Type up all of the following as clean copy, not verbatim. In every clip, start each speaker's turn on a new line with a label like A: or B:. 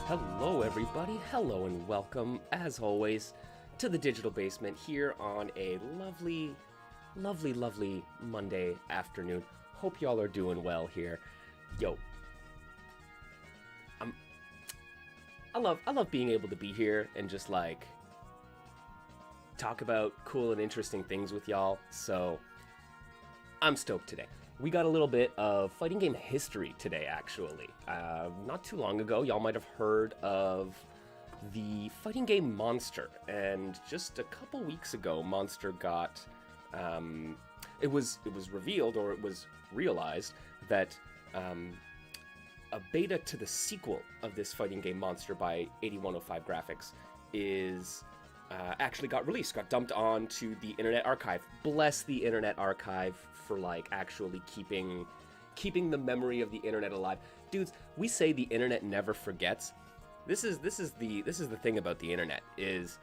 A: Hello, everybody. Hello, and welcome, as always, to the Digital Basement here on a lovely, lovely, lovely Monday afternoon. Hope y'all are doing well here. Yo, I love being able to be here and just like talk about cool and interesting things with y'all. So I'm stoked today. We got a little bit of fighting game history today, actually. Not too long ago, y'all might have heard of the fighting game Monster, and just a couple weeks ago, Monster got, it was revealed, or it was realized, that a beta to the sequel of this fighting game Monster by 8105 Graphics is actually got released, got dumped onto the Internet Archive. Bless the Internet Archive for like actually keeping the memory of the internet alive. Dudes, we say the internet never forgets. This is the thing about the internet, is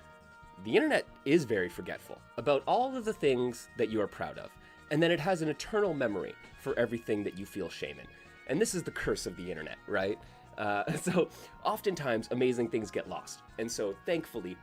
A: the internet is very forgetful about all of the things that you are proud of, and then it has an eternal memory for everything that you feel shame in. And this is the curse of the internet, right? So oftentimes amazing things get lost, and so thankfully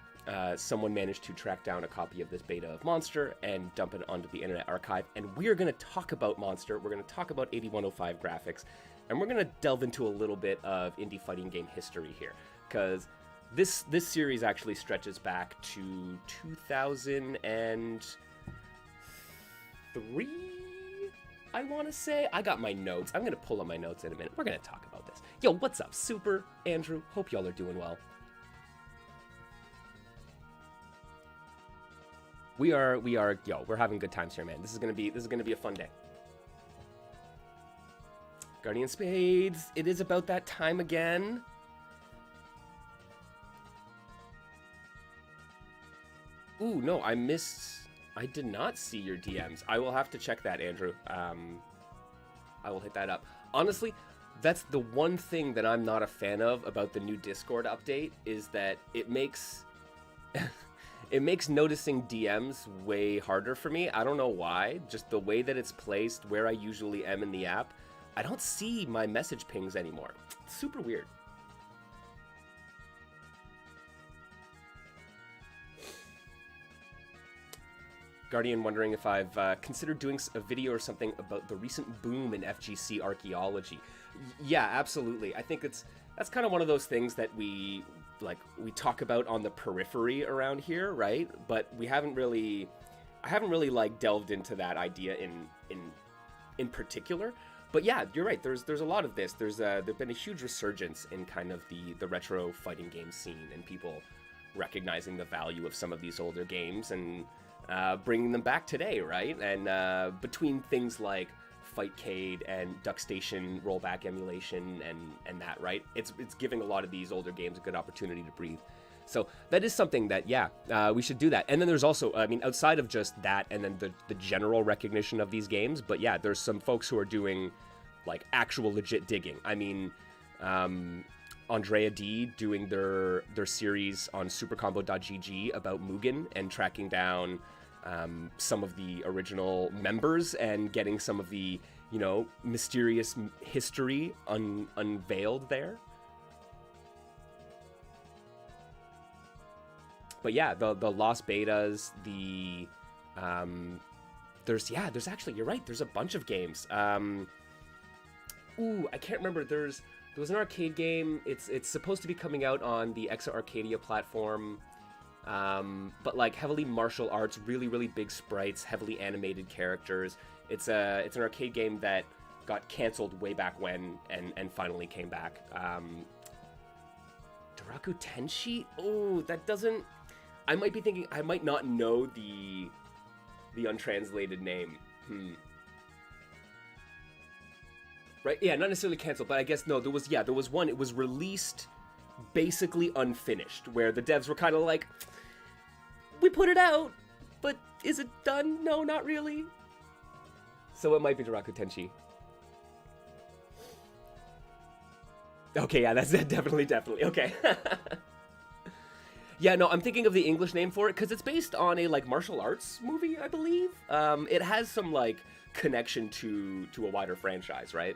A: someone managed to track down a copy of this beta of Monster and dump it onto the Internet Archive, and we're going to talk about Monster, we're going to talk about 8105 Graphics, and we're going to delve into a little bit of indie fighting game history here, because this series actually stretches back to 2003, I want to say. I got my notes. I'm going to pull up my notes in a minute. We're going to talk about this. Yo, what's up? Super, Andrew, hope y'all are doing well. We're having good times here, man. This is gonna be a fun day. Guardian Spades, it is about that time again. Ooh, no, I did not see your DMs. I will have to check that, Andrew. I will hit that up. Honestly, that's the one thing that I'm not a fan of about the new Discord update, is that it makes it makes noticing DMs way harder for me. I don't know why. Just the way that it's placed, where I usually am in the app, I don't see my message pings anymore. It's super weird. Guardian wondering if I've considered doing a video or something about the recent boom in FGC archaeology. Yeah, absolutely. I think that's kind of one of those things that we talk about on the periphery around here, right? But I haven't really like delved into that idea in particular. But yeah, you're right. There's a lot of this. There's been a huge resurgence in kind of the retro fighting game scene, and people recognizing the value of some of these older games and bringing them back today, right? And between things like Fightcade and DuckStation rollback emulation and that, right? It's giving a lot of these older games a good opportunity to breathe. So that is something that, yeah, we should do that. And then there's also, I mean, outside of just that and then the general recognition of these games, but yeah, there's some folks who are doing like actual legit digging. I mean, Andrea D doing their series on supercombo.gg about Mugen and tracking down some of the original members and getting some of the, mysterious history unveiled there. But yeah, the lost betas, there's actually, you're right, there's a bunch of games. Ooh, I can't remember, there was an arcade game. It's supposed to be coming out on the Exa Arcadia platform. But like heavily martial arts, really, really big sprites, heavily animated characters. It's an arcade game that got canceled way back when and finally came back. Daraku Tenshi? Oh, that doesn't... I might be thinking... I might not know the untranslated name. Right? Yeah, not necessarily canceled, but I guess, no, there was one. It was released basically unfinished, where the devs were kind of like, we put it out, but is it done? No, not really. So it might be Daraku Tenshi. Okay, yeah, that's definitely, okay. Yeah, no, I'm thinking of the English name for it, because it's based on a, like, martial arts movie, I believe. It has some, like, connection to a wider franchise, right?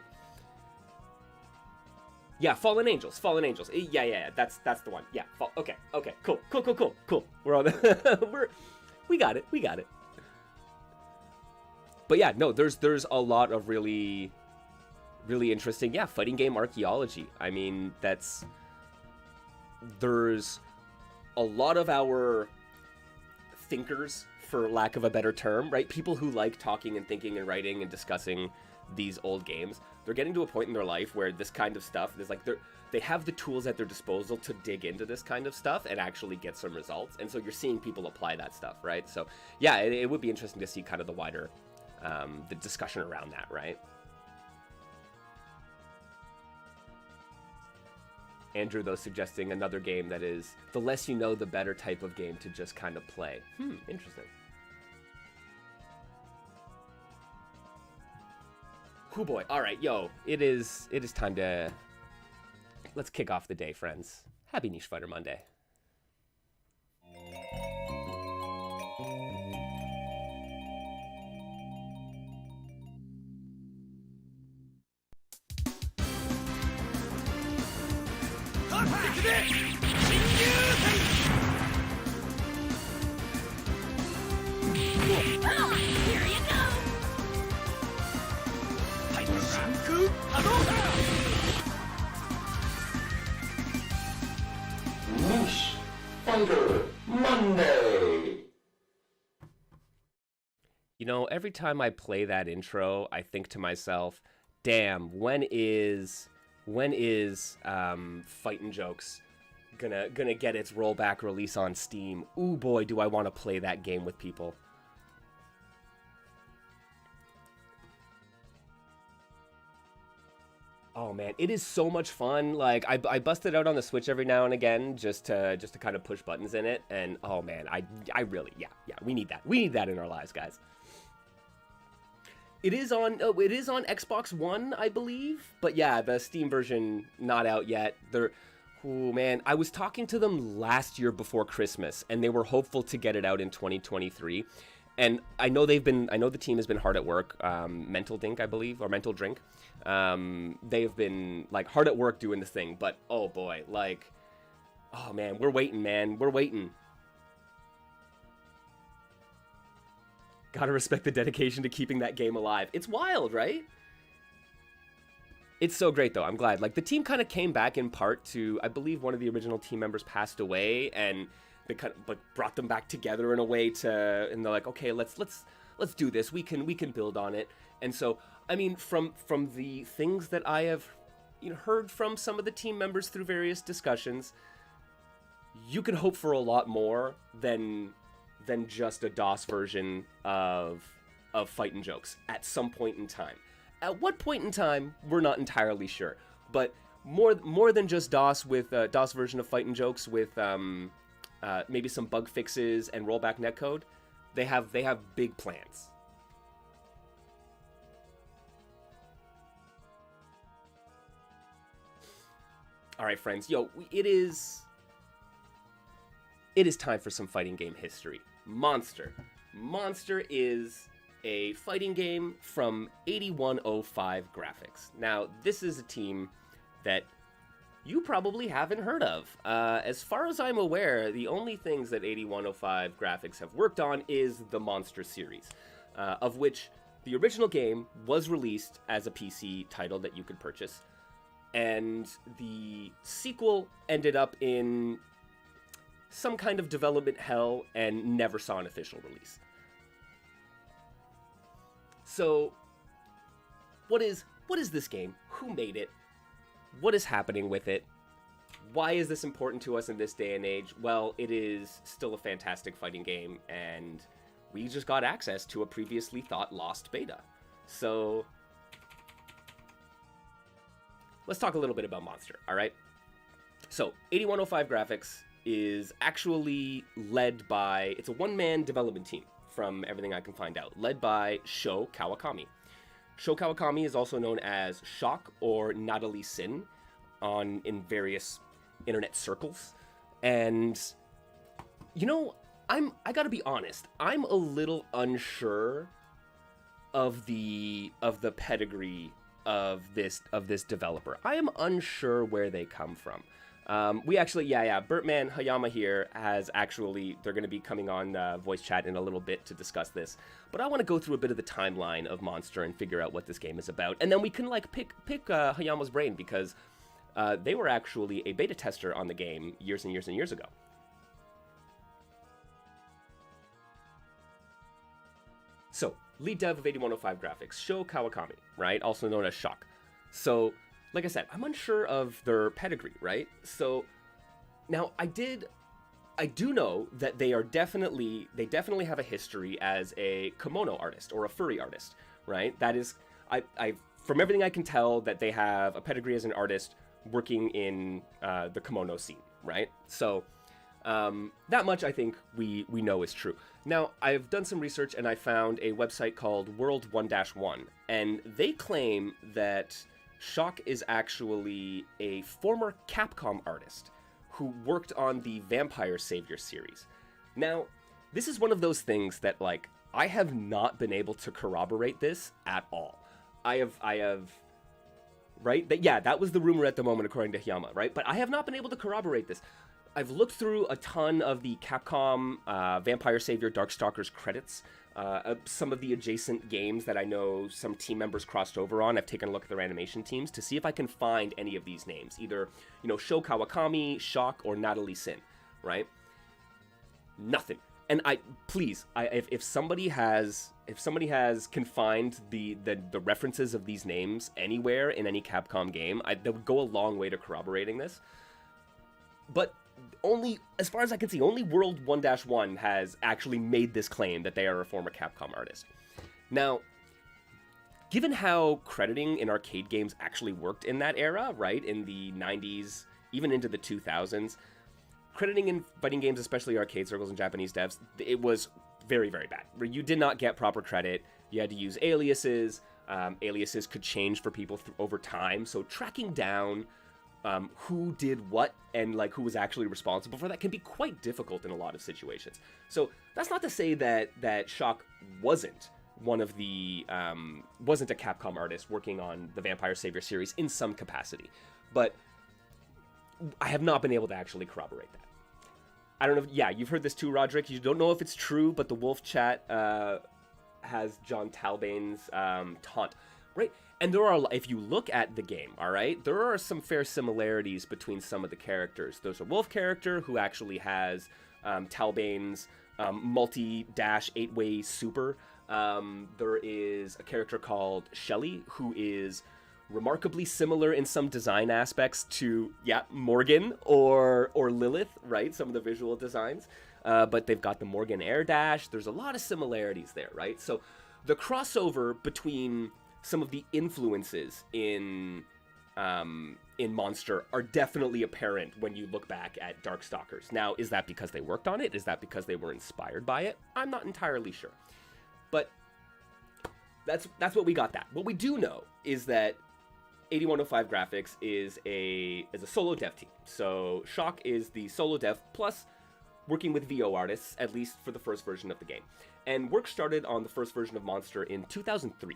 A: Yeah, Fallen Angels. Fallen Angels. Yeah. That's the one. Yeah. Okay. Cool. We're on the we got it. But yeah, no, there's a lot of really interesting, fighting game archaeology. I mean, there's a lot of our thinkers, for lack of a better term, right? People who like talking and thinking and writing and discussing these old games. They're getting to a point in their life where this kind of stuff is like they have the tools at their disposal to dig into this kind of stuff and actually get some results. And so you're seeing people apply that stuff, right? So yeah, it would be interesting to see kind of the wider the discussion around that, right? Andrew, though, suggesting another game that is the less you know, the better type of game to just kind of play. Interesting. Oh boy. All right, yo, it is time to let's kick off the day, friends. Happy Niche Fighter Monday.
B: Niche Fighter Monday.
A: You know, every time I play that intro, I think to myself, damn, when is Fightin' Jokes gonna get its rollback release on Steam? Ooh boy, do I want to play that game with people. Oh man, it is so much fun. Like I bust it out on the Switch every now and again just to kind of push buttons in it, and oh man, I really we need that. We need that in our lives, guys. It is on Xbox One, I believe, but yeah, the Steam version not out yet. Oh man, I was talking to them last year before Christmas, and they were hopeful to get it out in 2023. And I know the team has been hard at work. Mental Drink, I believe, or Mental Drink. They've been like hard at work doing this thing, but oh boy, like, oh man, we're waiting, man. We're waiting. Gotta respect the dedication to keeping that game alive. It's wild, right? It's so great, though. I'm glad. Like, the team kind of came back in part to, I believe one of the original team members passed away, and they kind of brought them back together in a way to, and they're like, okay, let's do this. We can build on it. And so, I mean, from the things that I have, heard from some of the team members through various discussions, you can hope for a lot more than just a DOS version of Fightin' Jokes at some point in time. At what point in time, we're not entirely sure. But more than just DOS with DOS version of Fightin' Jokes with maybe some bug fixes and rollback netcode, they have big plans. All right, friends. Yo, it is time for some fighting game history. Monster is a fighting game from 8105 Graphics. Now, this is a team that you probably haven't heard of. As far as I'm aware, the only things that 8105 Graphics have worked on is the Monster series, of which the original game was released as a PC title that you could purchase, and the sequel ended up in some kind of development hell and never saw an official release. So, what is this game? Who made it? What is happening with it? Why is this important to us in this day and age? Well, it is still a fantastic fighting game, and we just got access to a previously thought lost beta. So, let's talk a little bit about Monster, alright? So, 8105 Graphics is actually led by, it's a one-man development team, from everything I can find out, led by Sho Kawakami. Sho Kawakami is also known as Shock or Natalie Sin in various internet circles. And, I gotta be honest, I'm a little unsure of the pedigree of this developer. I am unsure where they come from. We actually, Bertman Hayama here has actually, they're going to be coming on voice chat in a little bit to discuss this. But I want to go through a bit of the timeline of Monster and figure out what this game is about. And then we can like pick Hayama's brain, because they were actually a beta tester on the game years and years and years ago. So, lead dev of 8105 Graphics, Sho Kawakami, right? Also known as Shock. So, like I said, I'm unsure of their pedigree, right? So, now I do know that they definitely have a history as a kimono artist or a furry artist, right? That is, I from everything I can tell, that they have a pedigree as an artist working in the kimono scene, right? So, that much I think we know is true. Now, I've done some research and I found a website called World 1-1, and they claim that Shock is actually a former Capcom artist who worked on the Vampire Savior series. Now, this is one of those things that, like, I have not been able to corroborate this at all. I have, right? That was the rumor at the moment, according to Hayama, right? But I have not been able to corroborate this. I've looked through a ton of the Capcom Vampire Savior Darkstalkers credits, some of the adjacent games that I know some team members crossed over on. I've taken a look at their animation teams to see if I can find any of these names, either, Sho Kawakami, Shock, or Natalie Sin, right? Nothing. And if somebody has can find the references of these names anywhere in any Capcom game, that would go a long way to corroborating this. But only, as far as I can see, only World 1-1 has actually made this claim that they are a former Capcom artist. Now, given how crediting in arcade games actually worked in that era, right, in the 90s, even into the 2000s, crediting in fighting games, especially arcade circles and Japanese devs, it was very, very bad. You did not get proper credit. You had to use aliases. Aliases could change for people over time, so tracking down who did what and like who was actually responsible for that can be quite difficult in a lot of situations. So that's not to say that Shock wasn't one of the wasn't a Capcom artist working on the Vampire Savior series in some capacity, but I have not been able to actually corroborate that. I don't know. You've heard this too, Roderick. You don't know if it's true, but the Wolf Chat has John Talbane's taunt, right? And there are, if you look at the game, all right, there are some fair similarities between some of the characters. There's a wolf character who actually has Talbane's multi-dash 8-way super. There is a character called Shelly who is remarkably similar in some design aspects to, Morgan or Lilith, right? Some of the visual designs. But they've got the Morgan air dash. There's a lot of similarities there, right? So the crossover between some of the influences in Monster are definitely apparent when you look back at Darkstalkers. Now, is that because they worked on it? Is that because they were inspired by it? I'm not entirely sure. But that's what we got that. What we do know is that 8105 Graphics is a solo dev team. So Shock is the solo dev plus working with VO artists, at least for the first version of the game. And work started on the first version of Monster in 2003.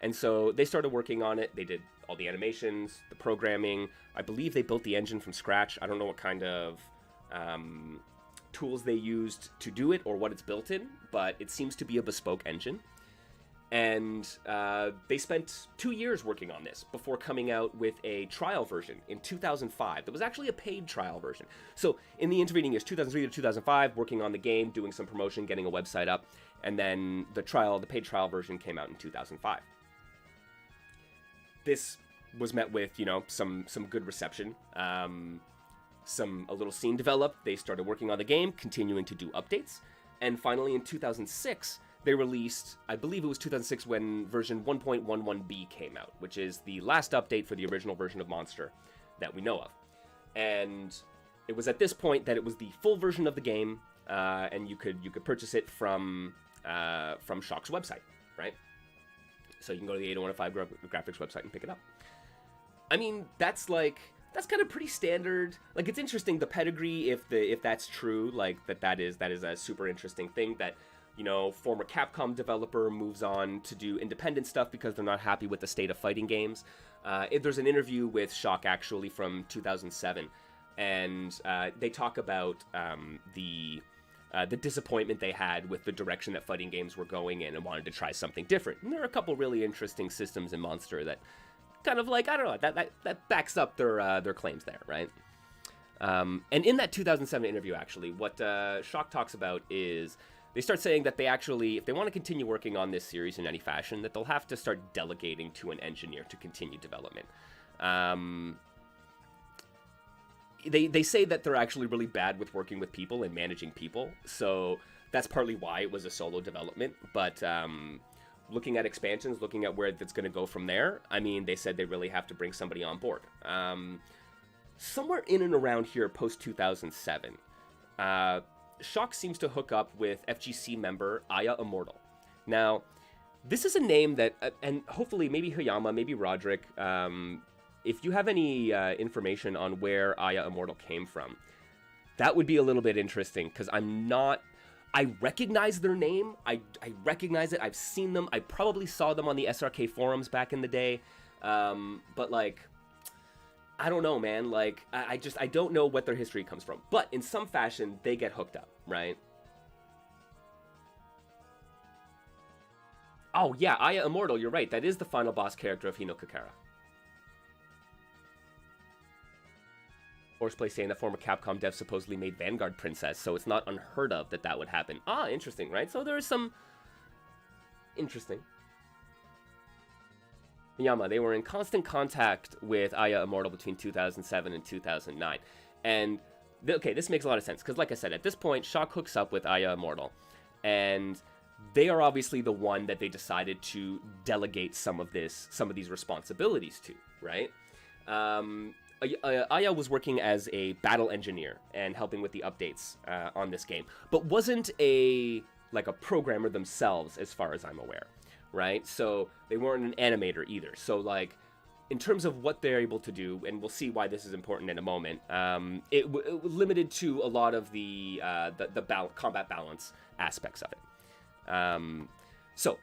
A: And so they started working on it. They did all the animations, the programming. I believe they built the engine from scratch. I don't know what kind of tools they used to do it or what it's built in, but it seems to be a bespoke engine. And they spent 2 years working on this before coming out with a trial version in 2005. That was actually a paid trial version. So in the intervening years, 2003 to 2005, working on the game, doing some promotion, getting a website up, and then the paid trial version came out in 2005. This was met with, some good reception. A little scene developed. They started working on the game, continuing to do updates. And finally, in 2006, they released, I believe it was 2006 when version 1.11b came out, which is the last update for the original version of Monster that we know of. And it was at this point that it was the full version of the game, and you could purchase it from Shock's website, right? So you can go to the 8105 Graphics website and pick it up. I mean, that's kind of pretty standard. Like, it's interesting, the pedigree, if that's true, like that is a super interesting thing that, former Capcom developer moves on to do independent stuff because they're not happy with the state of fighting games. There's an interview with Shock, actually, from 2007, and they talk about the disappointment they had with the direction that fighting games were going in and wanted to try something different. And there are a couple really interesting systems in Monster that kind of like, I don't know, that backs up their claims there, right? And in that 2007 interview, actually, what Shock talks about is they start saying that they actually, if they want to continue working on this series in any fashion, that they'll have to start delegating to an engineer to continue development. They say that they're actually really bad with working with people and managing people, so that's partly why it was a solo development. But looking at expansions, looking at where that's going to go from there, I mean, they said they really have to bring somebody on board. Somewhere in and around here, post-2007, Shock seems to hook up with FGC member Aya Immortal. Now, this is a name that, and hopefully maybe Hayama, maybe Roderick, if you have any information on where Aya Immortal came from, that would be a little bit interesting, because I recognize their name, I recognize it, I've seen them, I probably saw them on the SRK forums back in the day, but like, I don't know, man, like, I don't know what their history comes from, but in some fashion, they get hooked up, right? Oh yeah, Aya Immortal, you're right, that is the final boss character of Hinokakara. Horseplay saying that former Capcom dev supposedly made Vanguard Princess, so it's not unheard of that would happen. Ah, interesting, right? So there is some... Interesting. Yama, they were in constant contact with Aya Immortal between 2007 and 2009. And, okay, this makes a lot of sense, because like I said, at this point, Shock hooks up with Aya Immortal, and they are obviously the one that they decided to delegate some of these responsibilities to, right? Aya was working as a battle engineer and helping with the updates on this game, but wasn't a programmer themselves, as far as I'm aware, right? So they weren't an animator either. So like, in terms of what they're able to do, and we'll see why this is important in a moment, it was limited to a lot of the combat balance aspects of it. So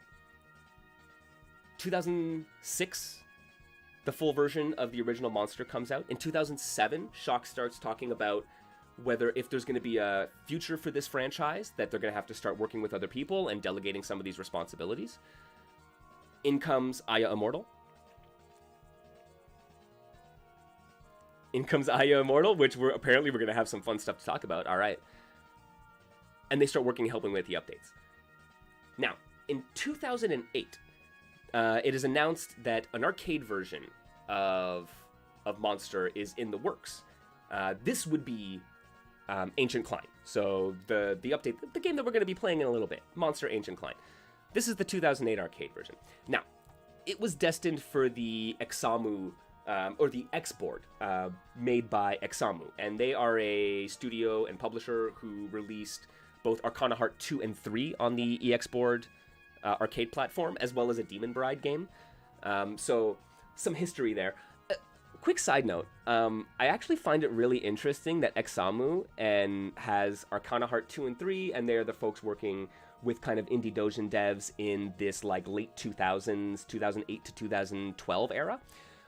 A: 2006. The full version of the original Monster comes out. In 2007, Shock starts talking about if there's going to be a future for this franchise, that they're going to have to start working with other people and delegating some of these responsibilities. In comes Aya Immortal. Which we're going to have some fun stuff to talk about. All right. And they start helping with the updates. Now, in 2008, it is announced that an arcade version of Monster is in the works. This would be Ancient Cline. So the update, the game that we're going to be playing in a little bit, Monster Ancient Cline. This is the 2008 arcade version. Now, it was destined for the Examu, or the X board, made by Examu. And they are a studio and publisher who released both Arcana Heart 2 and 3 on the EX board arcade platform, as well as a Demon Bride game. So some history there. Quick side note, I actually find it really interesting that Examu has Arcana Heart 2 and 3, and they're the folks working with kind of indie doujin devs in this like late 2000s, 2008 to 2012 era,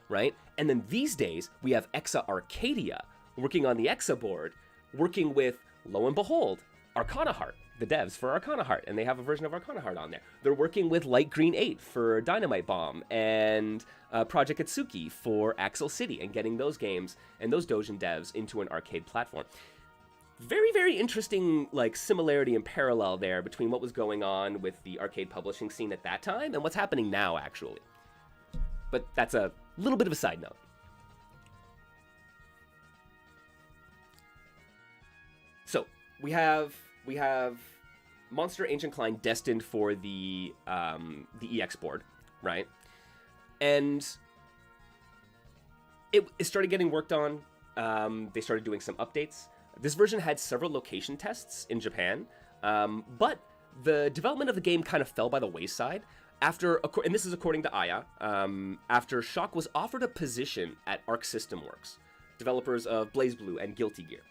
A: right? And then these days, we have Exa Arcadia working on the Exa board, working with, lo and behold, Arcana Heart, the devs for Arcana Heart, and they have a version of Arcana Heart on there. They're working with Light Green 8 for Dynamite Bomb, and Project Atsuki for Axel City, and getting those games and those doujin devs into an arcade platform. Very, very interesting like similarity and parallel there between what was going on with the arcade publishing scene at that time and what's happening now, actually. But that's a little bit of a side note. So we have Monster Ancient Cline destined for the EX board, right? And it started getting worked on. They started doing some updates. This version had several location tests in Japan, but the development of the game kind of fell by the wayside after, and this is according to Aya, after Shock was offered a position at Arc System Works, developers of BlazBlue and Guilty Gear.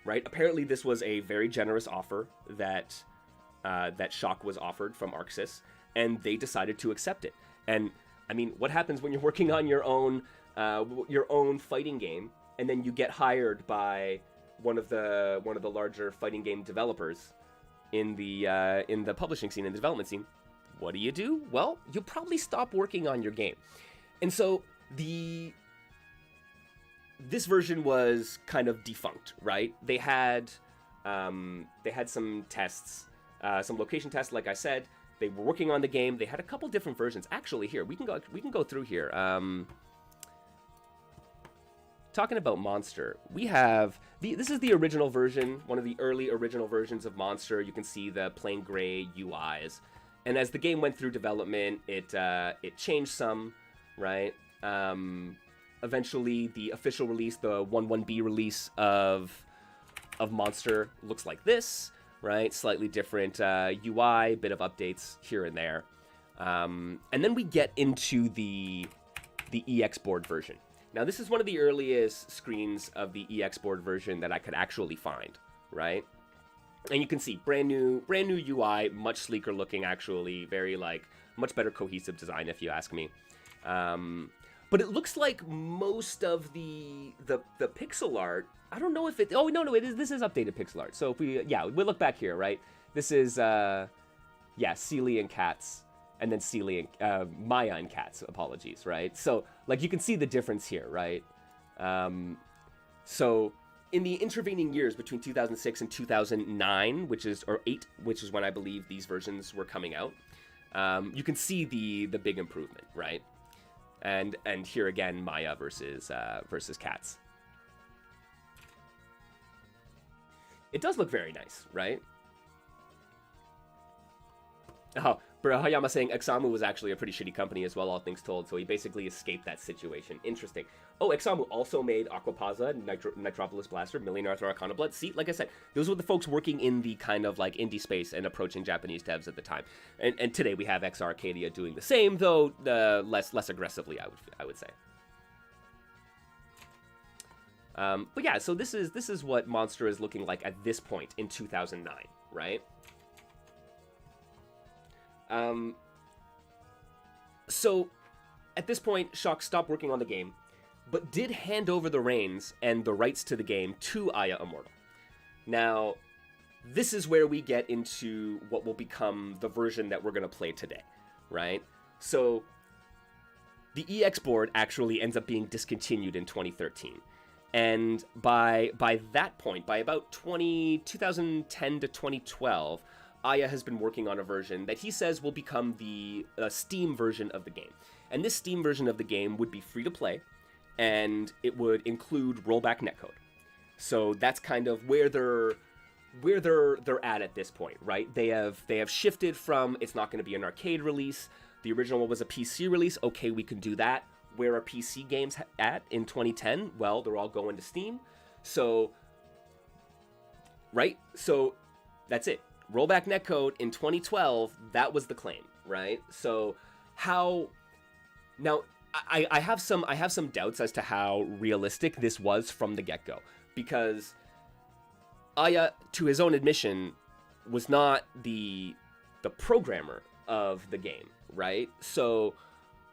A: Right? Apparently this was a very generous offer that that Shock was offered from ArcSys, and they decided to accept it. And I mean, what happens when you're working on your own fighting game, and then you get hired by one of the larger fighting game developers in the publishing scene, in the development scene? What do? Well, you'll probably stop working on your game. And so this version was kind of defunct, right? They had some tests, some location tests, like I said. They were working on the game. They had a couple different versions. Actually, here we can go through here. Talking about Monster, we have this is the original version, one of the early original versions of Monster. You can see the plain gray UIs, and as the game went through development, it changed some, right? Eventually, the official release, the 1.1b release of Monster, looks like this, right? Slightly different UI, bit of updates here and there, and then we get into the EX board version. Now, this is one of the earliest screens of the EX board version that I could actually find, right? And you can see brand new UI, much sleeker looking, actually, very much better cohesive design, if you ask me. But it looks like most of the pixel art. I don't know if it. Oh no, this is updated pixel art. So if we look back here, right? This is Celia and Cats. And then Celia, Maya and Cats, apologies, right? So, you can see the difference here, right? So, in the intervening years between 2006 and 2009, which is when I believe these versions were coming out, you can see the big improvement, right? And here again, Maya versus Cats. It does look very nice, right? Oh, Bro Hayama saying Examu was actually a pretty shitty company as well, all things told, so he basically escaped that situation. Interesting. Oh, Examu also made Aquapaza, Nitropolis Blaster, Millionaire Arthur Arcana Blood. See, like I said, those were the folks working in the kind of indie space and approaching Japanese devs at the time. And today we have XR Arcadia doing the same, though less aggressively, I would say. But yeah, so this is what Monster is looking like at this point in 2009, right? So, at this point, Shock stopped working on the game, but did hand over the reins and the rights to the game to Aya Immortal. Now, this is where we get into what will become the version that we're going to play today, right? So, the EX board actually ends up being discontinued in 2013. And by that point, by about 2010 to 2012, Aya has been working on a version that he says will become the Steam version of the game. And this Steam version of the game would be free to play, and it would include rollback netcode. So that's kind of where they're at this point, right? They have shifted from it's not going to be an arcade release. The original one was a PC release. Okay, we can do that. Where are PC games at in 2010? Well, they're all going to Steam. So, right? So that's it. Rollback netcode in 2012, that was the claim, right? So how now I have some doubts as to how realistic this was from the get-go, because Aya, to his own admission, was not the programmer of the game, right? So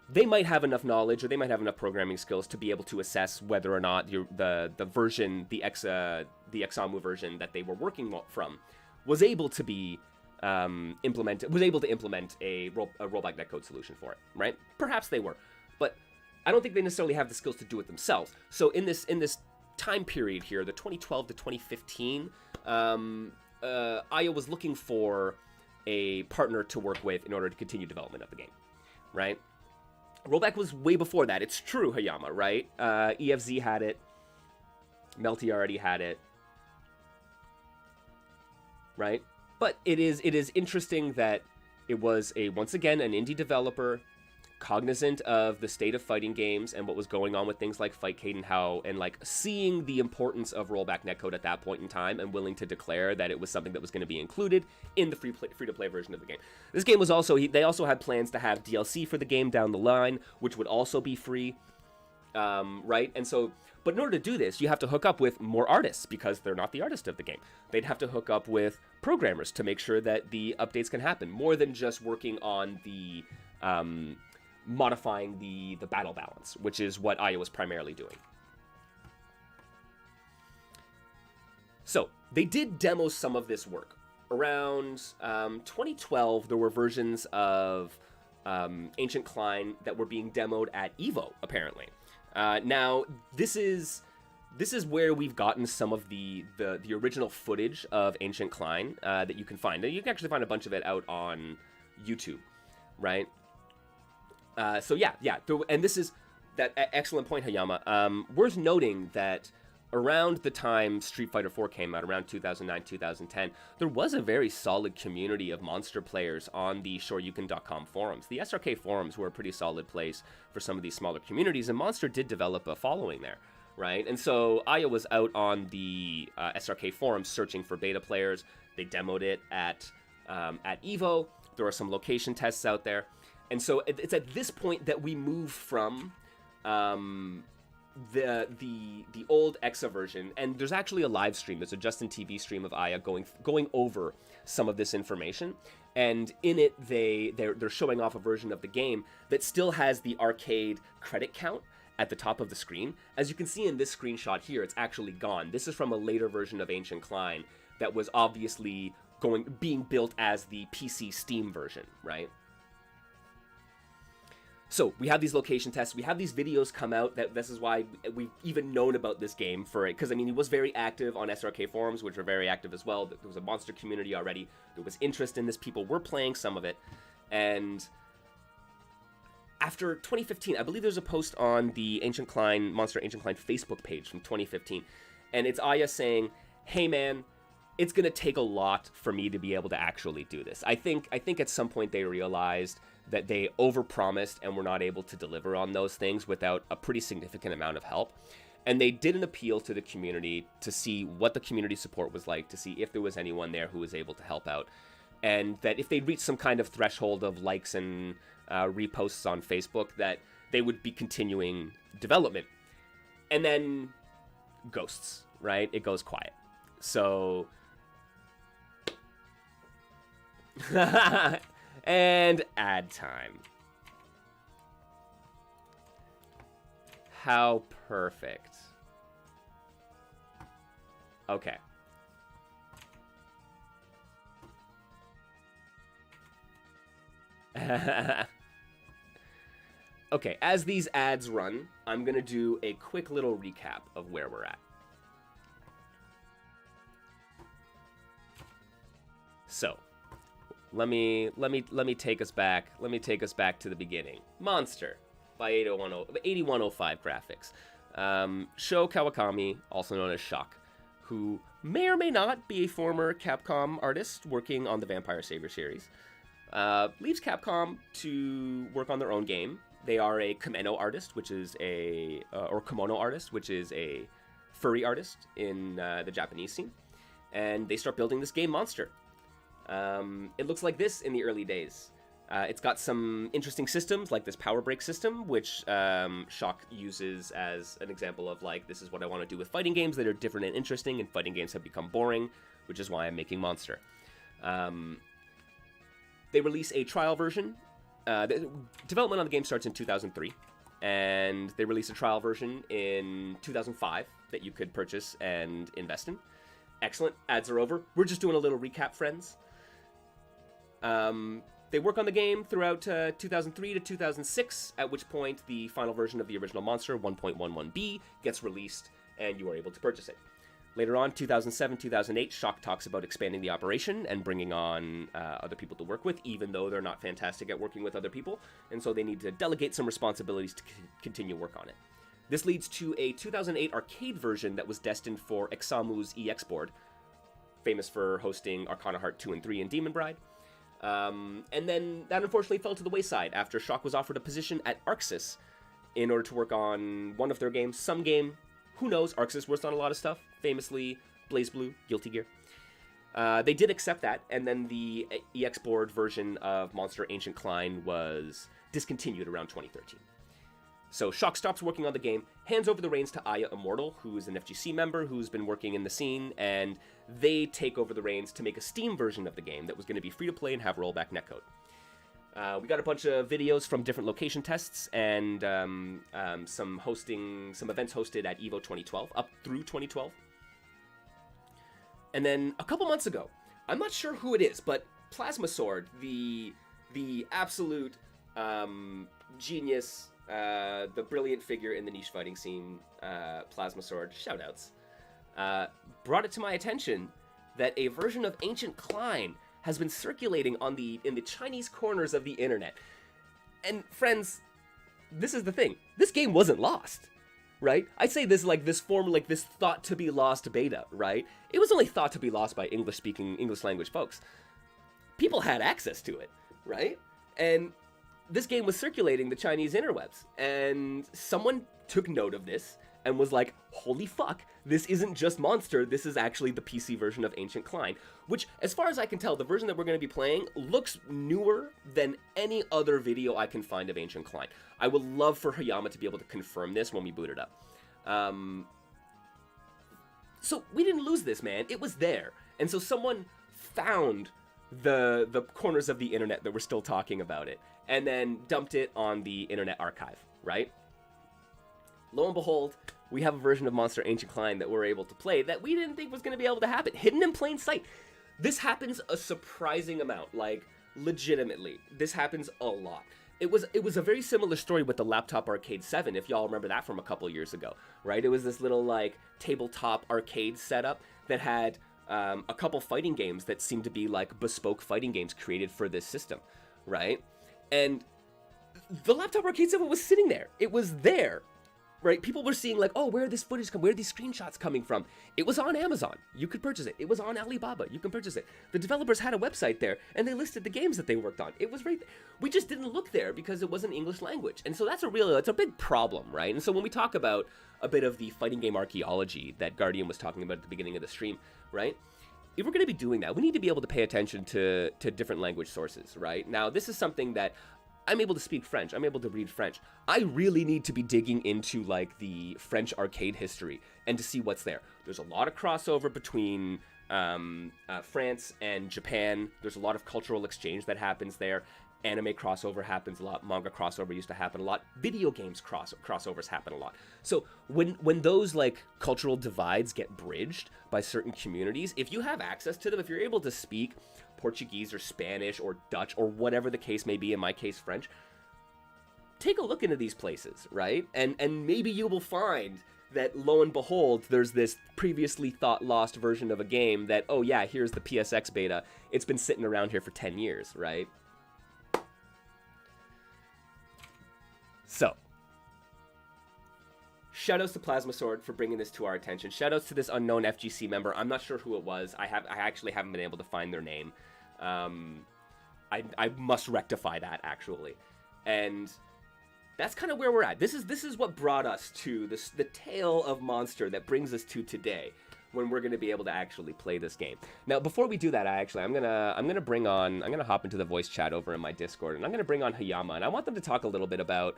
A: they might have enough knowledge, or they might have enough programming skills to be able to assess whether or not the version, the Examu version that they were working from, was able to be implement a rollback netcode solution for it, right? Perhaps they were, but I don't think they necessarily have the skills to do it themselves. So in this time period here, the 2012 to 2015, Aya was looking for a partner to work with in order to continue development of the game, right? Rollback was way before that. It's true, Hayama, right? EFZ had it. Melty already had it. Right? But it is interesting that it was once again an indie developer, cognizant of the state of fighting games and what was going on with things like Fightcade and how, and seeing the importance of rollback netcode at that point in time, and willing to declare that it was something that was going to be included in the free to play version of the game. This game was also, they also had plans to have DLC for the game down the line, which would also be free. right? And so, but in order to do this, you have to hook up with more artists because they're not the artist of the game. They'd have to hook up with programmers to make sure that the updates can happen, more than just working on the modifying the battle balance, which is what Aya was primarily doing. So they did demo some of this work. Around 2012, there were versions of Ancient Cline that were being demoed at EVO, apparently. Now, this is where we've gotten some of the original footage of Ancient Cline that you can find. And you can actually find a bunch of it out on YouTube, right? So yeah. And this is that excellent point, Hayama. Worth noting that around the time Street Fighter 4 came out, around 2009, 2010, there was a very solid community of Monster players on the Shoryuken.com forums. The SRK forums were a pretty solid place for some of these smaller communities, and Monster did develop a following there, right? And so Aya was out on the SRK forums searching for beta players. They demoed it at EVO. There are some location tests out there. And so it's at this point that we move from the old EXA version, and there's actually a live stream. There's a Justin TV stream of Aya going over some of this information, and in it they're showing off a version of the game that still has the arcade credit count at the top of the screen. As you can see in this screenshot here, it's actually gone. This is from a later version of Ancient Cline that was obviously being built as the PC Steam version, right? So we have these location tests, we have these videos come out, that this is why we've even known about this game for it, because I mean, he was very active on SRK forums, which are very active as well. There was a Monster community already, there was interest in this, people were playing some of it, and after 2015, I believe there's a post on the Ancient Cline, Monster Ancient Cline Facebook page from 2015, and it's Aya saying, hey man, it's gonna take a lot for me to be able to actually do this. I think at some point they realized that they overpromised and were not able to deliver on those things without a pretty significant amount of help. And they did an appeal to the community to see what the community support was like, to see if there was anyone there who was able to help out. And that if they reached some kind of threshold of likes and reposts on Facebook, that they would be continuing development. And then ghosts, right? It goes quiet. So... and ad time. How perfect. Okay. Okay, as these ads run, I'm gonna do a quick little recap of where we're at. So, let me take us back. Let me take us back to the beginning. Monster by 8105 graphics. Sho Kawakami, also known as Shock, who may or may not be a former Capcom artist working on the Vampire Savior series, leaves Capcom to work on their own game. They are a kimono artist, which is a furry artist in the Japanese scene, and they start building this game, Monster. It looks like this in the early days. It's got some interesting systems, like this power break system, which Shock uses as an example of, like, this is what I want to do with fighting games that are different and interesting, and fighting games have become boring, which is why I'm making Monster. They release a trial version. The development on the game starts in 2003, and they release a trial version in 2005 that you could purchase and invest in. Excellent. Ads are over. We're just doing a little recap, friends. They work on the game throughout 2003 to 2006, at which point the final version of the original Monster, 1.11b, gets released, and you are able to purchase it. Later on, 2007, 2008, Shock talks about expanding the operation and bringing on other people to work with, even though they're not fantastic at working with other people, and so they need to delegate some responsibilities to continue work on it. This leads to a 2008 arcade version that was destined for Examu's EX board, famous for hosting Arcana Heart 2 and 3 and Demon Bride. And then that unfortunately fell to the wayside after Shock was offered a position at Arxis in order to work on one of their games, some game, who knows. Arxis works on a lot of stuff, famously BlazBlue, Guilty Gear. They did accept that, and then the EX board version of Monster Ancient Cline was discontinued around 2013. So Shock stops working on the game, hands over the reins to Aya Immortal, who is an FGC member who's been working in the scene, and they take over the reins to make a Steam version of the game that was going to be free to play and have rollback netcode. We got a bunch of videos from different location tests and some events hosted at EVO 2012, up through 2012. And then a couple months ago, I'm not sure who it is, but Plasma Sword, the absolute genius, the brilliant figure in the niche fighting scene, Plasma Sword, shoutouts, brought it to my attention that a version of Ancient Cline has been circulating in the Chinese corners of the internet. And friends, this is the thing. This game wasn't lost, right? I say this like this thought to be lost beta, right? It was only thought to be lost by English language folks. People had access to it, right? And this game was circulating the Chinese interwebs, and someone took note of this and was like, holy fuck, this isn't just Monster, this is actually the PC version of Ancient Cline, which, as far as I can tell, the version that we're going to be playing looks newer than any other video I can find of Ancient Cline. I would love for Hayama to be able to confirm this when we boot it up. So we didn't lose this, man. It was there. And so someone found the corners of the internet that were still talking about it, and then dumped it on the Internet Archive, right? Lo and behold, we have a version of Monster Ancient Cline that we're able to play that we didn't think was going to be able to happen. Hidden in plain sight. This happens a surprising amount, like, legitimately. This happens a lot. It was a very similar story with the Laptop Arcade 7, if y'all remember that from a couple years ago, right? It was this little, like, tabletop arcade setup that had a couple fighting games that seemed to be, like, bespoke fighting games created for this system, right? And the Laptop Arcade 7 was sitting there. It was there, right? People were seeing like, oh, where are this footage where are these screenshots coming from? It was on Amazon. You could purchase it. It was on Alibaba. You can purchase it. The developers had a website there, and they listed the games that they worked on. It was right there. We just didn't look there because it wasn't English language. And so it's a big problem, right? And so when we talk about a bit of the fighting game archaeology that Guardian was talking about at the beginning of the stream, right? If we're going to be doing that, we need to be able to pay attention to different language sources, right? Now, this is something that I'm able to speak French. I'm able to read French. I really need to be digging into, like, the French arcade history and to see what's there. There's a lot of crossover between France and Japan. There's a lot of cultural exchange that happens there. Anime crossover happens a lot. Manga crossover used to happen a lot. Video games crossovers happen a lot. So when those, like, cultural divides get bridged by certain communities, if you have access to them, if you're able to speak Portuguese or Spanish or Dutch or whatever the case may be, in my case French, take a look into these places, right? And maybe you will find that, lo and behold, there's this previously thought lost version of a game that, oh yeah, here's the PSX beta. It's been sitting around here for 10 years, right? So, shoutouts to Plasma Sword for bringing this to our attention. Shoutouts to this unknown FGC member. I'm not sure who it was. I actually haven't been able to find their name. I must rectify that, actually. And that's kind of where we're at. This is what brought us to the tale of Monster that brings us to today, when we're going to be able to actually play this game. Now, before we do that, I'm gonna hop into the voice chat over in my Discord, and I'm gonna bring on Hayama, and I want them to talk a little bit about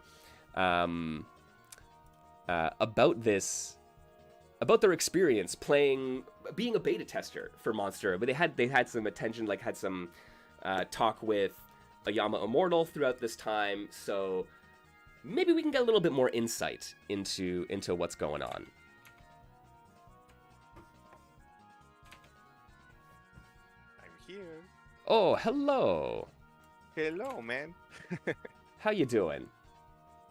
A: their experience being a beta tester for Monster. But they had some attention, like had some talk with Hayama Immortal throughout this time, so maybe we can get a little bit more insight into what's going on.
C: Here.
A: Oh, hello.
C: Hello, man.
A: How you doing?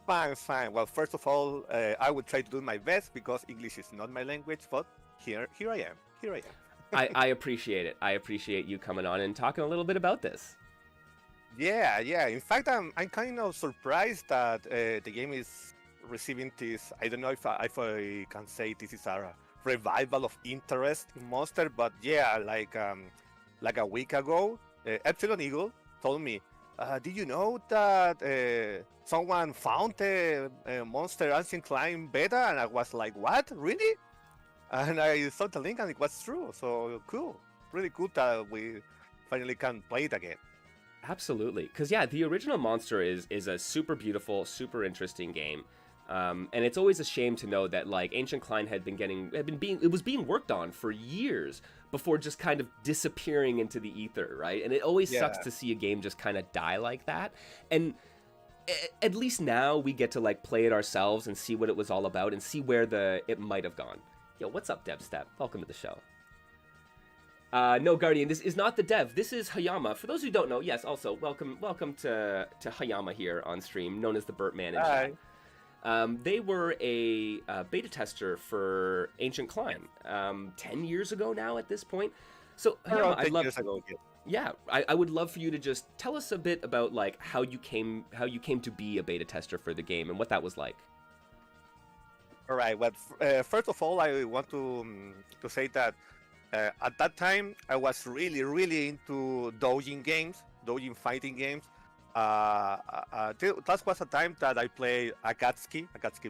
C: Fine. Well, first of all, I will try to do my best because English is not my language, but here I am.
A: I appreciate it. I appreciate you coming on and talking a little bit about this.
C: Yeah. In fact, I'm kind of surprised that the game is receiving this. I don't know if I can say this is a revival of interest in Monster, but yeah, like a week ago, Epsilon Eagle told me, did you know that someone found a Monster Ancient Cline beta? And I was like, what? Really? And I saw the link and it was true. So cool. Really cool that we finally can play it again.
A: Absolutely. Because, yeah, the original Monster is a super beautiful, super interesting game And it's always a shame to know that like Ancient Cline it was being worked on for years before just kind of disappearing into the ether, right? And it always sucks to see a game just kind of die like that. And at least now we get to like play it ourselves and see what it was all about and see where it might have gone. Yo, what's up, DevStep? Welcome to the show. No, Guardian, this is not the dev. This is Hayama. For those who don't know, yes, also welcome to Hayama here on stream, known as the Burtman in chat. They were a beta tester for Ancient Cline 10 years ago now at this point. So Hayama, I would love for you to just tell us a bit about like how you came to be a beta tester for the game and what that was like.
C: All right. Well, first of all, I want to say that at that time I was really into doujin fighting games. That was a time that I played Akatsuki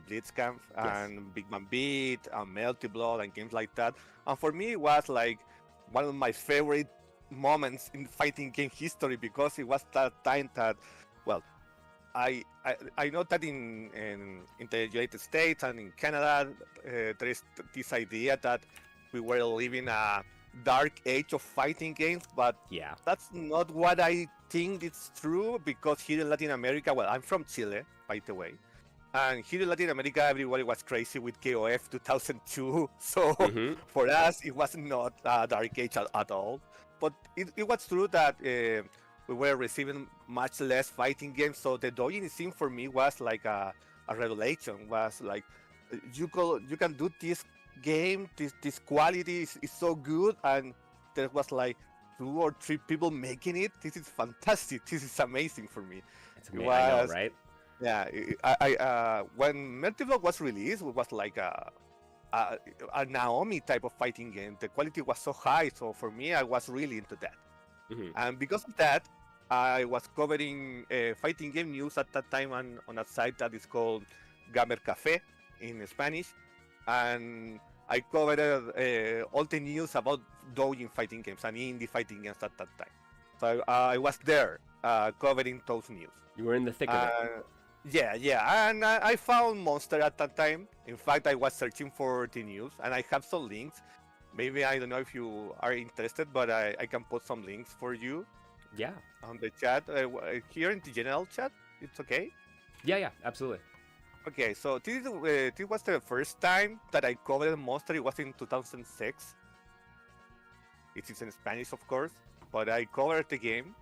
C: Blitzkampf, and Big Man Beat, and Melty Blood, and games like that. And for me, it was like one of my favorite moments in fighting game history because it was that time that, well, I know that in the United States and in Canada, there is this idea that we were living a dark age of fighting games, but
A: yeah,
C: that's not what I think it's true, because here in Latin America, well, I'm from Chile, by the way, and here in Latin America, everybody was crazy with KOF 2002, so for us, it was not a dark age at all, but it was true that we were receiving much less fighting games, so the doujin scene for me was like a revelation, was like, you can do this game, this quality is so good, and there was like 2 or 3 people making it. This is fantastic. This is amazing for me.
A: It's amazing, I know, right?
C: Yeah, I when Melty was released, it was like a Naomi type of fighting game. The quality was so high, so for me, I was really into that. And because of that, I was covering fighting game news at that time on a site that is called Gamer Café in Spanish, and I covered all the news about doujin fighting games and indie fighting games at that time. So I was there covering those news.
A: You were in the thick of it.
C: Yeah, and I found Monster at that time. In fact, I was searching for the news, and I have some links. Maybe, I don't know if you are interested, but I can put some links for you.
A: Yeah.
C: On the chat, here in the general chat, it's okay?
A: Yeah, absolutely.
C: Okay, so this was the first time that I covered Monster. It was in 2006. It is in Spanish, of course, but I covered the game.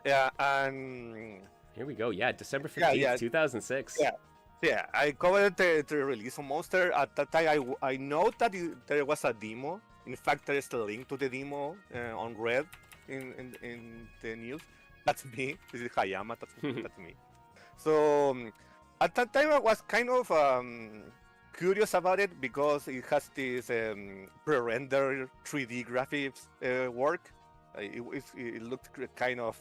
C: Yeah, and
A: here we go. Yeah, December 15th, 2006.
C: Yeah, I covered the release of Monster. At that time, I know that there was a demo. In fact, there is a link to the demo on Red in the news. That's me. This is Hayama. That's me. So at that time, I was kind of curious about it because it has this pre-rendered 3D graphics work. It looked kind of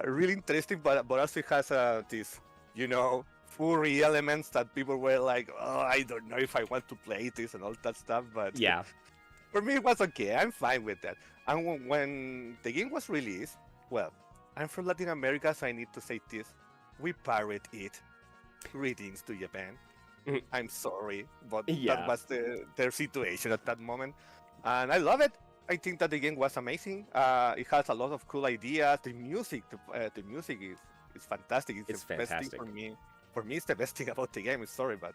C: really interesting, but also it has this, furry elements that people were like, oh, I don't know if I want to play this and all that stuff. But
A: yeah,
C: for me, it was okay. I'm fine with that. And when the game was released, well, I'm from Latin America, so I need to say this. We pirate it. Greetings to Japan. I'm sorry, but that was their situation at that moment. And I love it. I think that the game was amazing. It has a lot of cool ideas. The music is fantastic. It's the
A: fantastic.
C: Best thing for me. For me, it's the best thing about the game. I'm sorry, but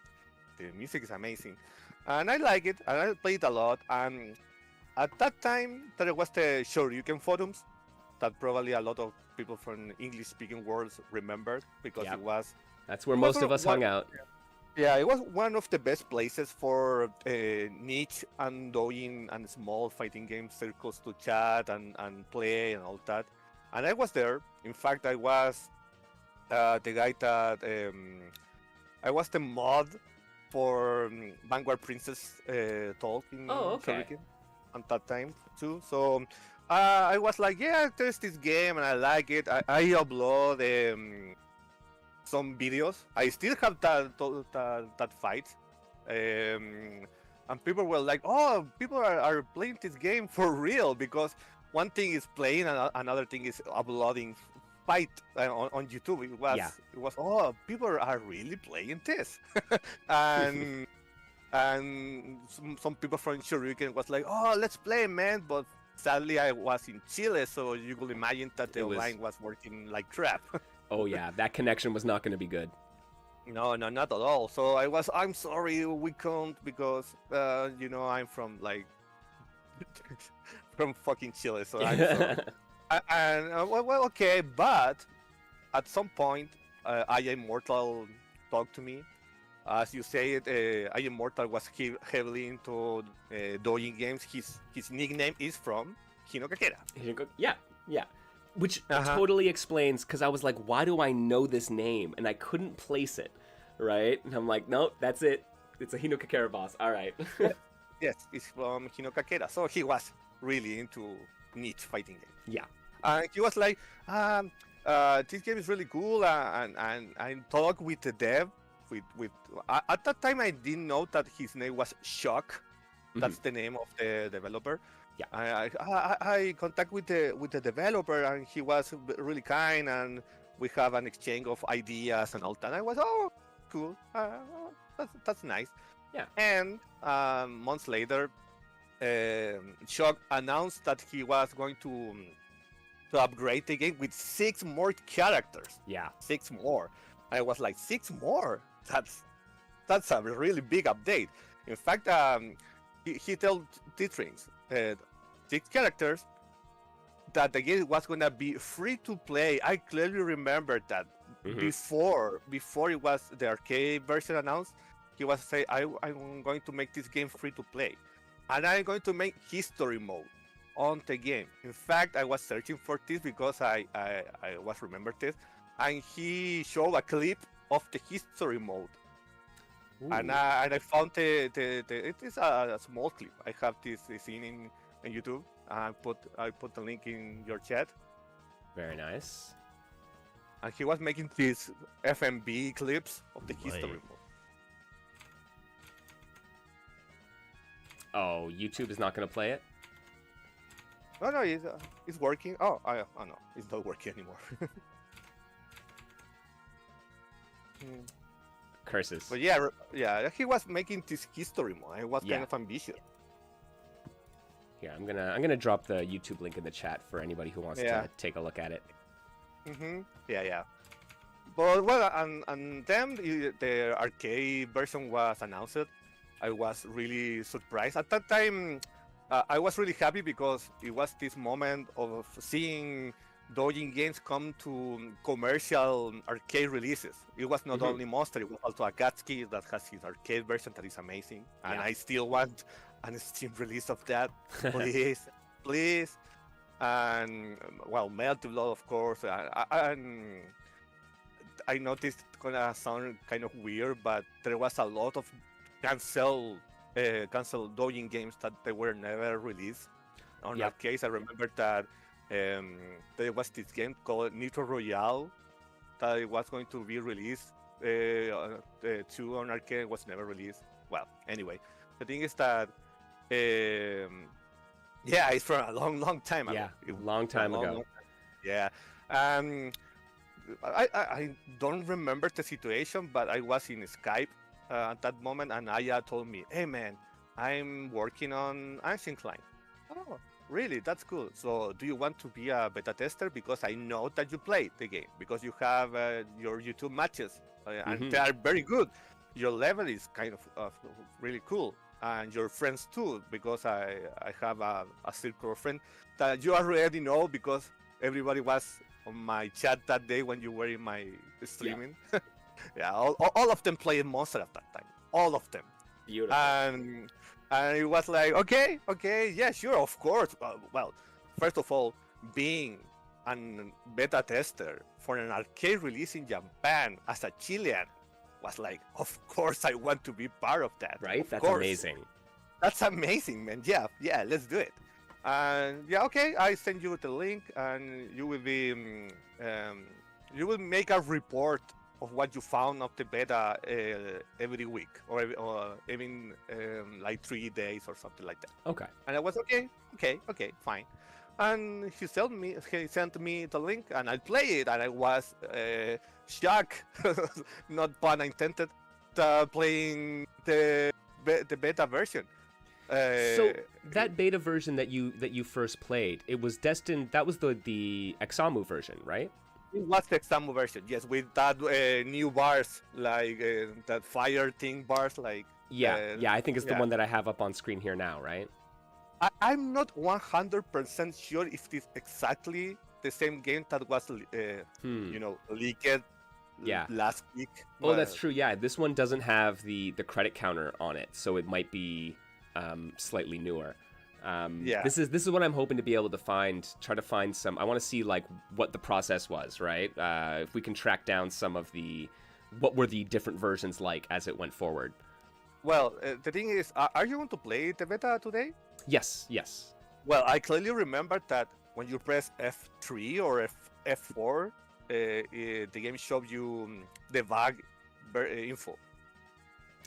C: the music is amazing. And I like it. And I played a lot. And at that time, there was the Shoryuken forums that probably a lot of people from English-speaking worlds remembered because it was...
A: That's where most of us hung out.
C: Yeah, it was one of the best places for niche and doujin and small fighting game circles to chat and play and all that. And I was there. In fact, I was the guy that... I was the mod for Vanguard Princess talk in Shoryuken at that time too. So I was like, yeah, there's this game and I like it. I upload some videos. I still have that fight. And people were like, oh, people are playing this game for real, because one thing is playing and another thing is uploading spite on YouTube. It was oh, people are really playing this, and some people from Shuriken was like, oh, let's play, man. But sadly, I was in Chile, so you could imagine that the online was working like crap.
A: Oh yeah, that connection was not going to be good.
C: No, not at all. So I'm sorry, we can't because I'm from like from fucking Chile, so I'm sorry. Well, okay, but at some point, I Immortal talked to me. As you said, I Immortal was heavily into doujin games. His nickname is from Hinokakera.
A: Yeah. Which totally explains, because I was like, why do I know this name? And I couldn't place it, right? And I'm like, no, that's it. It's a Hinokakera boss. All right.
C: Yes, it's from Hinokakera. So he was really into niche fighting games.
A: Yeah.
C: And he was like, this game is really cool. And I talked with the dev. At that time, I didn't know that his name was Shock. That's the name of the developer.
A: Yeah.
C: I contact with the developer, and he was really kind, and we have an exchange of ideas and all that. I was cool. That's nice.
A: Yeah.
C: And months later, Shock announced that he was going to upgrade the game with 6 more characters.
A: Yeah.
C: 6 more. I was like, 6 more? That's a really big update. In fact, he told Titrings 6 characters that the game was gonna be free to play. I clearly remember that before it was the arcade version announced, he was saying, I'm going to make this game free to play, and I'm going to make history mode on the game. In fact, I was searching for this because I was remembered this, and he showed a clip of the history mode. And I found it is a small clip. I have this scene in YouTube. I put the link in your chat.
A: Very nice.
C: And he was making these FMV clips of the history mode.
A: Oh, YouTube is not going to play it?
C: No, it's working. Oh no, it's not working anymore.
A: Curses.
C: But yeah, he was making this history mode. It was kind of ambitious.
A: Here, I'm gonna drop the YouTube link in the chat for anybody who wants to take a look at it.
C: Yeah. But well, and then the arcade version was announced. I was really surprised at that time. I was really happy because it was this moment of seeing doujin games come to commercial arcade releases. It was not only Monster, it was also Akatsuki that has his arcade version that is amazing. And I still want a Steam release of that. Please. And well, Melted Blood, of course. And I know this is gonna sound kind of weird, but there was a lot of canceled doujin games that they were never released on arcades. I remember that there was this game called Nitro Royale that it was going to be released to on arcade, was never released. Well, anyway, the thing is that it's from a long time ago.
A: Long time ago.
C: Yeah. I don't remember the situation, but I was in Skype at that moment, and Aya told me, hey man, I'm working on Ancient Cline. Oh, really? That's cool. So do you want to be a beta tester? Because I know that you played the game, because you have your YouTube matches, and they are very good. Your level is kind of really cool. And your friends too, because I have a circle of friends that you already know, because everybody was on my chat that day when you were in my streaming. All of them played Monster at that time. All of them.
A: Beautiful.
C: And it was like, okay, yeah, sure, of course. Well, first of all, being a beta tester for an arcade release in Japan as a Chilean was like, of course I want to be part of that.
A: Right?
C: Of
A: That's
C: course.
A: amazing.
C: That's amazing, man. Yeah, let's do it. And okay, I send you the link, and you will be you will make a report of what you found of the beta every week, or even like 3 days or something like that.
A: Okay.
C: And I was okay, fine. and he sent me the link, and I played it, and I was shocked, not pun intended, playing the beta version.
A: So that beta version that you first played, it was destined. That was the Examu version, right?
C: It was the Examu version, yes, with that new bars, like that fire thing bars, like.
A: Yeah, I think it's the one that I have up on screen here now, right?
C: I'm not 100% sure if it's exactly the same game that was, leaked last week.
A: Oh, that's true. Yeah, this one doesn't have the credit counter on it, so it might be slightly newer. This is what I'm hoping to be able to try to find some. I want to see like what the process was, right? If we can track down some of what were the different versions like as it went forward.
C: Well, the thing is, are you going to play the beta today?
A: Yes.
C: Well, I clearly remember that when you press F3 or F4, the game shows you the bug info.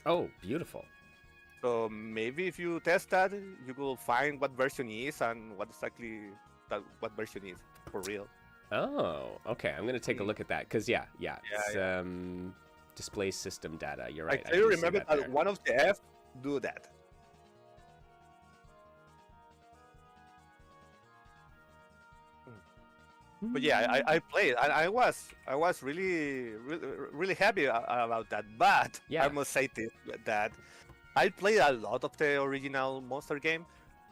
A: Oh, beautiful.
C: So maybe if you test that, you will find what version is and what version is for real.
A: Oh, okay. I'm gonna take a look at that because it's display system data. You're right.
C: I clearly remember that one of the F do that. But yeah, I played, and I was really happy about that. But I must say that I played a lot of the original Monster game,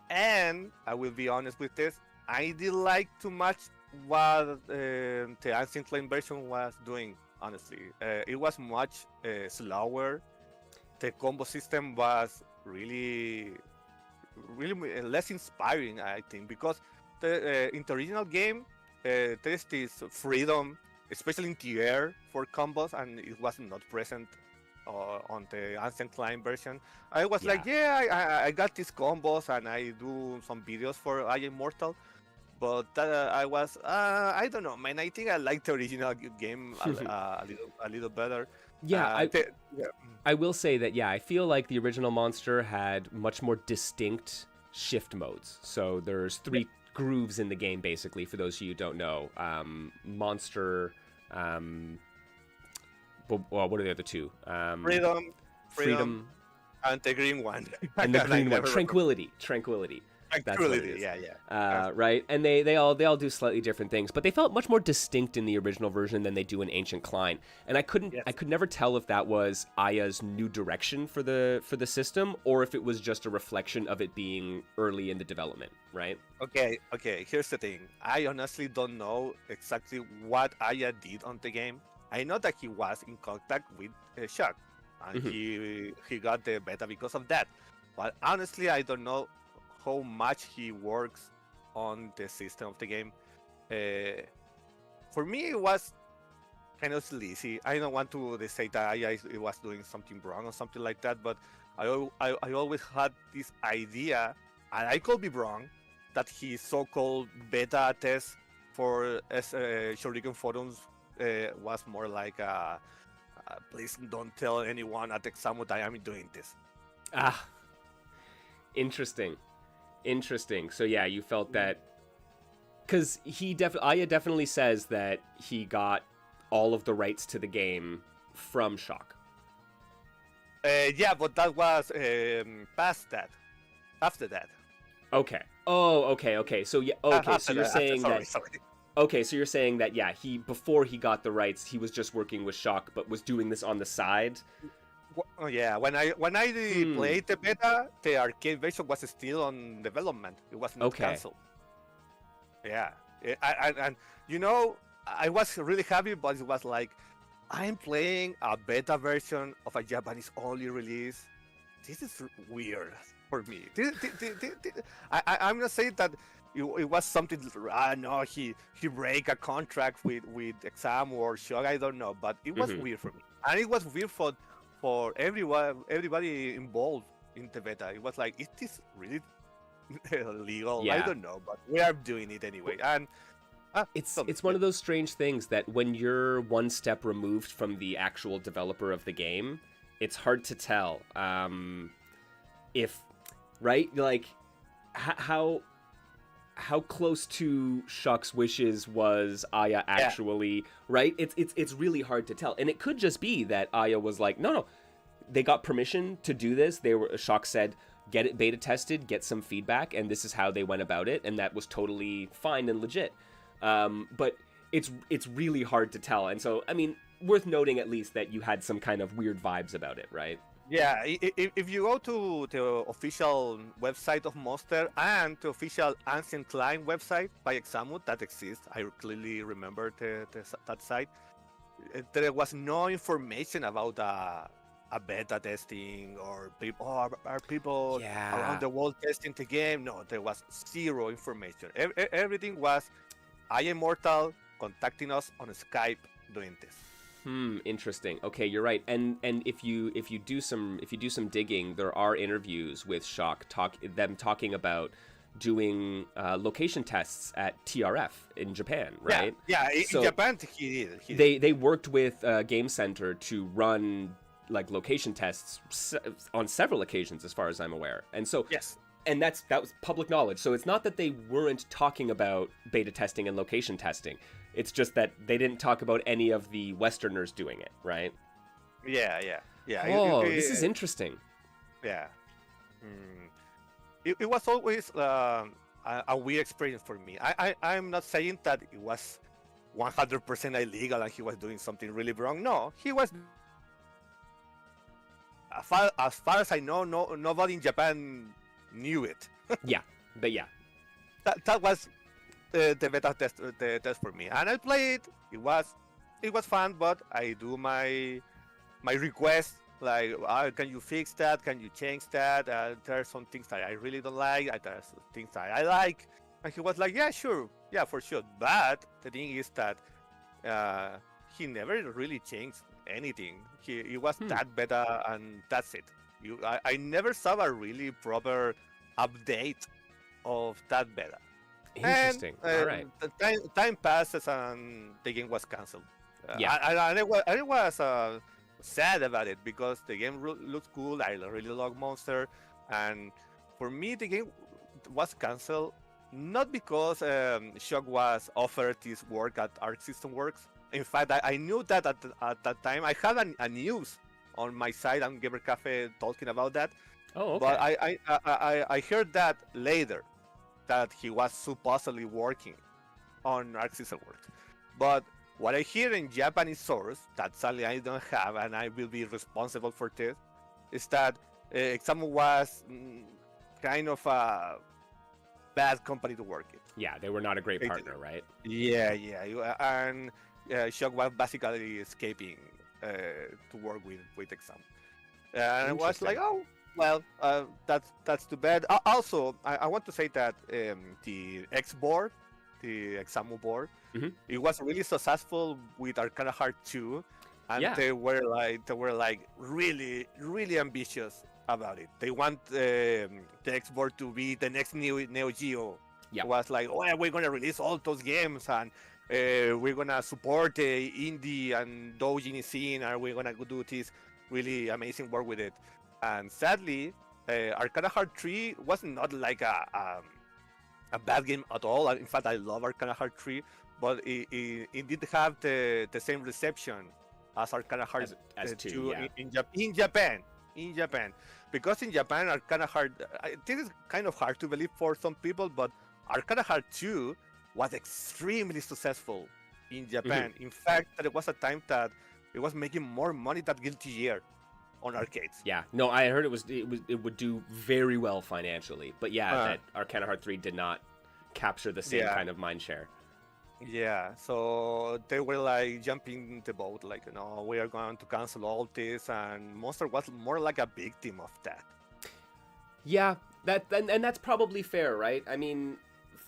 C: and I will be honest with this, I didn't like too much what the Ancient Cline version was doing. Honestly, it was much slower. The combo system was really less inspiring, I think, because in the original game. There's this freedom, especially in the air, for combos, and it was not present on the Ancient Cline version. I was like, I got these combos, and I do some videos for I Immortal, but I don't know, man. I think I like the original game a little better.
A: I will say that, I feel like the original Monster had much more distinct shift modes. So there's three grooves in the game, basically, for those of you who don't know. Monster, what are the other two? Freedom,
C: and the green one.
A: And the green one, Tranquility. That's what it is. Right, and they all do slightly different things, but they felt much more distinct in the original version than they do in Ancient Cline. And I could never tell if that was Aya's new direction for the system, or if it was just a reflection of it being early in the development. Right.
C: Okay. Here's the thing. I honestly don't know exactly what Aya did on the game. I know that he was in contact with Shock, and he got the beta because of that. But honestly, I don't know how much he works on the system of the game. For me, it was kind of sleazy. I don't want to say that it was doing something wrong or something like that, but I always had this idea, and I could be wrong, that his so-called beta test for Shuriken forums was more like, please don't tell anyone at Examu that I'm doing this.
A: Interesting. So yeah, you felt that because Aya definitely says that he got all of the rights to the game from Shock.
C: But that was past that. After that.
A: Okay. Oh, okay. So yeah. Okay. So you're saying that. Okay, so you're saying that he before he got the rights, he was just working with Shock, but was doing this on the side.
C: Oh, yeah, when I played the beta, the arcade version was still on development. It was not canceled. Yeah, and I was really happy, but it was like, I'm playing a beta version of a Japanese-only release. This is weird for me. I'm not saying that it was something. No, he break a contract with Examu or Shock. I don't know, but it was weird for me, and it was weird for everybody involved in the beta. It was like, is this really legal? I don't know, but we are doing it anyway. And
A: it's one of those strange things that when you're one step removed from the actual developer of the game, it's hard to tell how how close to Shock's wishes was Aya actually, right? It's really hard to tell. And it could just be that Aya was like, no, they got permission to do this. Shock said, get it beta tested, get some feedback, and this is how they went about it, and that was totally fine and legit. But it's really hard to tell. And so, I mean, worth noting at least that you had some kind of weird vibes about it, right?
C: Yeah, if you go to the official website of Monster and the official Ancient Cline website by Examut that exists, I clearly remember that site. There was no information about a beta testing or people are people around the world testing the game. No, there was zero information. Everything was I Immortal contacting us on Skype doing this.
A: Interesting. Okay, you're right. And if you do some digging, there are interviews with Shock talking about doing location tests at TRF in Japan, right?
C: Yeah, in Japan he did.
A: They worked with Game Center to run like location tests on several occasions, as far as I'm aware. And so
C: yes.
A: And that was public knowledge. So it's not that they weren't talking about beta testing and location testing. It's just that they didn't talk about any of the Westerners doing it, right?
C: Yeah.
A: Oh, this is interesting.
C: Yeah. It was always a weird experience for me. I'm not saying that it was 100% illegal and he was doing something really wrong. No, he was. As far as I know, nobody in Japan knew it.
A: Yeah, but yeah.
C: That was the beta test, the test for me, and I played. It was fun, but I do my request like, can you fix that? Can you change that? There are some things that I really don't like. There are some things that I like, and he was like, yeah, sure, yeah, for sure. But the thing is that he never really changed anything. He was that beta, and that's it. I never saw a really proper update of that beta.
A: Interesting.
C: And,
A: all right.
C: Time passes and the game was cancelled.
A: Yeah.
C: I was sad about it because the game looks cool. I really love Monster, and for me the game was cancelled not because Shock was offered this work at Arc System Works. In fact, I knew that at that time. I had a news on my site on Gamer Cafe talking about that.
A: Oh, okay.
C: But I heard that later, that he was supposedly working on Arc System Works. But what I hear in Japanese source, that sadly I don't have, and I will be responsible for this, is that Examu was kind of a bad company to work in.
A: Yeah, they were not a great partner, right?
C: Yeah, and Shock was basically escaping to work with Examu. And I was like, oh, well, that's too bad. Also, I want to say that the X board, the Examu board, it was really successful with Arcana Heart 2, and they were like really, really ambitious about it. They want the X board to be the next Neo Geo.
A: Yeah.
C: It was like, oh, we're gonna release all those games, and we're gonna support the indie and doujin scene, and we're gonna do this really amazing work with it. And sadly, Arcana Heart 3 was not like a bad game at all. In fact, I love Arcana Heart 3, but it did have the same reception as Arcana Heart
A: as 2 yeah.
C: in Japan. Because in Japan, Arcana Heart, this is kind of hard to believe for some people, but Arcana Heart 2 was extremely successful in Japan. In fact, there was a time that it was making more money than Guilty Gear on arcades.
A: Yeah, no, I heard it would do very well financially, but that Arcana Heart 3 did not capture the same kind of mind share.
C: Yeah, so they were like jumping the boat, like, we are going to cancel all this, and Monster was more like a victim of that.
A: Yeah, and that's probably fair, right? I mean,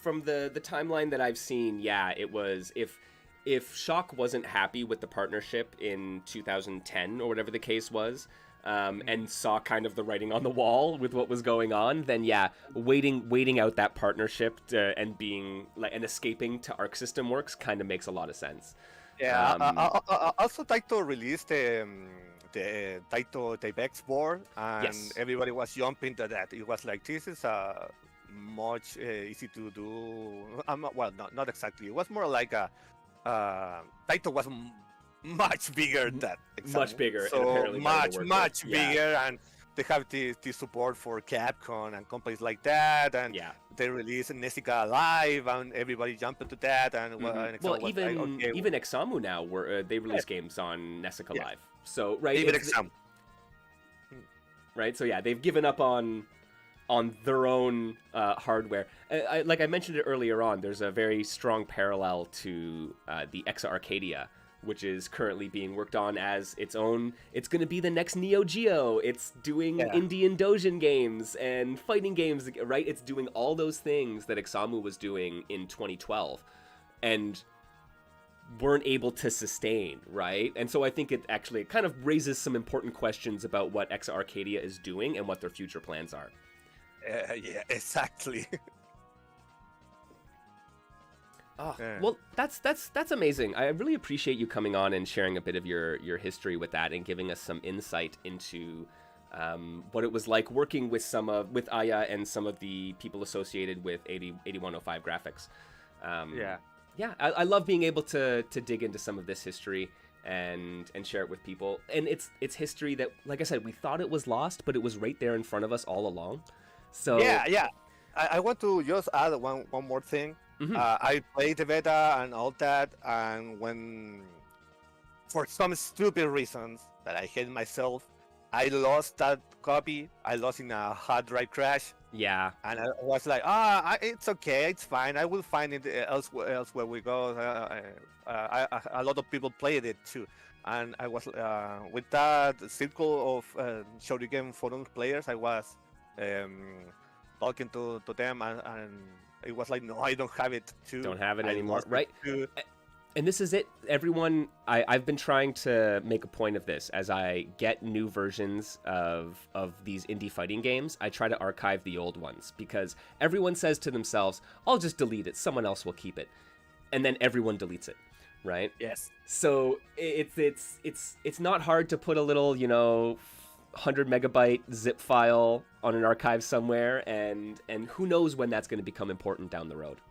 A: from the timeline that I've seen, it was if Shock wasn't happy with the partnership in 2010 or whatever the case was, and saw kind of the writing on the wall with what was going on, then waiting out that partnership and being like and escaping to Arc System Works kind of makes a lot of sense.
C: Yeah. Also, Taito released the Taito Type X board, and everybody was jumping to that. It was like, this is a much easy to do. Well, not exactly. It was more like a Taito was much bigger than
A: Much
C: Examu.
A: bigger, and
C: So
A: apparently harder to work
C: much
A: with. Yeah.
C: bigger, and they have the support for Capcom and companies like that, and
A: Yeah.
C: they released Nessica Live, and everybody jumped into that, and,
A: Mhm.
C: and
A: Well,
C: Examu was
A: even
C: like, okay,
A: even Examu now, they release games on Nessica
C: Yeah.
A: Live. So right,
C: even
A: it's-
C: Examu.
A: right? So yeah, they've given up on their own hardware. Like I mentioned it earlier on, there's a very strong parallel to the Exa Arcadia, which is currently being worked on as its own. It's going to be the next Neo Geo. It's doing Indian Dojin games and fighting games, right? It's doing all those things that Examu was doing in 2012, and weren't able to sustain, right? And so I think it actually kind of raises some important questions about what Exa Arcadia is doing and what their future plans are.
C: Yeah, exactly.
A: Oh,
C: Yeah.
A: well, that's amazing. I really appreciate you coming on and sharing a bit of your history with that and giving us some insight into what it was like working with with Aya and some of the people associated with 8105 graphics. Yeah, I love being able to dig into some of this history and share it with people. And it's history that, like I said, we thought it was lost, but it was right there in front of us all along. So
C: Yeah. I want to just add one more thing.
A: Mhm.
C: I played the beta and all that, and when, for some stupid reasons that I hate myself, I lost that copy. I lost in a hard drive crash,
A: yeah,
C: and I was like, it's okay, it's fine. I will find it elsewhere we go. A lot of people played it too, and I was with that circle of Shoryuken forum players. I was talking to them, and it was like, no, I don't have it too.
A: don't have it
C: I
A: anymore,
C: lost it
A: right?
C: too.
A: And this is it, everyone. I've been trying to make a point of this as I get new versions of these indie fighting games. I try to archive the old ones because everyone says to themselves, "I'll just delete it. Someone else will keep it," and then everyone deletes it, right?
C: Yes.
A: So it's not hard to put a little 100 megabyte zip file on an archive somewhere, and who knows when that's going to become important down the road.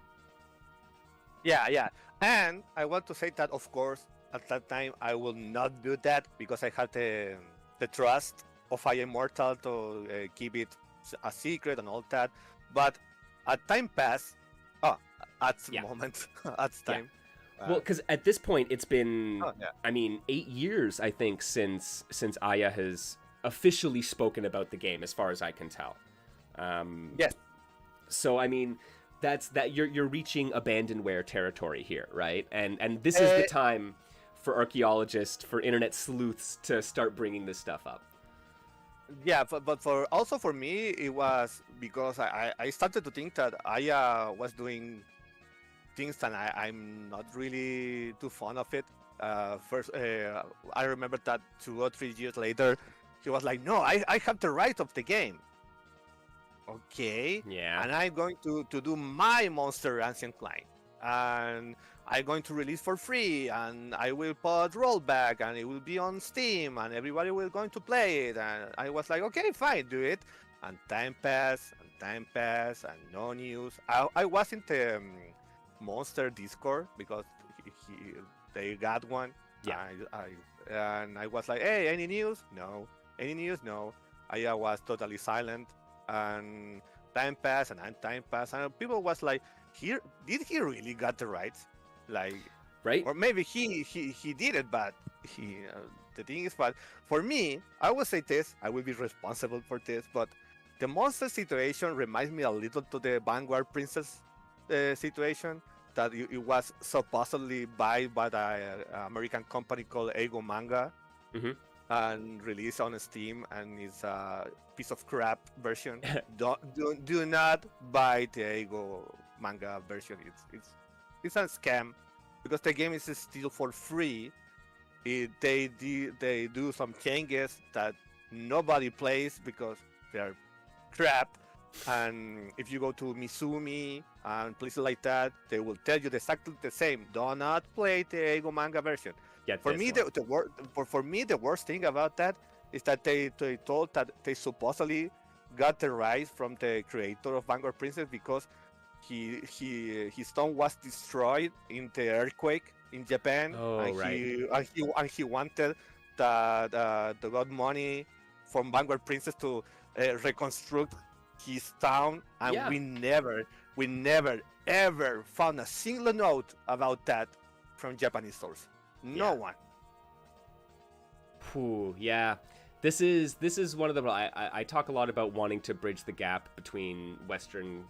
C: Yeah. And I want to say that, of course, at that time I will not do that because I had the trust of I Immortal to keep it a secret and all that. But as time passed, at the moment, at the time.
A: Well, because at this point it's been,
C: Oh, yeah.
A: I mean, 8 years I think since Aya has officially spoken about the game, as far as I can tell.
C: Yes.
A: So I mean, that you're reaching abandonware territory here, right? And this is the time for archaeologists, for internet sleuths to start bringing this stuff up.
C: Yeah, but for me, it was because I started to think that Aya was doing things and I'm not really too fond of it. First, I remember that 2 or 3 years later, he was like, "No, I have the right of the game." Okay.
A: Yeah.
C: And I'm going to do my Monster Ancient Cline, and I'm going to release for free, and I will put rollback, and it will be on Steam, and everybody will going to play it. And I was like, okay, fine, do it. And time passed, and no news. I was in the Monster Discord because they got one.
A: Yeah.
C: And I was like, hey, any news? No. Any news? No. I was totally silent. And time passed, and people was like, did he really got the rights? Like,
A: Right?
C: or maybe he did it, but the thing is, but for me, I will say this, I will be responsible for this, but the monster situation reminds me a little to the Vanguard Princess situation, that it was supposedly by the American company called Ego Manga.
A: Mhm.
C: And released on Steam, and it's a piece of crap version. do not buy the Ego Manga version. It's a scam because the game is still for free. They do some changes that nobody plays because they're crap. And if you go to Mizumi and places like that, they will tell you exactly the same. Do not play the Ego Manga version. For me, the worst thing about that is that they told that they supposedly got the rights from the creator of Vanguard Princess because his stone was destroyed in the earthquake in Japan,
A: Oh,
C: and
A: right.
C: he wanted the got money from Vanguard Princess to reconstruct his town, and
A: Yeah.
C: we never ever found a single note about that from Japanese source. No
A: Yeah.
C: one.
A: Whew, yeah. This is one of the I talk a lot about wanting to bridge the gap between Western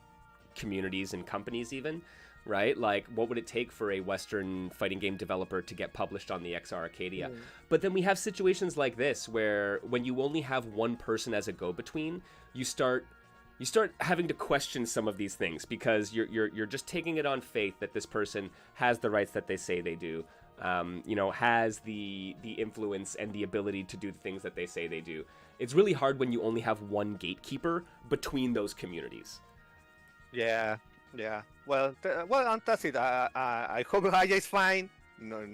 A: communities and companies even, right? Like, what would it take for a Western fighting game developer to get published on the XR Arcadia? But then we have situations like this where when you only have one person as a go-between, you start having to question some of these things because you're just taking it on faith that this person has the rights that they say they do, has the influence and the ability to do the things that they say they do. It's really hard when you only have one gatekeeper between those communities.
C: Yeah, yeah. Well, and that's it. I hope Haya is fine. No,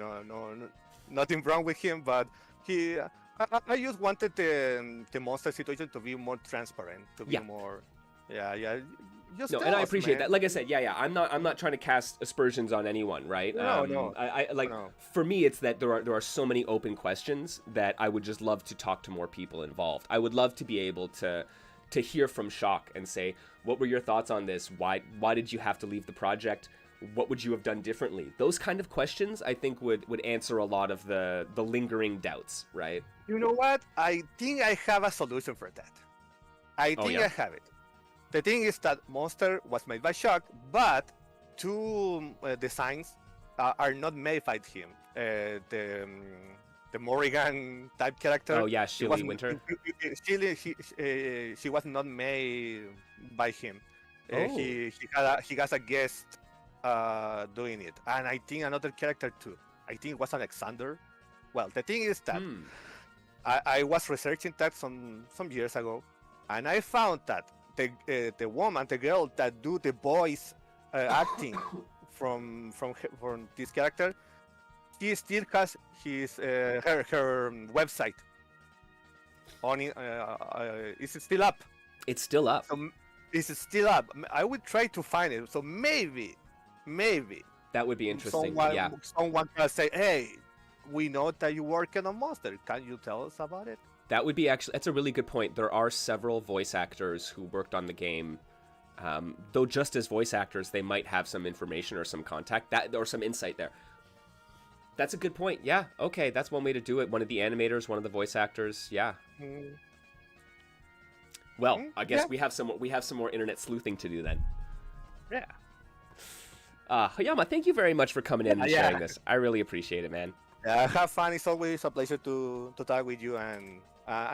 C: nothing wrong with him. But I just wanted the monster situation to be more transparent, to be more. Yeah. Just
A: no,
C: tell
A: and I
C: us,
A: appreciate
C: man.
A: that. Like I said, yeah. I'm not trying to cast aspersions on anyone, right?
C: No.
A: I like
C: No.
A: for me, it's that there are so many open questions that I would just love to talk to more people involved. I would love to be able to hear from Shock and say, what were your thoughts on this? Why did you have to leave the project? What would you have done differently? Those kind of questions, I think, would answer a lot of the lingering doubts, right?
C: You know what? I think I have a solution for that. I have it. The thing is that Monster was made by Shock, but two designs are not made by him. The Morrigan type character.
A: Oh yeah, Shilly Winter.
C: She was not made by him.
A: Oh.
C: He has a guest doing it, and I think another character too. I think it was Alexander. Well, the thing is that I was researching that some years ago, and I found that the girl that do the voice acting from this character, he still has her website on it. It's still up.
A: It's still up.
C: So it's still up. I would try to find it. So maybe
A: that would be interesting.
C: Someone can say, "Hey, we know that you're working on Monster. Can you tell us about it?"
A: That would be that's a really good point. There are several voice actors who worked on the game. Though just as voice actors, they might have some information or some contact or some insight there. That's a good point. Yeah. Okay. That's one way to do it. One of the animators, one of the voice actors. Yeah. Well, I guess we have some more internet sleuthing to do then.
C: Yeah.
A: Hayama, thank you very much for coming in and sharing this. I really appreciate it, man.
C: Have fun. It's always a pleasure to talk with you and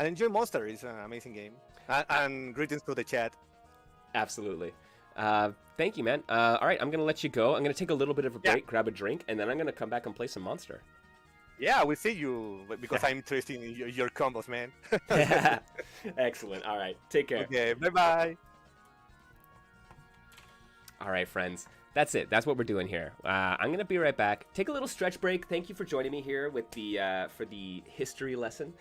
C: enjoy Monster. It's an amazing game. And greetings to the chat.
A: Absolutely. Thank you, man. All right, I'm going to let you go. I'm going to take a little bit of a break, grab a drink, and then I'm going to come back and play some Monster.
C: Yeah, we'll see you because I'm interested in your combos, man.
A: Excellent. All right, take care.
C: Okay, bye-bye.
A: All right, friends. That's it. That's what we're doing here. I'm going to be right back. Take a little stretch break. Thank you for joining me here with the for the history lesson.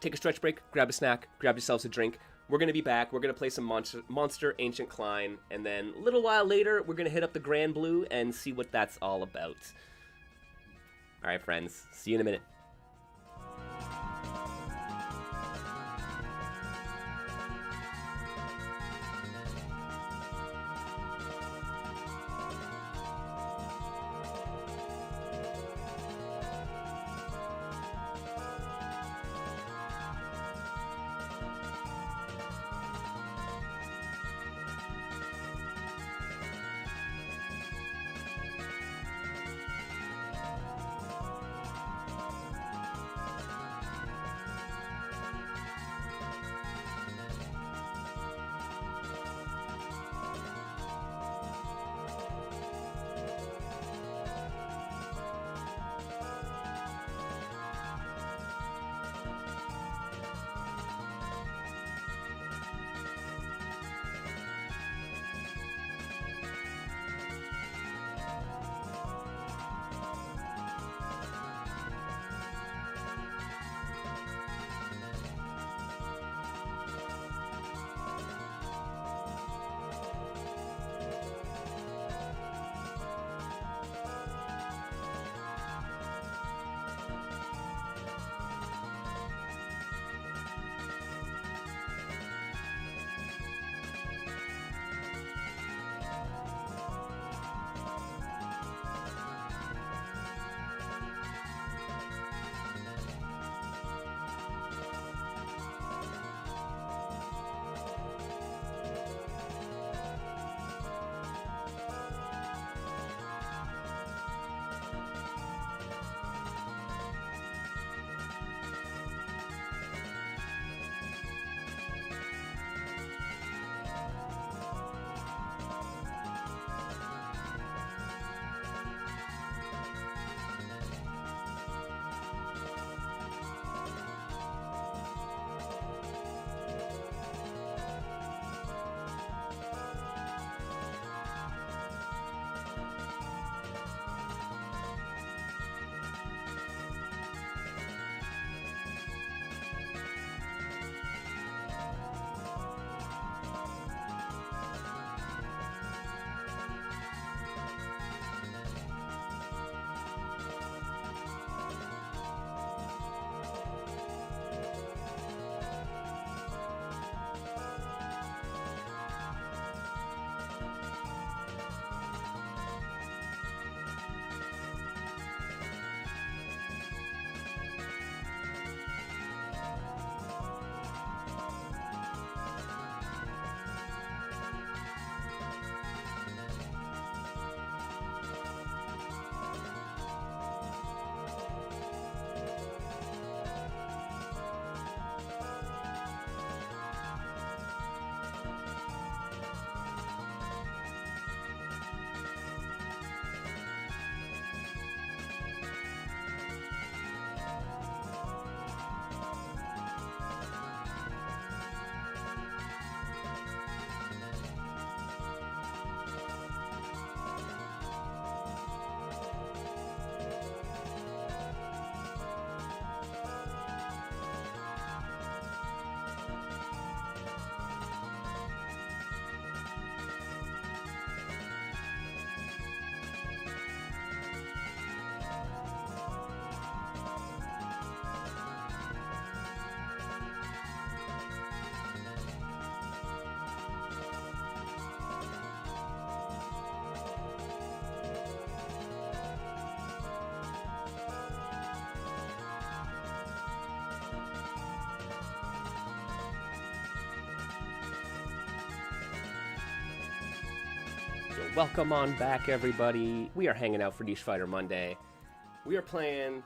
A: Take a stretch break, grab a snack, grab yourselves a drink. We're going to be back. We're going to play some Monster Ancient Cline. And then a little while later, we're going to hit up the Granblue and see what that's all about. All right, friends. See you in a minute. Welcome on back, everybody. We are hanging out for Niche Fighter Monday. We are playing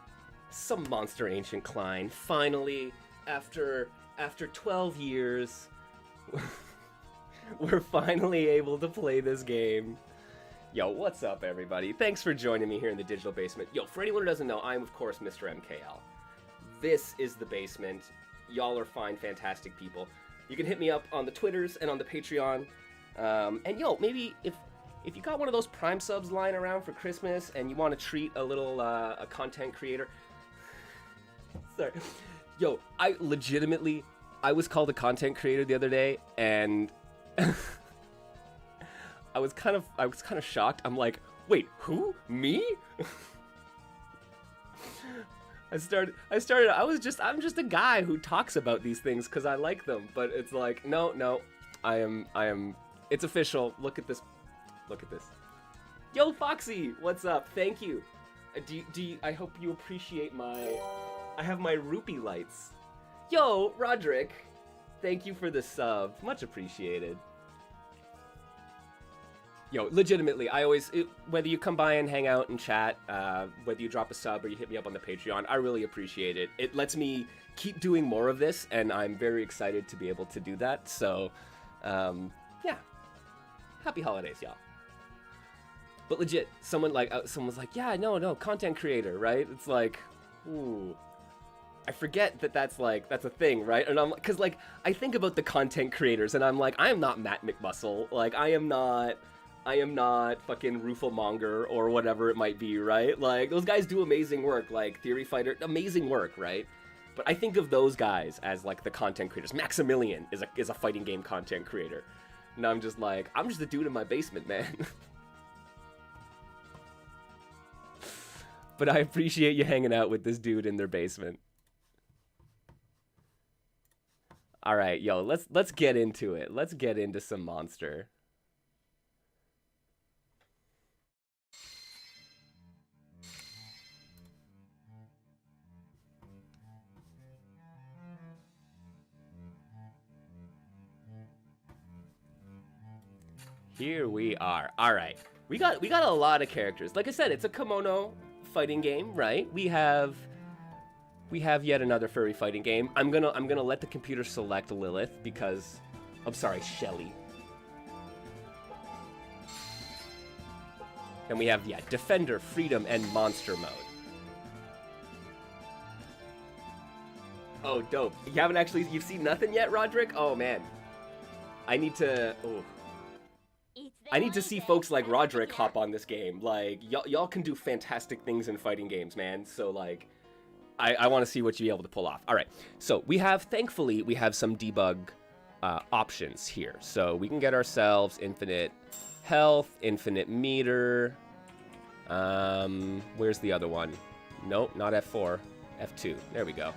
A: some Monster Ancient Cline. Finally, after 12 years, we're finally able to play this game. Yo, what's up, everybody? Thanks for joining me here in the Digital Basement. Yo, for anyone who doesn't know, I'm, of course, MrMKL. This is the basement. Y'all are fine, fantastic people. You can hit me up on the Twitters and on the Patreon. And yo, maybe if you got one of those Prime subs lying around for Christmas and you want to treat a little a content creator, sorry, yo, I was called a content creator the other day, and I was kind of shocked. I'm like, wait, who? Me? I'm just a guy who talks about these things because I like them, but it's like, no, I am. It's official. Look at this. Yo, Foxy, what's up? Thank you. I hope you appreciate I have my rupee lights. Yo, Roderick, thank you for the sub. Much appreciated. Yo, legitimately, whether you come by and hang out and chat, whether you drop a sub or you hit me up on the Patreon, I really appreciate it. It lets me keep doing more of this, and I'm very excited to be able to do that. So, yeah. Happy holidays, y'all. But legit, someone was like, yeah, no, content creator, right? It's like, ooh. I forget that's a thing, right? And I'm like, cause like, I think about the content creators and I'm like, I am not Matt McMuscle. Like, I am not fucking Rufalmonger or whatever it might be, right? Like, those guys do amazing work, like Theory Fighter, amazing work, right? But I think of those guys as like the content creators. Maximilian is a fighting game content creator. And I'm just like, I'm just a dude in my basement, man. But I appreciate you hanging out with this dude in their basement. All right, yo, let's get into it. Let's get into some Monster. Here we are. All right, we got a lot of characters. Like I said, it's a kimono fighting game, right? We have yet another furry fighting game. I'm gonna let the computer select Lilith because, I'm sorry, Shelly. And we have, yeah, Defender, Freedom, and Monster mode. Oh, dope. You've seen nothing yet, Roderick? Oh man, I need to see folks like Roderick hop on this game. Like, y'all can do fantastic things in fighting games, man. So, like, I want to see what you're able to pull off. All right, so thankfully, we have some debug options here. So we can get ourselves infinite health, infinite meter. Where's the other one? Nope, not F4, F2. There we go.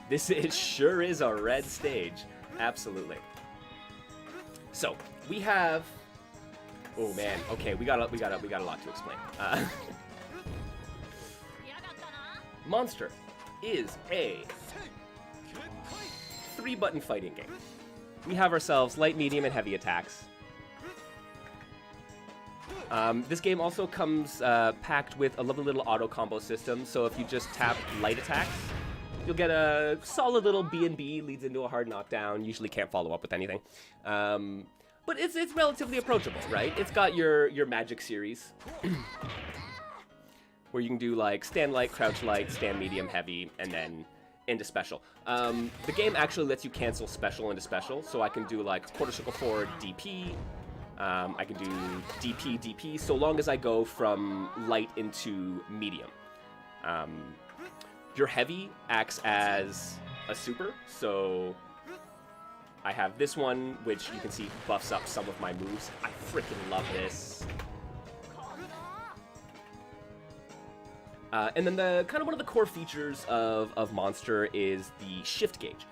A: It sure is a red stage. Absolutely. So we have. Oh man. Okay, we got a lot to explain. Monster is a 3-button fighting game. We have ourselves light, medium, and heavy attacks. This game also comes packed with a lovely little auto combo system. So if you just tap light attacks, you'll get a solid little B&B, leads into a hard knockdown. Usually can't follow up with anything. But it's relatively approachable, right? It's got your magic series. Where you can do like stand light, crouch light, stand medium, heavy, and then into special. The game actually lets you cancel special into special, so I can do like quarter circle forward DP. I can do DP, so long as I go from light into medium. Your heavy acts as a super, so I have this one, which you can see buffs up some of my moves. I freaking love this. And then the kind of one of the core features of Monster is the shift gauge.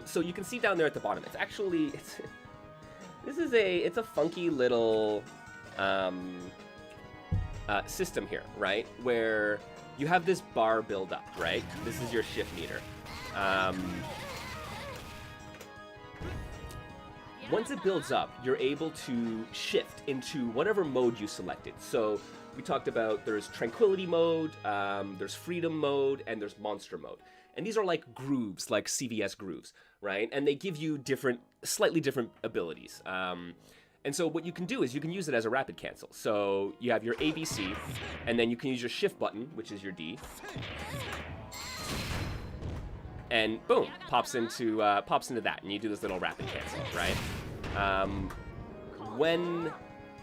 A: So you can see down there at the bottom. It's a funky little system here, right? Where you have this bar build up, right? This is your shift meter. once it builds up, you're able to shift into whatever mode you selected. So we talked about there's Tranquility mode, there's Freedom mode, and there's Monster mode. And these are like grooves, like CVS grooves, right? And they give you slightly different abilities. And so what you can do is you can use it as a rapid cancel. So you have your ABC, and then you can use your shift button, which is your D. And boom, pops into that, and you do this little rapid cancel, right?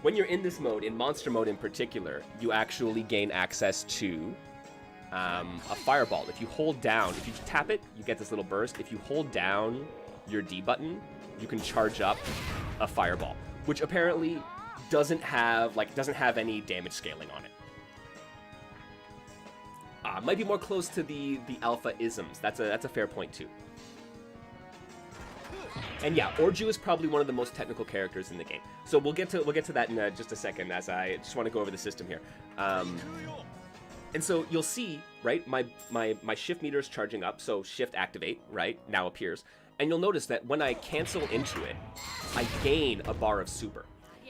A: When you're in this mode, in Monster mode in particular, you actually gain access to a fireball. If you hold down, if you tap it, you get this little burst. If you hold down your D button, you can charge up a fireball, which apparently doesn't have any damage scaling on it. Might be more close to the alpha isms. That's a fair point too. And yeah, Orju is probably one of the most technical characters in the game. So we'll get to that in just a second, as I just want to go over the system here. And so you'll see, right, my shift meter is charging up, so shift activate, right, now appears. And you'll notice that when I cancel into it, I gain a bar of super.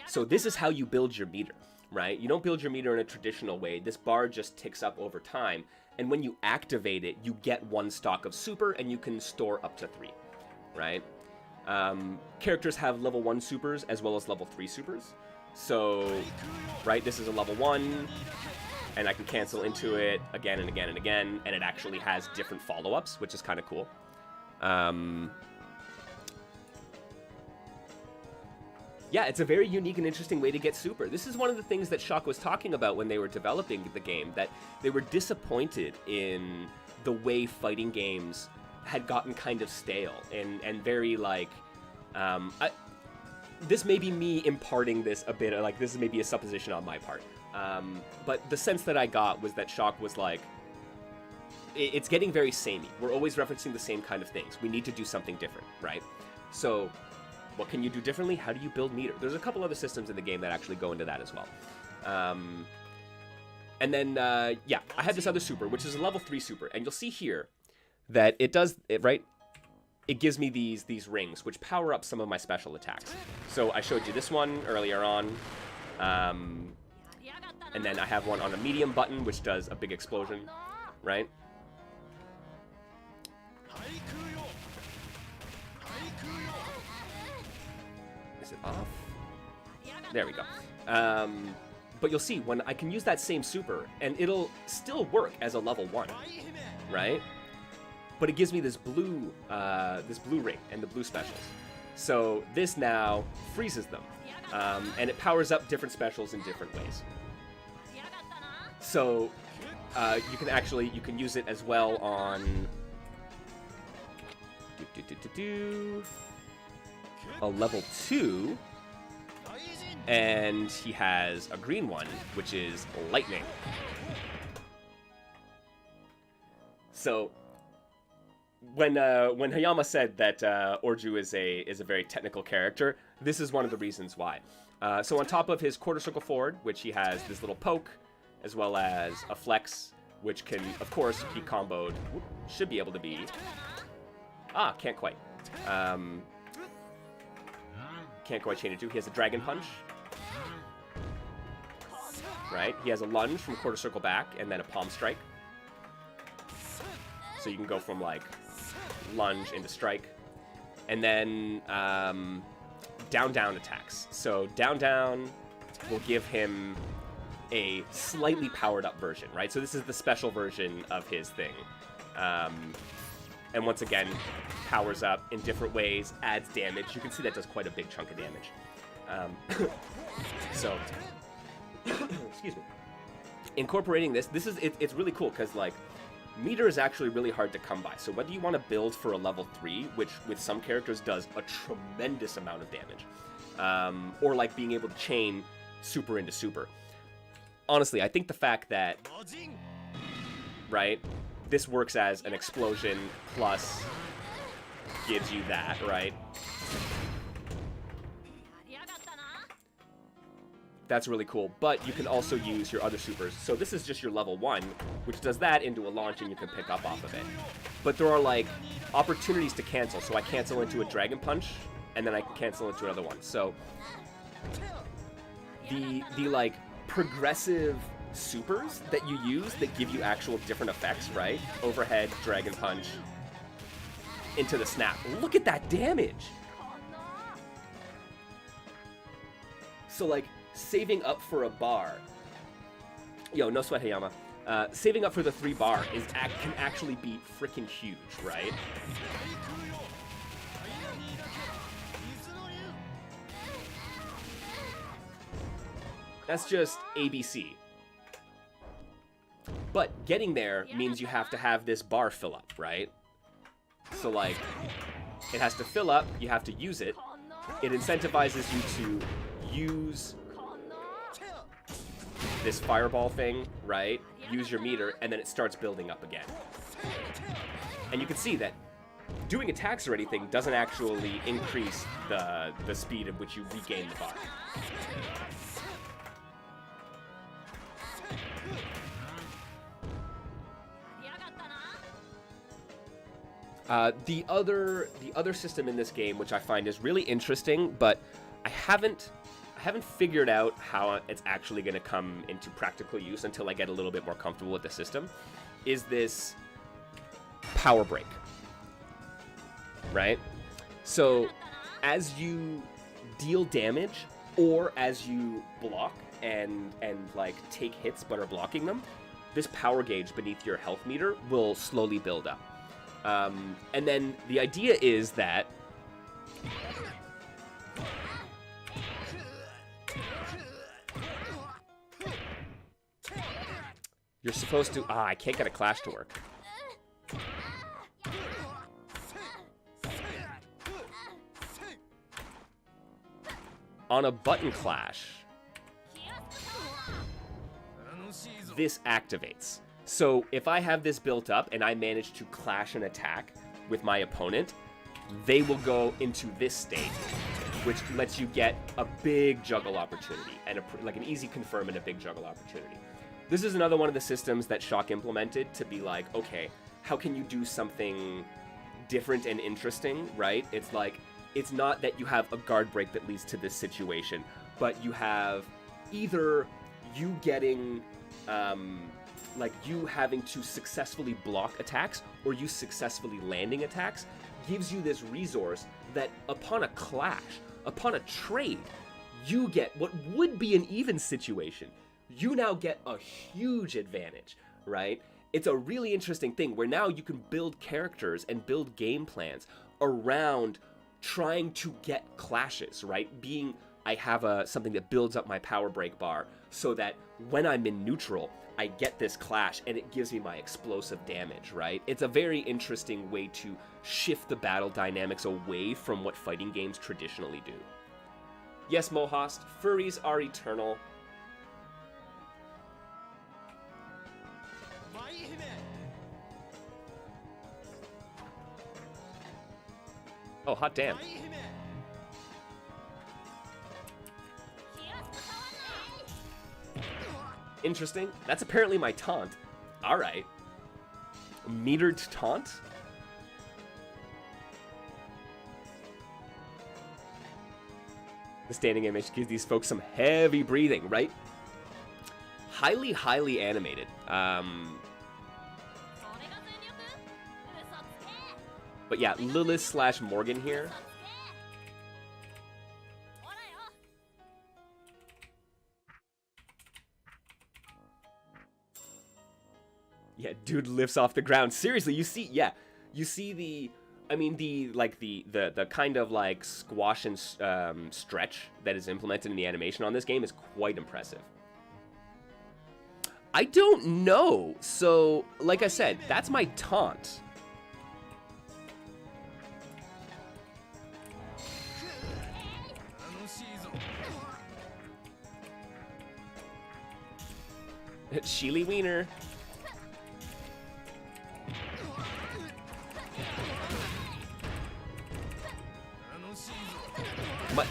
A: So this is how you build your meter, right? You don't build your meter in a traditional way. This bar just ticks up over time. And when you activate it, you get 1 stock of super, and you can store up to 3, right? Characters have level 1 supers as well as level 3 supers. So, right, this is a level 1, and I can cancel into it again and again and again, and it actually has different follow-ups, which is kind of cool. Yeah, it's a very unique and interesting way to get super. This is one of the things that Shock was talking about when they were developing the game, that they were disappointed in the way fighting games had gotten kind of stale and very like, this may be me imparting this a bit, like this is maybe a supposition on my part. But the sense that I got was that Shock was like, it's getting very samey. We're always referencing the same kind of things. We need to do something different, right? So what can you do differently? How do you build meter? There's a couple other systems in the game that actually go into that as well. And then, yeah, I had this other super, which is a level 3 super. And you'll see here that it does, right? It gives me these rings, which power up some of my special attacks. So I showed you this one earlier on. And then I have one on a medium button, which does a big explosion, right? Is it off? There we go. But you'll see, when I can use that same super, and it'll still work as a level 1, right? But it gives me this blue ring and the blue specials. So this now freezes them, and it powers up different specials in different ways. So you can use it as well on a level 2, and he has a green one, which is lightning. So when Hayama said that Orju is a very technical character, this is one of the reasons why. So on top of his quarter circle forward, which he has this little poke, as well as a flex, which can, of course, be comboed. Should be able to be. Can't quite. Can't quite chain it to. He has a dragon punch. Right? He has a lunge from quarter circle back, and then a palm strike. So you can go from, like, lunge into strike. And then down attacks. So down will give him a slightly powered up version, right? So this is the special version of his thing. And once again, powers up in different ways, adds damage. You can see that does quite a big chunk of damage. So, excuse me. Incorporating this it's really cool because, like, meter is actually really hard to come by. So whether you want to build for a level 3, which with some characters does a tremendous amount of damage, or like being able to chain super into super. Honestly, I think the fact that, right, this works as an explosion plus gives you that, right? That's really cool, but you can also use your other supers. So this is just your level 1, which does that into a launch and you can pick up off of it. But there are, like, opportunities to cancel. So I cancel into a Dragon Punch, and then I can cancel into another one. So the like progressive supers that you use that give you actual different effects, right? Overhead, dragon punch, into the snap. Look at that damage! So like, saving up for a bar. Yo, no sweat, Hayama. Saving up for the 3 bar can actually be freaking huge, right? That's just ABC. But getting there means you have to have this bar fill up, right? So like, it has to fill up, you have to use it. It incentivizes you to use this fireball thing, right? Use your meter, and then it starts building up again. And you can see that doing attacks or anything doesn't actually increase the speed at which you regain the bar. The other system in this game, which I find is really interesting, but I haven't figured out how it's actually going to come into practical use until I get a little bit more comfortable with the system, is this power break, right? So as you deal damage or as you block and like take hits but are blocking them, this power gauge beneath your health meter will slowly build up. And then the idea is that you're supposed to... I can't get a clash to work. On a button clash, this activates. So if I have this built up and I manage to clash an attack with my opponent, they will go into this state, which lets you get a big juggle opportunity, and like an easy confirm and a big juggle opportunity. This is another one of the systems that Shock implemented to be like, okay, how can you do something different and interesting, right? It's like, it's not that you have a guard break that leads to this situation, but you have either you getting, like you having to successfully block attacks or you successfully landing attacks gives you this resource that upon a clash, upon a trade, you get what would be an even situation. You now get a huge advantage, right? It's a really interesting thing where now you can build characters and build game plans around trying to get clashes, right? Being, I have something that builds up my power break bar so that when I'm in neutral, I get this clash and it gives me my explosive damage, right? It's a very interesting way to shift the battle dynamics away from what fighting games traditionally do. Yes, Mohast, furries are eternal. Oh, hot damn. Interesting. That's apparently my taunt. Alright. Metered taunt? The standing image gives these folks some heavy breathing, right? Highly, highly animated. But yeah, Lilith / Morgan here. Yeah, dude lifts off the ground. Seriously, you see, yeah, you see the, I mean, the kind of like squash and stretch that is implemented in the animation on this game is quite impressive. I don't know. So, like I said, that's my taunt. Sheely Wiener.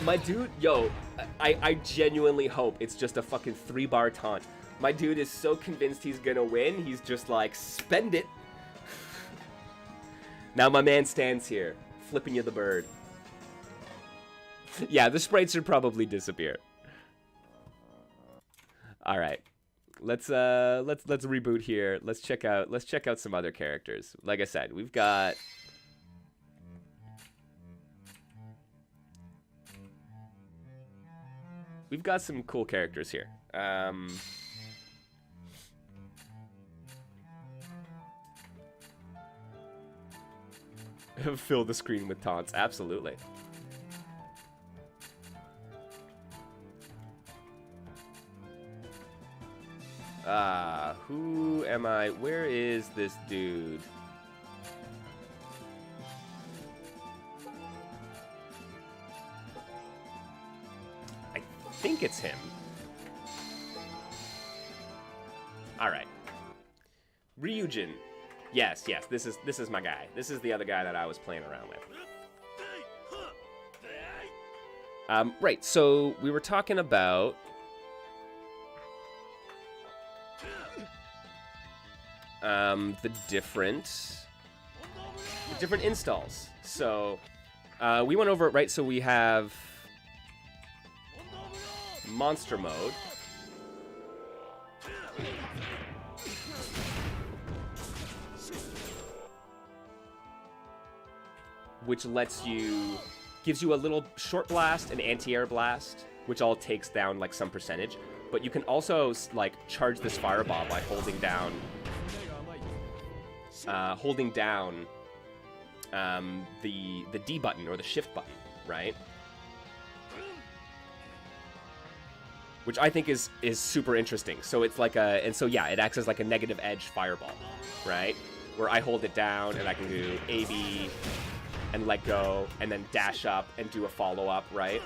A: My dude, yo, I genuinely hope it's just a fucking 3-bar taunt. My dude is so convinced he's gonna win, he's just like, spend it. Now my man stands here, flipping you the bird. Yeah, the sprites should probably disappear. All right. Let's reboot here. Let's check out some other characters. Like I said, we've got some cool characters here. Fill the screen with taunts. Absolutely. Who am I? Where is this dude? I think it's him. All right. Ryujin. Yes, this is my guy. This is the other guy that I was playing around with. Right, so we were talking about the different installs. So we went over it, right? So we have monster mode. Which gives you a little short blast, an anti-air blast, which all takes down like some percentage. But you can also like charge this fireball by holding down the D button or the shift button, right? Which I think is super interesting. So it's like it acts as like a negative edge fireball, right? Where I hold it down and I can do AB and let go and then dash up and do a follow-up, right?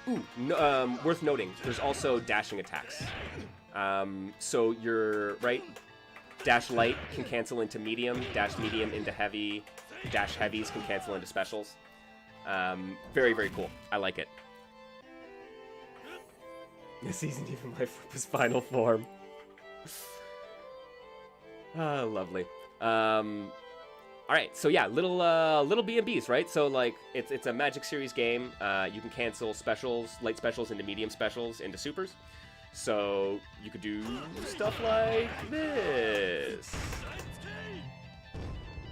A: Ooh, worth noting, there's also dashing attacks. So you're, right, dash light can cancel into medium, dash medium into heavy, dash heavies can cancel into specials. Very, very cool. I like it. This isn't even my final form. Lovely. All right, so yeah, little B&Bs, right? So like it's a Magic Series game. You can cancel specials, light specials into medium specials into supers. So you could do stuff like this.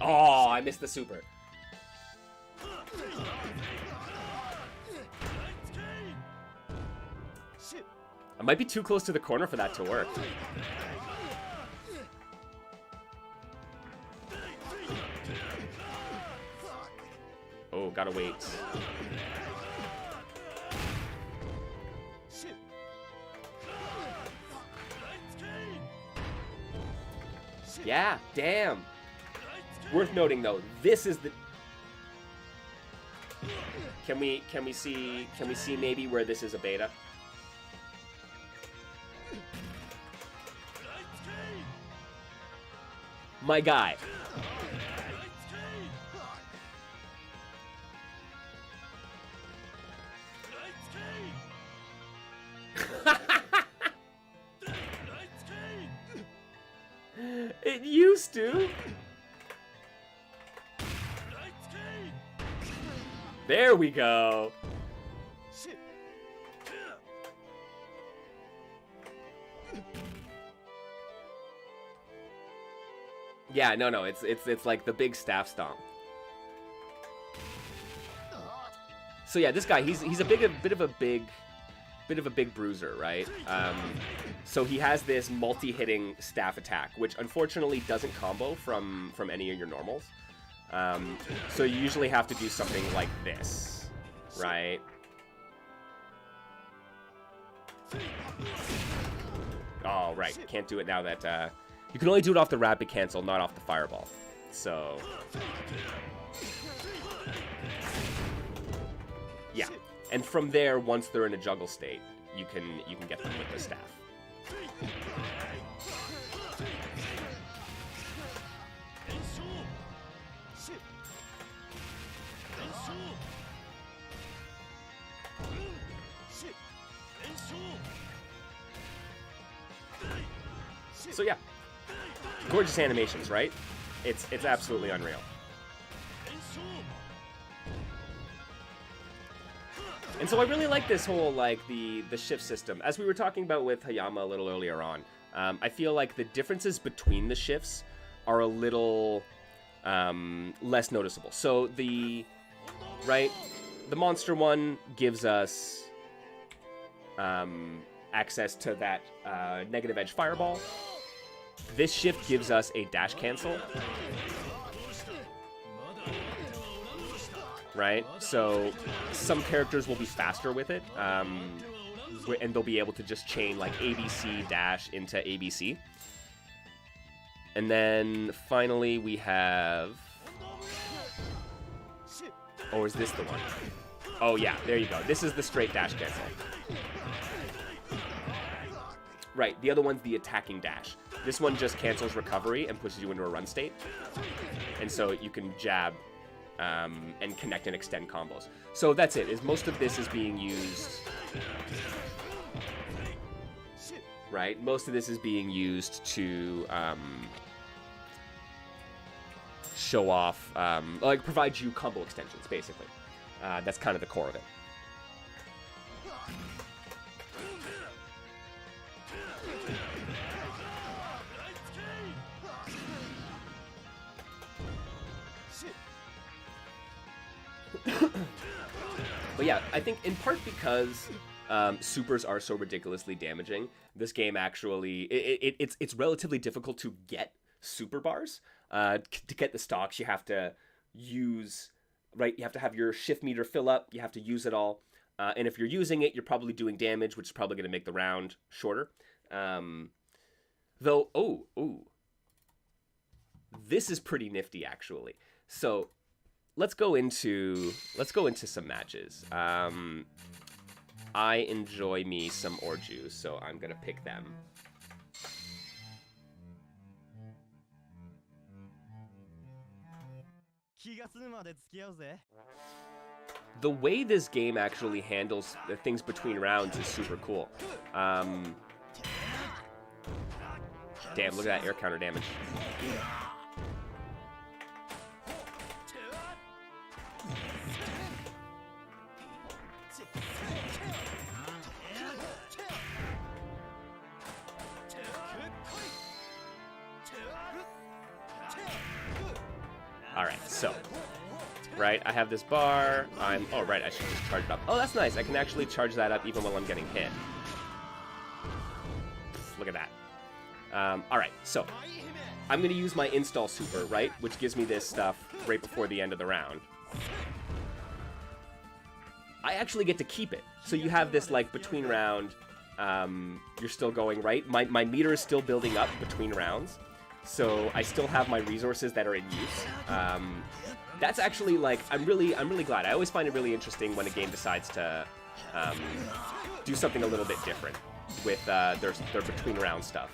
A: Oh, I missed the super. I might be too close to the corner for that to work. Oh, gotta wait. Yeah, damn. Worth noting though, this is the. Can we see maybe where this is a beta? My guy. It used to. There we go. Yeah, no, it's like the big staff stomp. So yeah, this guy, he's a bit of a big bruiser, right? So he has this multi-hitting staff attack, which unfortunately doesn't combo from any of your normals. So you usually have to do something like this, right? Oh, right, can't do it now that you can only do it off the rapid cancel, not off the fireball. So yeah, and from there, once they're in a juggle state, you can get them with the staff. So yeah, gorgeous animations, right? It's absolutely unreal. And so I really like this whole, like, the shift system. As we were talking about with Hayama a little earlier on, I feel like the differences between the shifts are a little less noticeable. So the monster one gives us access to that negative edge fireball. This shift gives us a dash cancel. Right? So some characters will be faster with it, and they'll be able to just chain like ABC dash into ABC. And then finally we have... Oh, is this the one? Oh yeah, there you go. This is the straight dash cancel. Right, the other one's the attacking dash. This one just cancels recovery and pushes you into a run state. And so you can jab and connect and extend combos. So that's it, is most of this is being used... Right, most of this is being used to show off, like provide you combo extensions, basically. That's kind of the core of it. But yeah, I think in part because supers are so ridiculously damaging, this game actually it's relatively difficult to get super bars. To get the stocks, you have to use, right? You have to have your shift meter fill up. You have to use it all, and if you're using it, you're probably doing damage, which is probably going to make the round shorter. Though, this is pretty nifty actually. So let's go into some matches. I enjoy me some Orju, so I'm gonna pick them. The way this game actually handles the things between rounds is super cool. Damn, look at that air counter damage. Alright, so, right, I have this bar, oh right, I should just charge it up. Oh, that's nice, I can actually charge that up even while I'm getting hit. Look at that. Alright, so, I'm gonna use my install super, right, which gives me this stuff right before the end of the round. I actually get to keep it, so you have this, like, between round, you're still going, right? My meter is still building up between rounds. So I still have my resources that are in use. That's actually, like, I'm really glad. I always find it really interesting when a game decides to do something a little bit different with their between round stuff.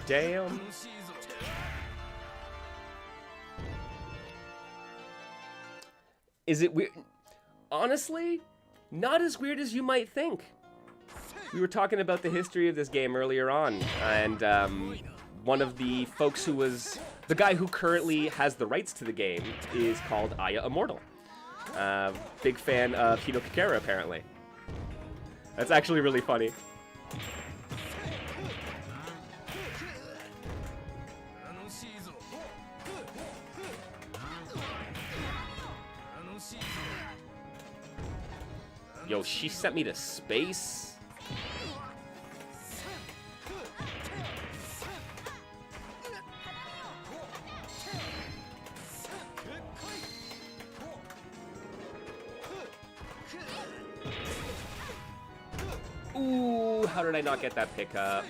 A: Damn. Is it weird? Honestly, not as weird as you might think. We were talking about the history of this game earlier on, and one of the folks who was the guy who currently has the rights to the game is called Aya Immortal. Big fan of Hiro Kakera, apparently. That's actually really funny. Yo, she sent me to space? Ooh, how did I not get that pickup?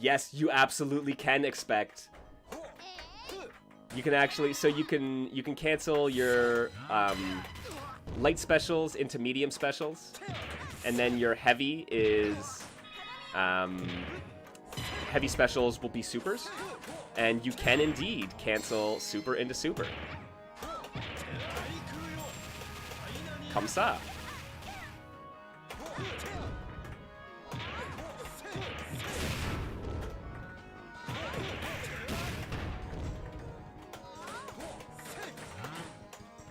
A: Yes, you absolutely can expect. You can actually, so you can cancel your light specials into medium specials, and then your heavy is heavy specials will be supers, and you can indeed cancel super into super. Comme ça.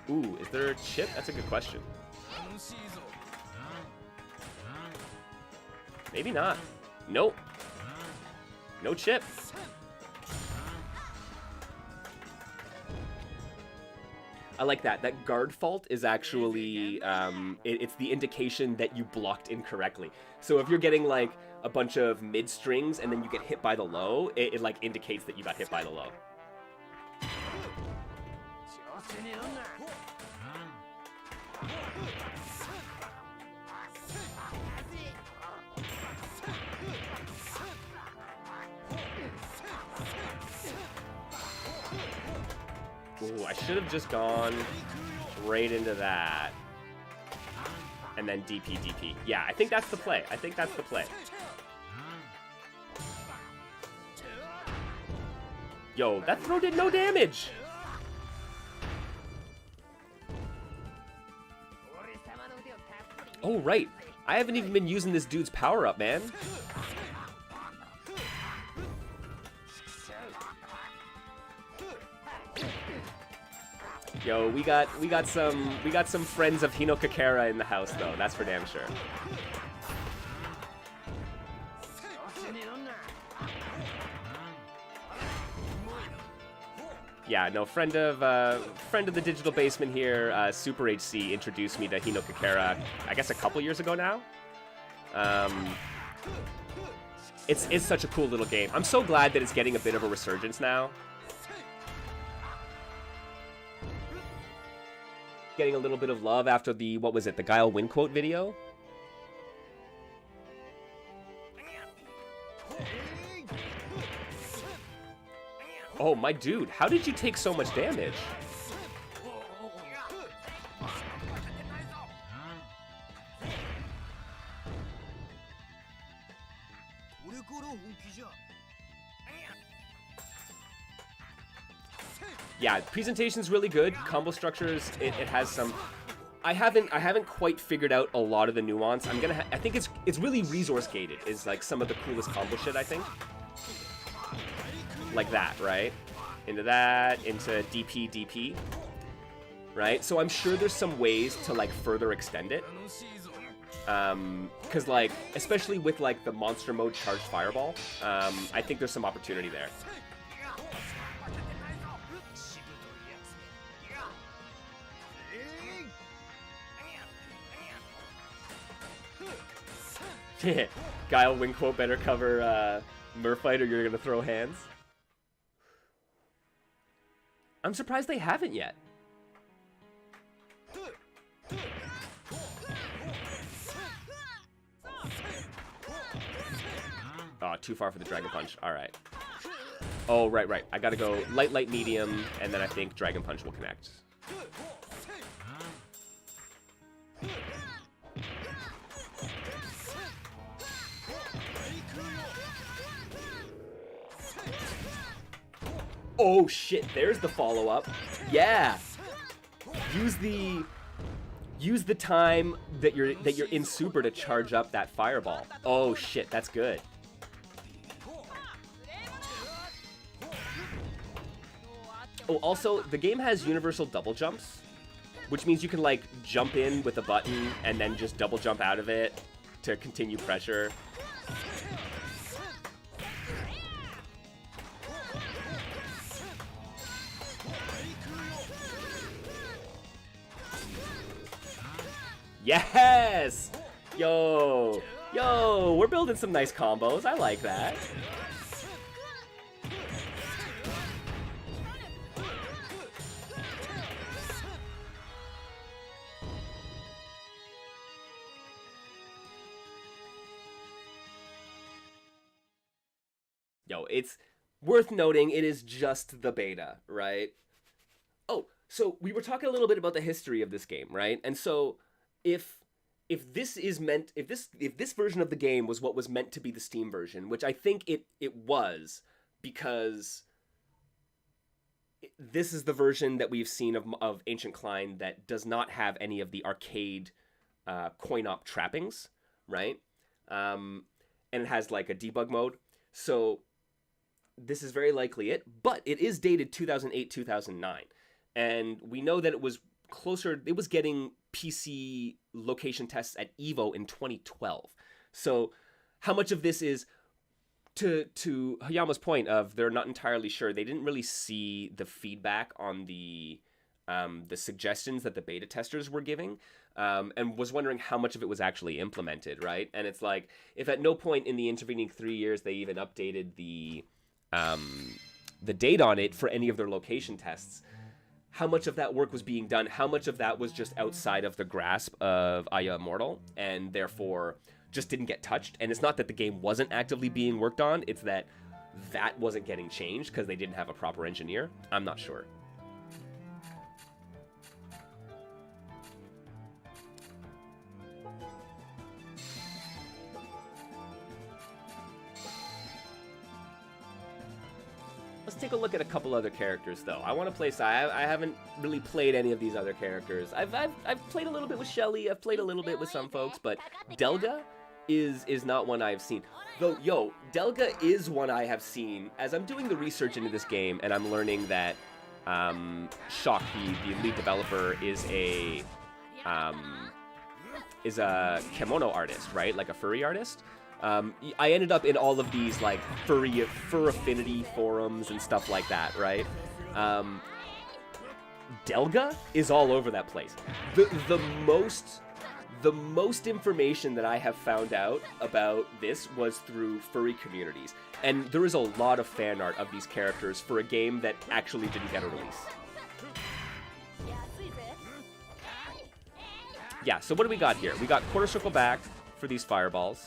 A: Ooh, is there a chip? That's a good question. Maybe not. Nope. No chip. I like that. That guard fault is actually, it's the indication that you blocked incorrectly. So if you're getting like a bunch of mid strings and then you get hit by the low, it like indicates that you got hit by the low. Ooh, I should have just gone right into that. And then DP, DP. Yeah, I think that's the play. I think that's the play. Yo, that throw did no damage! Oh, right. I haven't even been using this dude's power-up, man. Yo, we got some friends of Hinokakera in the house though. That's for damn sure. Yeah, no, friend of the digital basement here, Super HC introduced me to Hinokakera, I guess a couple years ago now. It's such a cool little game. I'm so glad that it's getting a bit of a resurgence now. Getting a little bit of love after the, what was it, the Guile win quote video? Oh, my dude, how did you take so much damage? Yeah, presentation's really good. Combo structures, it has some. I haven't quite figured out a lot of the nuance. I think it's really resource gated. Is like some of the coolest combo shit, I think. Like that, right? Into that, into DP, DP. Right? So I'm sure there's some ways to like further extend it. Cause like, especially with like the monster mode charged fireball, I think there's some opportunity there. Guile win quote better cover Murfight or you're gonna throw hands. I'm surprised they haven't yet. Oh, too far for the Dragon Punch. Alright. Oh, right. I gotta go light, light, medium, and then I think Dragon Punch will connect. Oh shit, there's the follow-up. Yeah. Use the time that you're in super to charge up that fireball. Oh shit, that's good. Oh, also, the game has universal double jumps, which means you can like jump in with a button and then just double jump out of it to continue pressure. Yes! Yo, we're building some nice combos. I like that. Yo, it's worth noting it is just the beta, right? Oh, so we were talking a little bit about the history of this game, right? And so if this version of the game was what was meant to be the Steam version, which I think it was, because this is the version that we've seen of Ancient Cline that does not have any of the arcade coin-op trappings, right? And it has like a debug mode. So this is very likely it, but it is dated 2008, 2009. And we know that it was getting PC location tests at EVO in 2012. So how much of this is, to Hayama's point of they're not entirely sure, they didn't really see the feedback on the suggestions that the beta testers were giving, and was wondering how much of it was actually implemented, right? And it's like, if at no point in the intervening 3 years they even updated the date on it for any of their location tests, how much of that work was being done, how much of that was just outside of the grasp of Aya Immortal, and therefore just didn't get touched. And it's not that the game wasn't actively being worked on, it's that wasn't getting changed because they didn't have a proper engineer. I'm not sure. Let's take a look at a couple other characters, though. I want to play Sai. I haven't really played any of these other characters. I've played a little bit with Shelly. I've played a little bit with some folks, but Delga is not one I've seen. Though, yo, Delga is one I have seen as I'm doing the research into this game, and I'm learning that Shock, the lead developer, is a kimono artist, right? Like a furry artist. I ended up in all of these like fur affinity forums and stuff like that, right? Delga is all over that place. The most information that I have found out about this was through furry communities, and there is a lot of fan art of these characters for a game that actually didn't get a release. Yeah, so what do we got here? We got quarter circle back for these fireballs.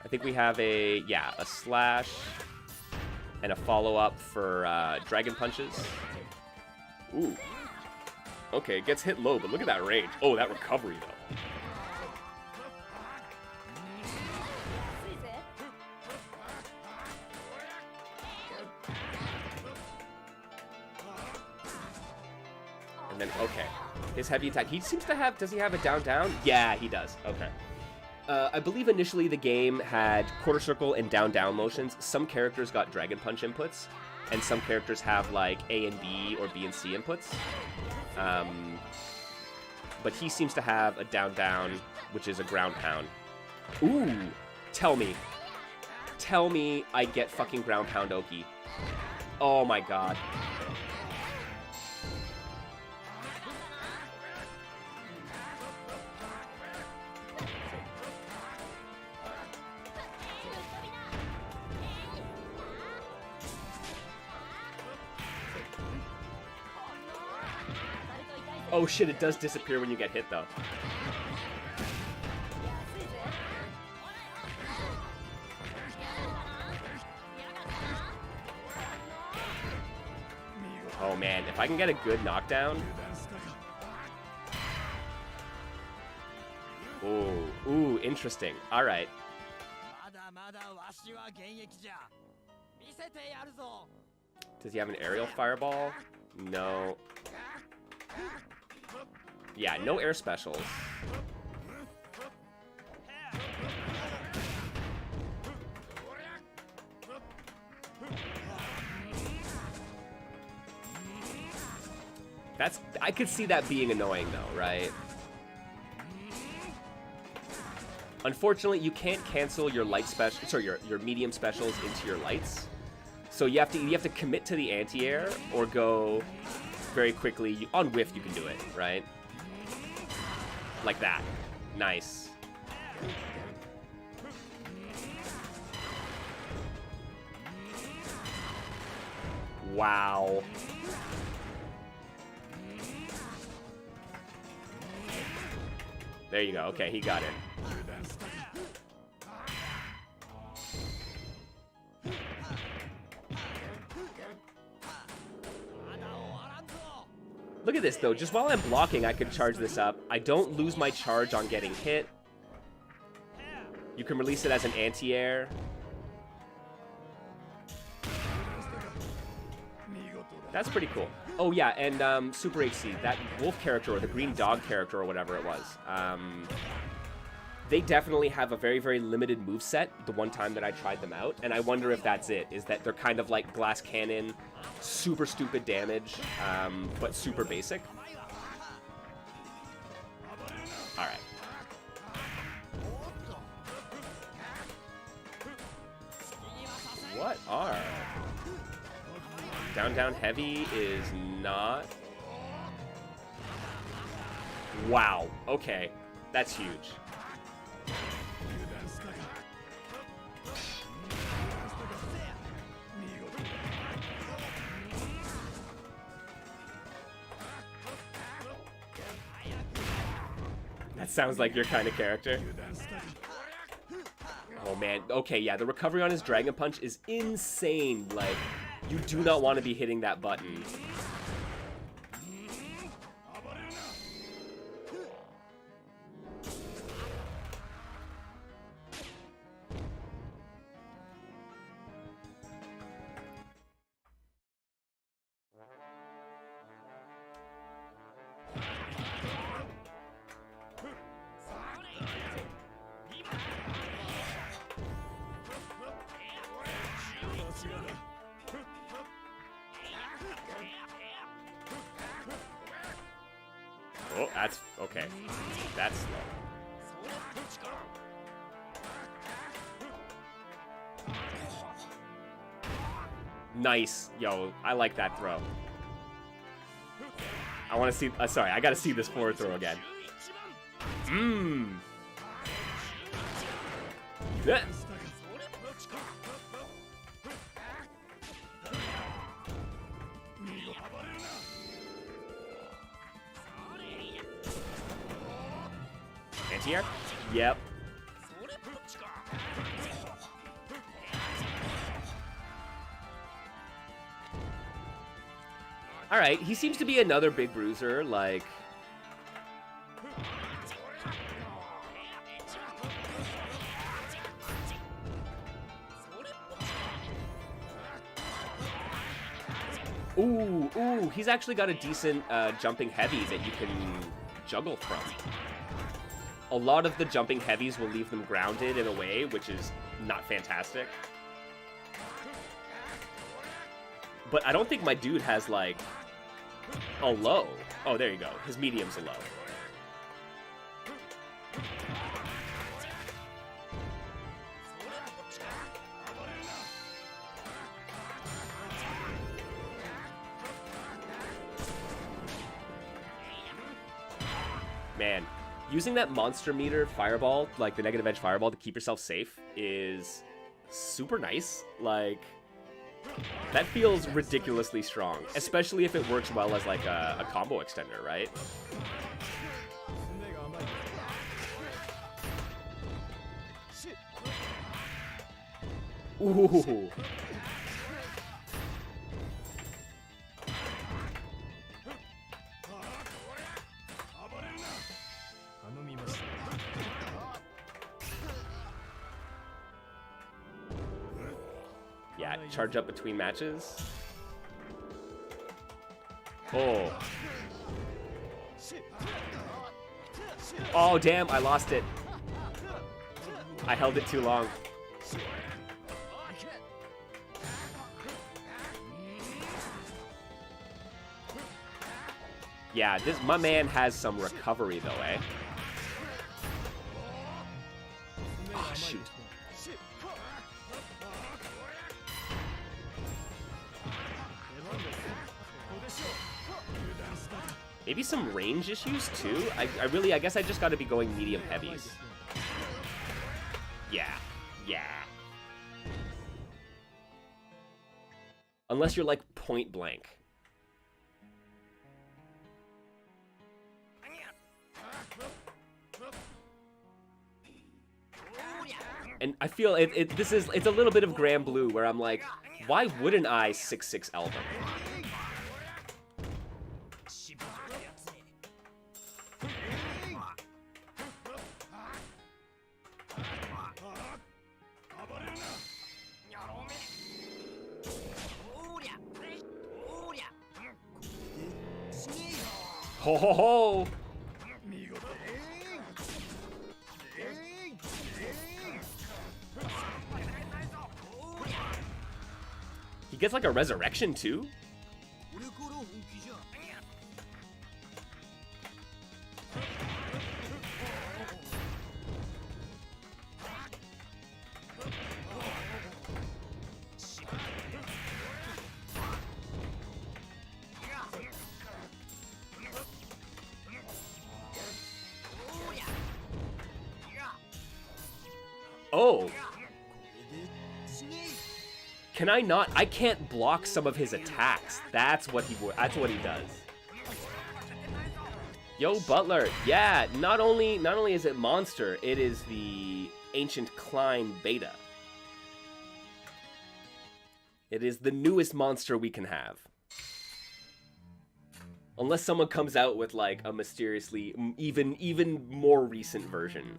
A: I think we have a slash and a follow-up for dragon punches. Ooh. Okay, it gets hit low, but look at that range. Oh, that recovery, though. And then, okay. His heavy attack. He seems to have... Does he have a down-down? Yeah, he does. Okay. I believe initially the game had quarter circle and down-down motions. Some characters got dragon punch inputs, and some characters have like A and B or B and C inputs. But he seems to have a down-down, which is a ground pound. Ooh! Tell me I get fucking ground pound Oki. Oh my god. Oh shit, it does disappear when you get hit, though. Oh man, if I can get a good knockdown... Ooh, interesting. Alright. Does he have an aerial fireball? No. Yeah, no air specials. I could see that being annoying though, right? Unfortunately, you can't cancel your light special, sorry, your medium specials into your lights. So you have to commit to the anti-air or go very quickly. On whiff, you can do it, right? Like that. Nice. Wow. There you go. Okay, he got it. Look at this, though. Just while I'm blocking, I can charge this up. I don't lose my charge on getting hit. You can release it as an anti-air. That's pretty cool. Oh, yeah, and Super HC, that wolf character, or the green dog character, or whatever it was. They definitely have a very, very limited moveset the one time that I tried them out, and I wonder if that's it, is that they're kind of like glass cannon, super stupid damage, but super basic. Alright. What are... Down, down, heavy is not... Wow, okay. That's huge. That sounds like your kind of character. Oh man, okay, yeah, the recovery on his Dragon Punch is insane. Like, you do not want to be hitting that button. Oh, that's okay. That's slow. Nice. Yo, I like that throw. I want to see... sorry, I got to see this forward throw again. Mmm. Yeah. Anti-air? Yep. Alright, he seems to be another big bruiser, like... Ooh, he's actually got a decent jumping heavy that you can juggle from. A lot of the jumping heavies will leave them grounded in a way, which is not fantastic. But I don't think my dude has, like, a low. Oh, there you go. His medium's a low. Man, using that monster meter fireball, like the negative edge fireball, to keep yourself safe is super nice. Like, that feels ridiculously strong, especially if it works well as like a combo extender, right? Ooh. Yeah, charge up between matches. Oh. Oh, damn, I lost it. I held it too long. Yeah, my man has some recovery though, eh? Oh, shoot. Maybe some range issues too? I guess I just gotta be going medium heavies. Yeah. Unless you're like point blank. And I feel it's a little bit of Granblue where I'm like, why wouldn't I 6/6 L them? Ho ho ho! He gets like a resurrection too? Oh. Can I not? I can't block some of his attacks. That's what he does. Yo, Butler. Yeah, not only is it Monster, it is the Ancient Cline beta. It is the newest monster we can have. Unless someone comes out with like a mysteriously even more recent version.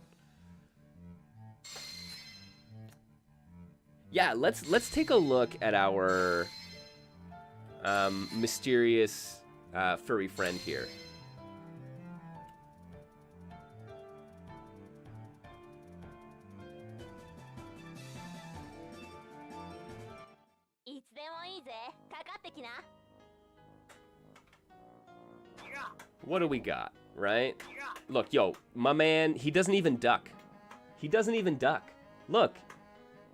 A: Yeah, let's take a look at our mysterious furry friend here. What do we got, right? Look, yo, my man, he doesn't even duck. He doesn't even duck. Look.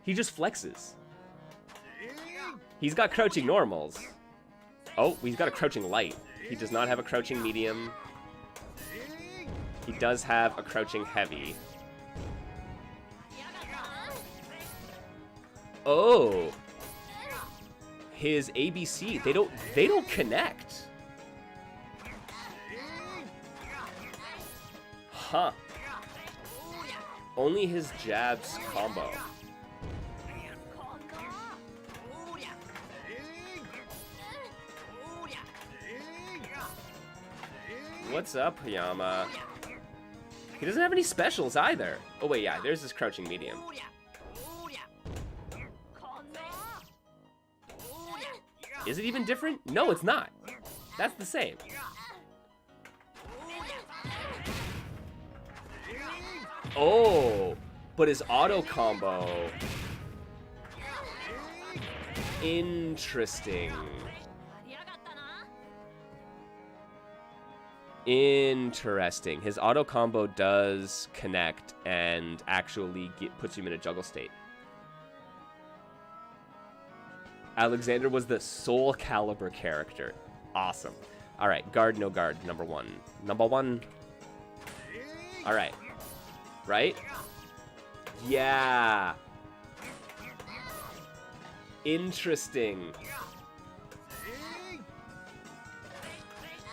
A: He just flexes. He's got crouching normals. Oh, he's got a crouching light. He does not have a crouching medium. He does have a crouching heavy. Oh. His ABC, they don't connect. Huh. Only his jabs combo. What's up, Hayama? He doesn't have any specials either. Oh wait, yeah, there's this crouching medium. Is it even different? No, it's not. That's the same. Oh, but his auto combo. Interesting. Interesting. His auto combo does connect and actually puts him in a juggle state. Alexander was the Soul Calibur character. Awesome. All right, guard, no guard, number one. Number one. All right. Right? Yeah. Interesting.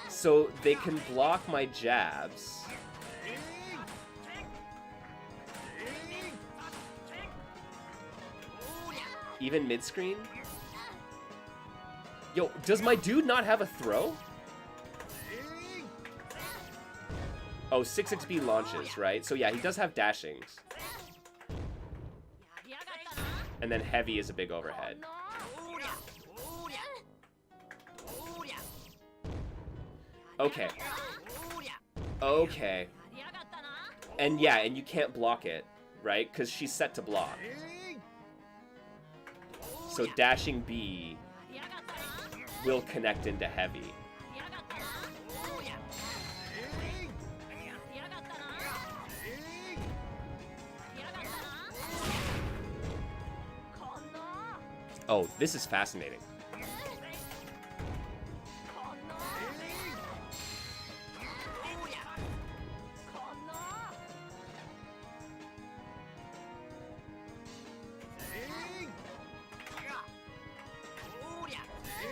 A: So they can block my jabs. Even mid-screen? Yo, does my dude not have a throw? Oh, 6XB launches, right? So yeah, he does have dashings. And then heavy is a big overhead. Okay. Okay. And yeah, and you can't block it, right? Because she's set to block. So dashing B will connect into heavy. Oh, this is fascinating.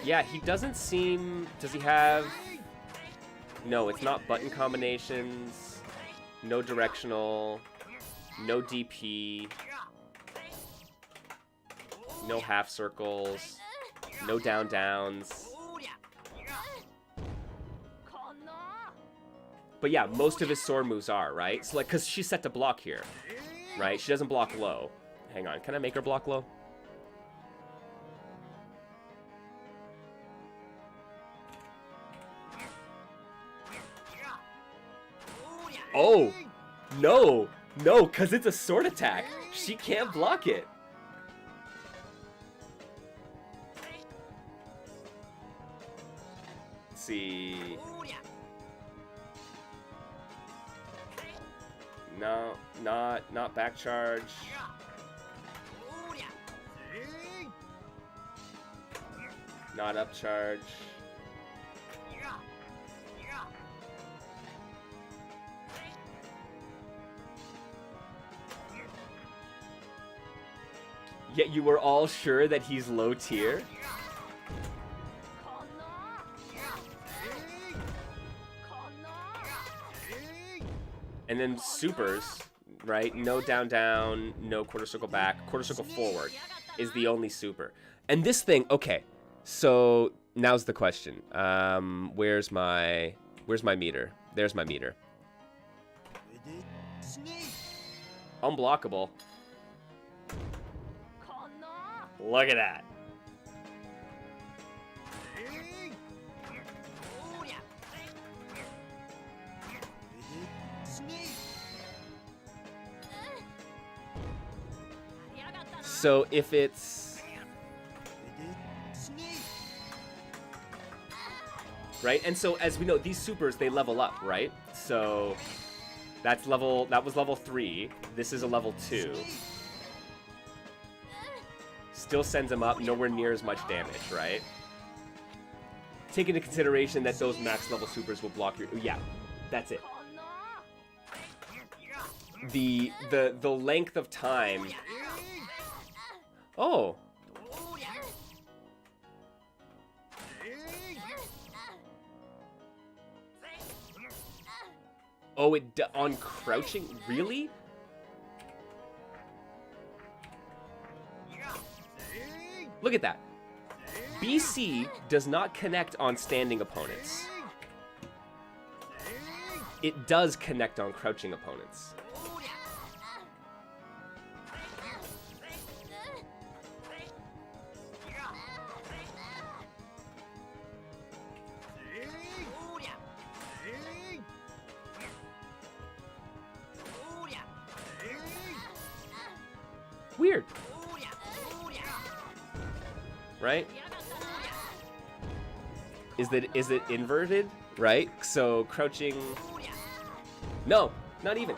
A: Yeah, he doesn't seem... Does he have... No, it's not button combinations. No directional. No DP. No half circles. No down downs. But yeah, most of his sword moves are, right? So like, because she's set to block here, right? She doesn't block low. Hang on, can I make her block low? Oh, no, no, because it's a sword attack. She can't block it. Let's see. No, not back charge. Not up charge. Yet you were all sure that he's low tier? And then supers, right? No down down, no quarter circle back, quarter circle forward is the only super. And this thing, okay. So now's the question. Where's my meter? There's my meter. Unblockable. Look at that. So if it's right, and so as we know, these supers, they level up, right? So that was level 3. This is a level 2. Still sends him up, nowhere near as much damage, right? Take into consideration that those max level supers will block your... Yeah, that's it. The length of time... Oh. Oh, on crouching? Really? Look at that. BC does not connect on standing opponents. It does connect on crouching opponents. Weird. Right? Is it inverted? Right? So crouching... No, not even.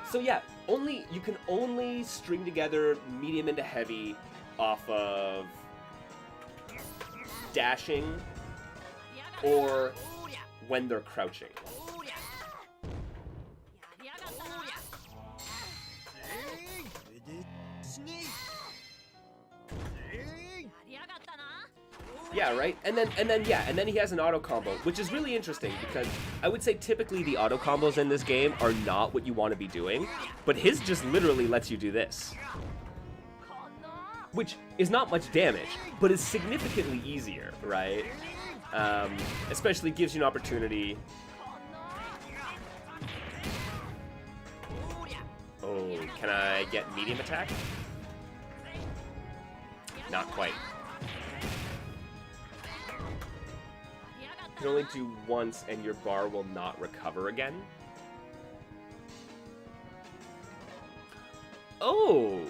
A: So yeah, you can only string together medium into heavy off of dashing or when they're crouching. Yeah, right? And then he has an auto combo, which is really interesting because I would say typically the auto combos in this game are not what you want to be doing, but his just literally lets you do this. Which is not much damage, but is significantly easier, right? Especially gives you an opportunity. Oh, can I get medium attack? Not quite. You can only do once and your bar will not recover again. Oh!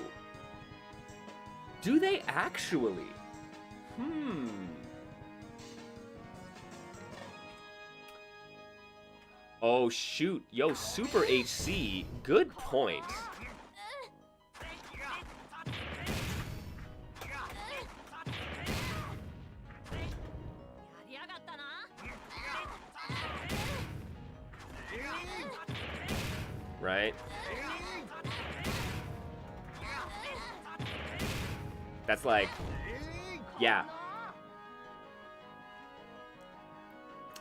A: Do they actually? Oh shoot, yo, Super HC, good point. Right? That's like, yeah.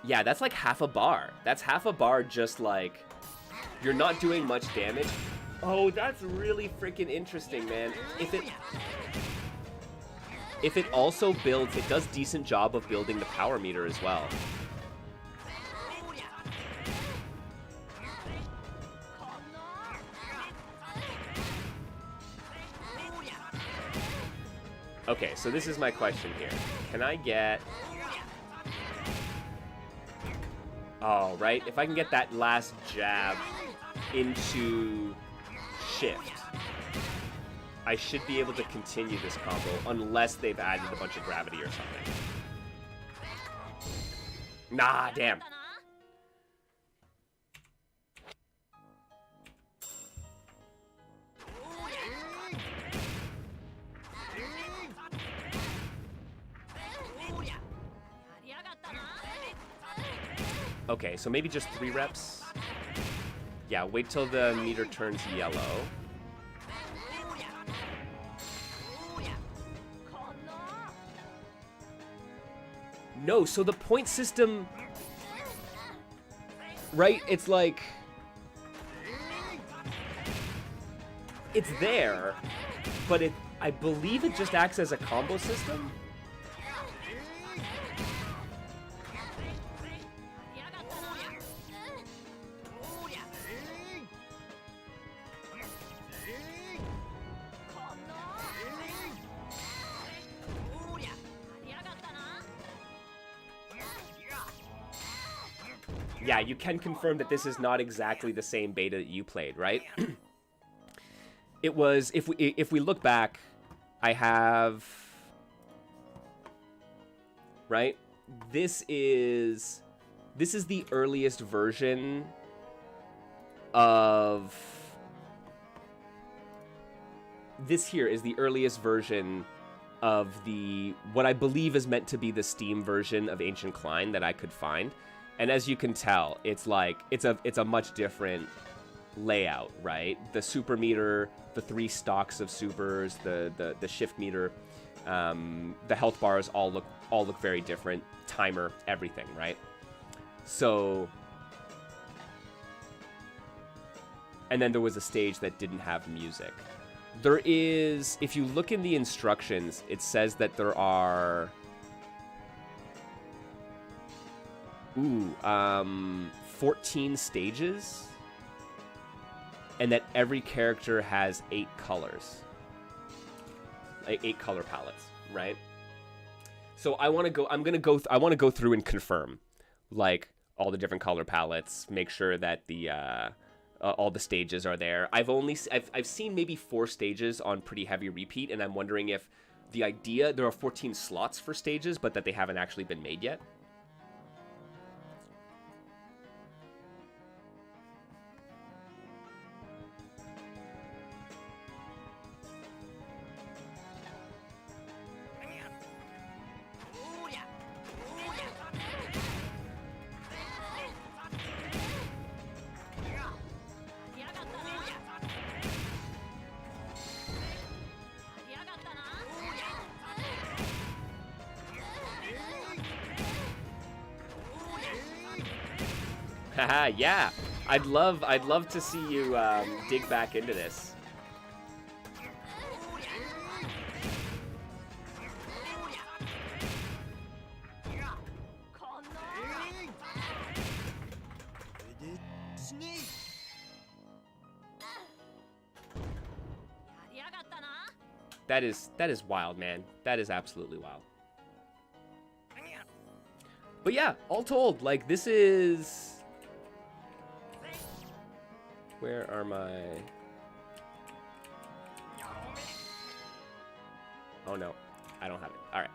A: Yeah, that's like half a bar. That's half a bar just like, you're not doing much damage. Oh, that's really freaking interesting, man. If it also builds, it does decent job of building the power meter as well. Okay, so this is my question here. Can I get... Oh, right? If I can get that last jab into shift, I should be able to continue this combo unless they've added a bunch of gravity or something. Nah, damn. Okay, so maybe just 3 reps. Yeah, wait till the meter turns yellow. No, so the point system, right? It's like, it's there, but I believe it just acts as a combo system. Yeah, you can confirm that this is not exactly the same beta that you played, right? It was, if we look back, I have, right? This is the earliest version of, this here is the earliest version of what I believe is meant to be the Steam version of Ancient Cline that I could find. And as you can tell, it's like, it's a much different layout, right? The super meter, the 3 stocks of supers, the shift meter, the health bars all look very different. Timer, everything, right? So, and then there was a stage that didn't have music. There is, if you look in the instructions, it says that there are 14 stages, and that every character has 8 colors, like 8 color palettes, right? So I want to go through and confirm, like, all the different color palettes, make sure that all the stages are there. I've seen maybe 4 stages on Pretty Heavy Repeat, and I'm wondering if the idea, there are 14 slots for stages, but that they haven't actually been made yet. Haha, yeah. I'd love to see you dig back into this. That is wild, man. That is absolutely wild. But yeah, all told, like, this is... Where are my... Oh no, I don't have it. All right.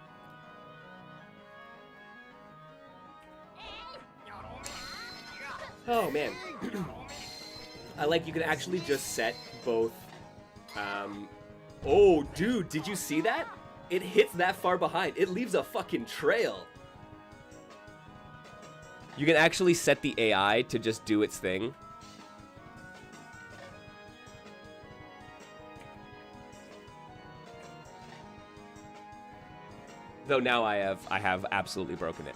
A: Oh man. I like, you can actually just set both. Oh dude, did you see that? It hits that far behind. It leaves a fucking trail. You can actually set the AI to just do its thing. Though now I have absolutely broken it.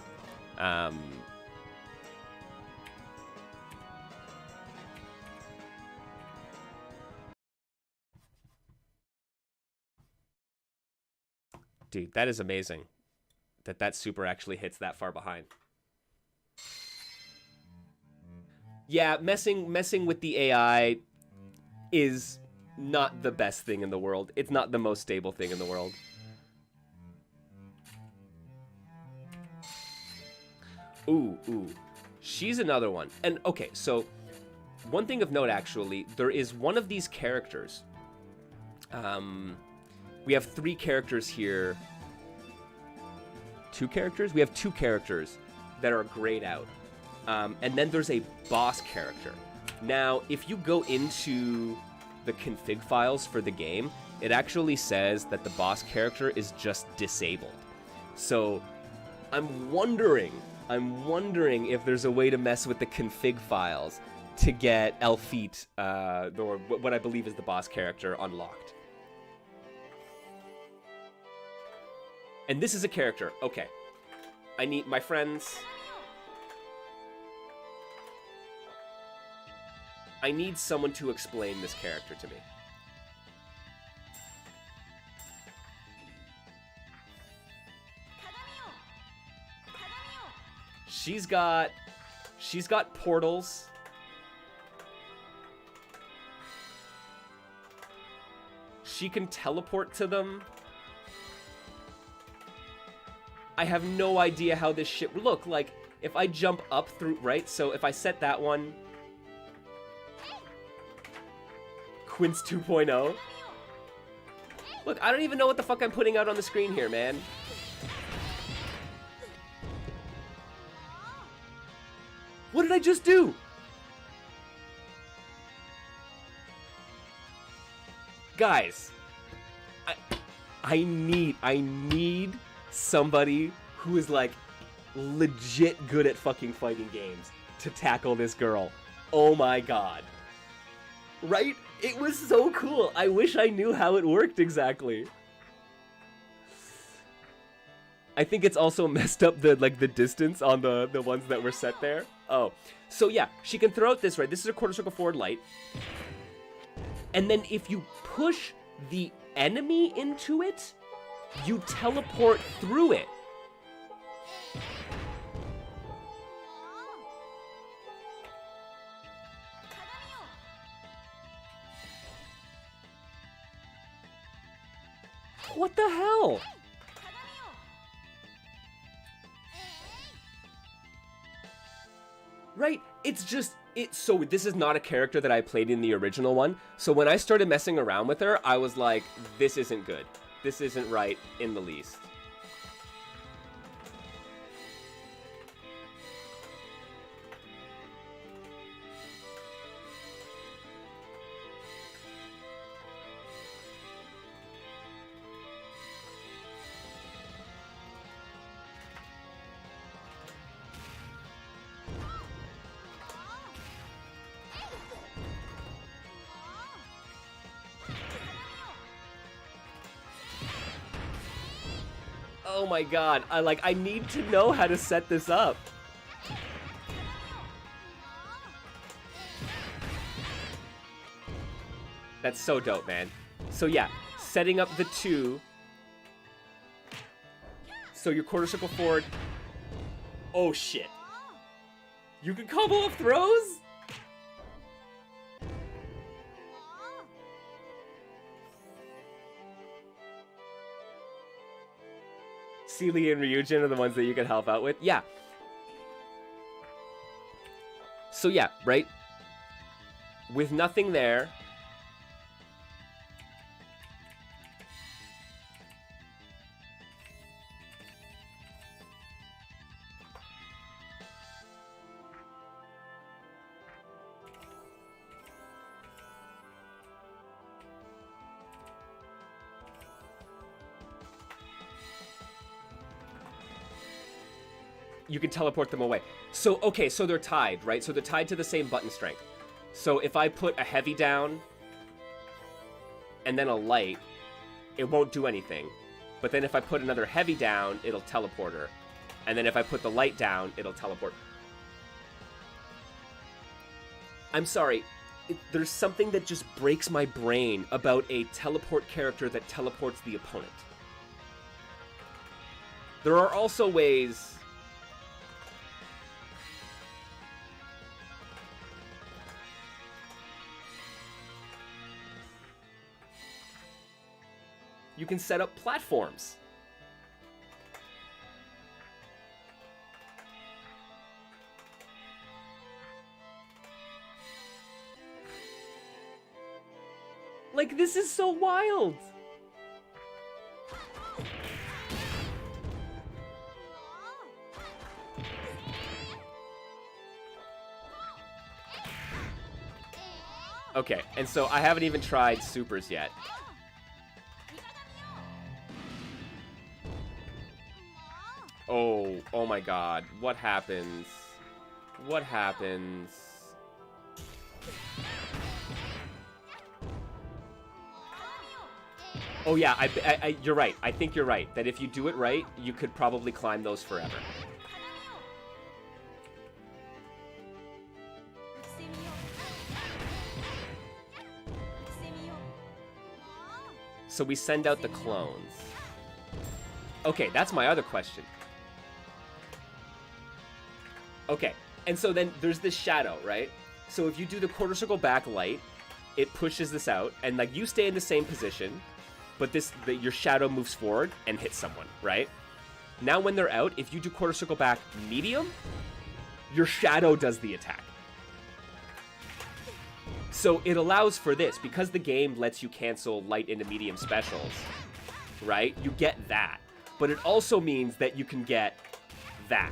A: Dude, that is amazing. That super actually hits that far behind. Yeah, messing with the AI is not the best thing in the world. It's not the most stable thing in the world. Ooh. She's another one. And okay, so one thing of note, actually, there is one of these characters. We have 3 characters here. 2 characters? We have 2 characters that are grayed out. And then there's a boss character. Now, if you go into the config files for the game, it actually says that the boss character is just disabled. So I'm wondering if there's a way to mess with the config files to get Elfeet, or what I believe is the boss character, unlocked. And this is a character. Okay. I need my friends. I need someone to explain this character to me. She's got portals. She can teleport to them. I have no idea how this shit look like. If I jump up through, right? So if I set that one, Quince 2.0. Look, I don't even know what the fuck I'm putting out on the screen here, man. What did I just do? Guys, I need somebody who is like legit good at fucking fighting games to tackle this girl. Oh my god. Right? It was so cool. I wish I knew how it worked exactly. I think it's also messed up the distance on the ones that were set there. Oh. So yeah, she can throw out this, right? This is a quarter circle forward light. And then if you push the enemy into it, you teleport through it. What the hell? Right? It's just, so this is not a character that I played in the original one. So when I started messing around with her, I was like, this isn't good. This isn't right in the least. Oh my god, I need to know how to set this up. That's so dope, man. So yeah, setting up the 2. So your quarter circle forward. Oh shit. You can combo up throws? Celia and Ryujin are the ones that you can help out with. Yeah. So yeah, right? With nothing there. You can teleport them away. So, okay, so they're tied, right? So they're tied to the same button strength. So if I put a heavy down and then a light, it won't do anything. But then if I put another heavy down, it'll teleport her. And then if I put the light down, it'll teleport. I'm sorry. There's something that just breaks my brain about a teleport character that teleports the opponent. There are also ways... You can set up platforms. Like, this is so wild. Okay, and so I haven't even tried supers yet. Oh my god. What happens? What happens? Oh yeah, you're right. I think you're right. That if you do it right, you could probably climb those forever. So we send out the clones. Okay, that's my other question. Okay, and so then there's this shadow, right? So if you do the quarter circle back light, it pushes this out, and like you stay in the same position, but your shadow moves forward and hits someone, right? Now when they're out, if you do quarter circle back medium, your shadow does the attack. So it allows for this, because the game lets you cancel light into medium specials, right? You get that. But it also means that you can get that.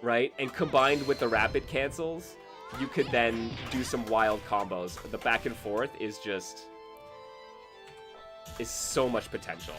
A: Right? And combined with the rapid cancels, you could then do some wild combos. The back and forth is so much potential.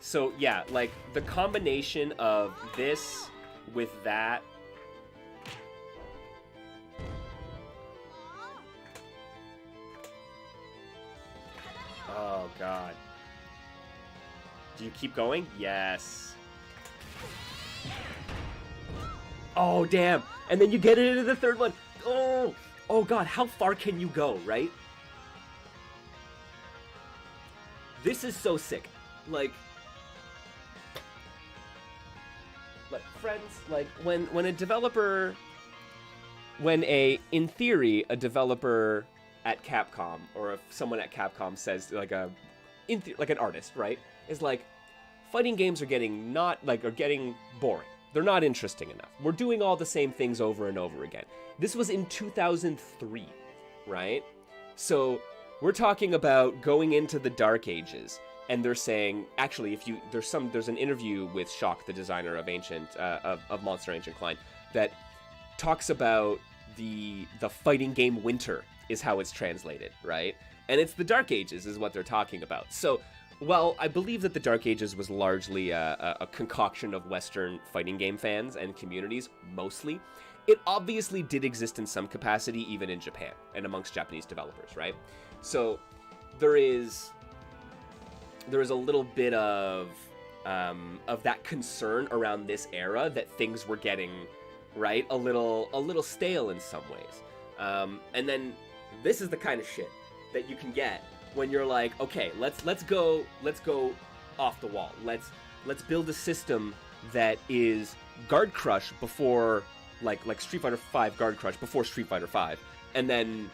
A: So yeah, like the combination of this with that. Oh god. Do you keep going? Yes. Oh damn. And then you get it into the third one. Oh god, how far can you go, right? This is so sick. Like friends, like when a developer, in theory, a developer at Capcom, or if someone at Capcom says like an artist, right, is like, fighting games are getting boring. They're not interesting enough. We're doing all the same things over and over again. This was in 2003, right? So we're talking about going into the Dark Ages. And they're saying, actually, there's an interview with Shock, the designer of of Monster Ancient Cline, that talks about the fighting game winter is how it's translated, right? And it's the Dark Ages is what they're talking about. So, while I believe that the Dark Ages was largely a concoction of Western fighting game fans and communities, mostly, it obviously did exist in some capacity even in Japan and amongst Japanese developers, right? So there is a little bit of that concern around this era that things were getting, right, a little stale in some ways. And then this is the kind of shit that you can get when you're like, okay, let's go off the wall. Let's build a system that is Guard Crush before like Street Fighter V Guard Crush before Street Fighter V, and then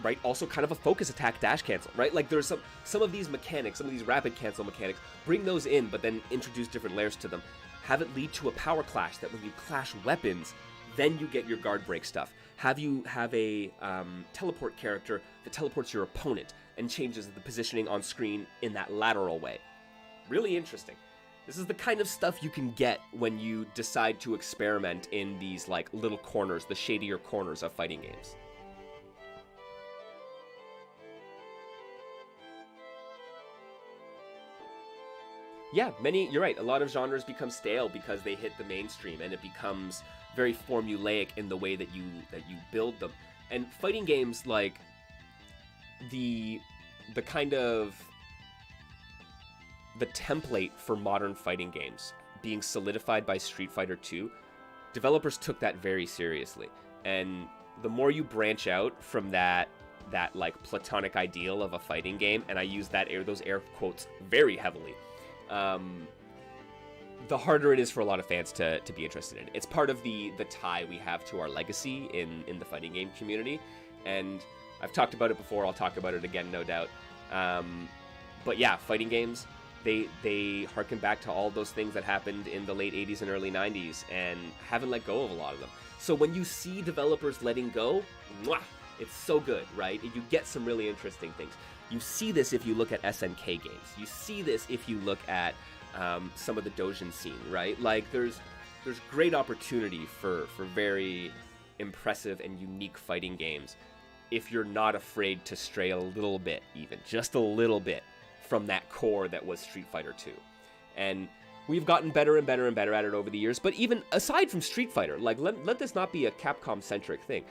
A: right, also kind of a focus attack dash cancel, right? Like there's some of these mechanics, some of these rapid cancel mechanics, bring those in, but then introduce different layers to them. Have it lead to a power clash that when you clash weapons, then you get your guard break stuff. Have a teleport character that teleports your opponent and changes the positioning on screen in that lateral way. Really interesting. This is the kind of stuff you can get when you decide to experiment in these like little corners, the shadier corners of fighting games. Yeah, you're right, a lot of genres become stale because they hit the mainstream and it becomes very formulaic in the way that you build them. And fighting games, like the kind of the template for modern fighting games being solidified by Street Fighter II, developers took that very seriously. And the more you branch out from that like platonic ideal of a fighting game, and I use those air quotes very heavily, the harder it is for a lot of fans to be interested in it. It's part of the tie we have to our legacy in the fighting game community, and I've talked about it before, I'll talk about it again, no doubt. But yeah, fighting games, they harken back to all those things that happened in the late 80s and early 90s, and haven't let go of a lot of them. So when you see developers letting go, mwah, it's so good, right? You get some really interesting things. You see this if you look at SNK games. You see this if you look at some of the Dojin scene, right? Like there's great opportunity for very impressive and unique fighting games if you're not afraid to stray a little bit, even just a little bit, from that core that was Street Fighter 2. And we've gotten better and better and better at it over the years. But even aside from Street Fighter, like let this not be a Capcom-centric thing.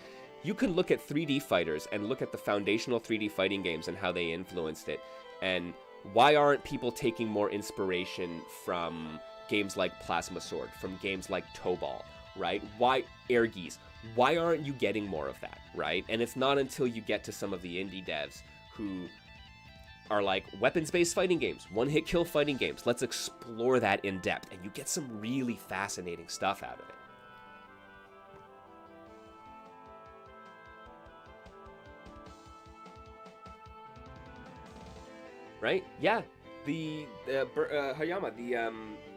A: You can look at 3D fighters and look at the foundational 3D fighting games and how they influenced it. And why aren't people taking more inspiration from games like Plasma Sword, from games like Toe Ball, right? Why Air Geese? Why aren't you getting more of that, right? And it's not until you get to some of the indie devs who are like weapons-based fighting games, one-hit kill fighting games. Let's explore that in depth, and you get some really fascinating stuff out of it. Right? Yeah. The Hayama,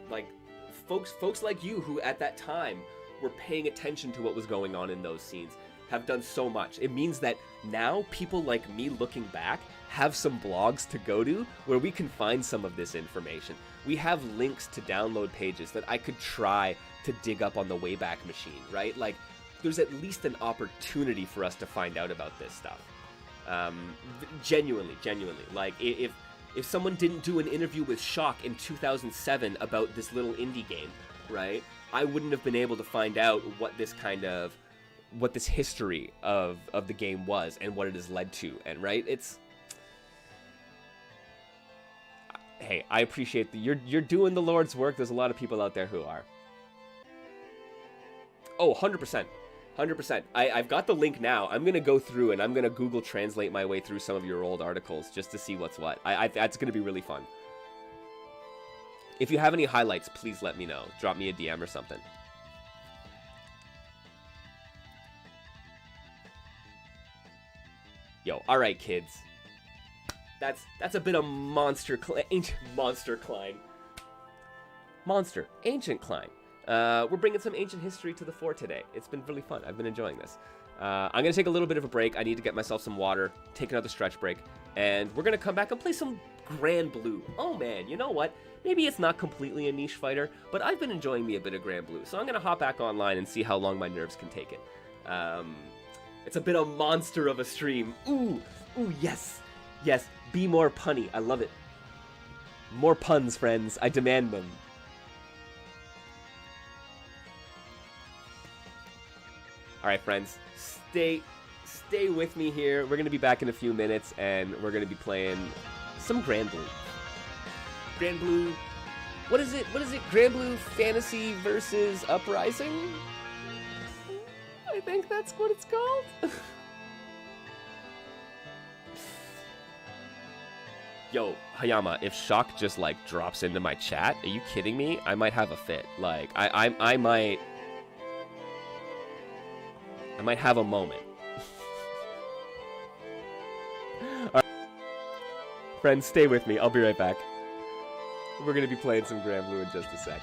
A: like folks like you who at that time were paying attention to what was going on in those scenes have done so much. It means that now people like me looking back have some blogs to go to where we can find some of this information. We have links to download pages that I could try to dig up on the Wayback Machine, right? Like there's at least an opportunity for us to find out about this stuff. Genuinely. Like if someone didn't do an interview with Shock in 2007 about this little indie game, right? I wouldn't have been able to find out what this history of the game was and what it has led to. And right, hey, I appreciate you're doing the Lord's work. There's a lot of people out there who are. Oh, 100%. 100%. I've got the link now. I'm going to go through and I'm going to Google Translate my way through some of your old articles just to see what's what. That's going to be really fun. If you have any highlights, please let me know. Drop me a DM or something. Yo, all right, kids. That's a bit of ancient Cline. We're bringing some ancient history to the fore today. It's been really fun. I've been enjoying this. I'm going to take a little bit of a break. I need to get myself some water, take another stretch break, and we're going to come back and play some Granblue. Oh man, you know what? Maybe it's not completely a niche fighter, but I've been enjoying me a bit of Granblue, so I'm going to hop back online and see how long my nerves can take it. It's a bit of monster of a stream. Ooh, yes, be more punny. I love it. More puns, friends. I demand them. All right, friends, stay with me here. We're gonna be back in a few minutes, and we're gonna be playing some Granblue. Granblue, what is it? Granblue Fantasy versus Uprising? I think that's what it's called. Yo, Hayama, if Shock just like drops into my chat, are you kidding me? I might have a fit. Like, I might have a moment. All right. Friends, stay with me. I'll be right back. We're going to be playing some Granblue in just a sec.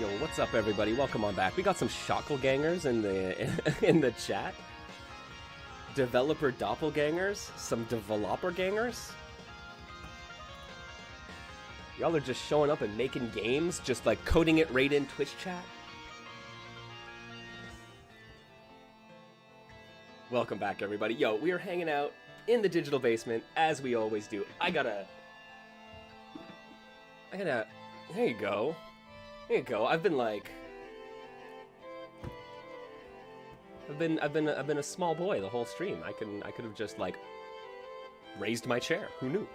A: Yo, what's up, everybody? Welcome on back. We got some Schockelgangers in the in the chat. Developer doppelgangers, some developer gangers. Y'all are just showing up and making games, just like coding it right in Twitch chat. Welcome back, everybody. Yo, we are hanging out in the digital basement as we always do. I gotta. There you go. There you go. I've been a small boy the whole stream. I could have just like raised my chair. Who knew?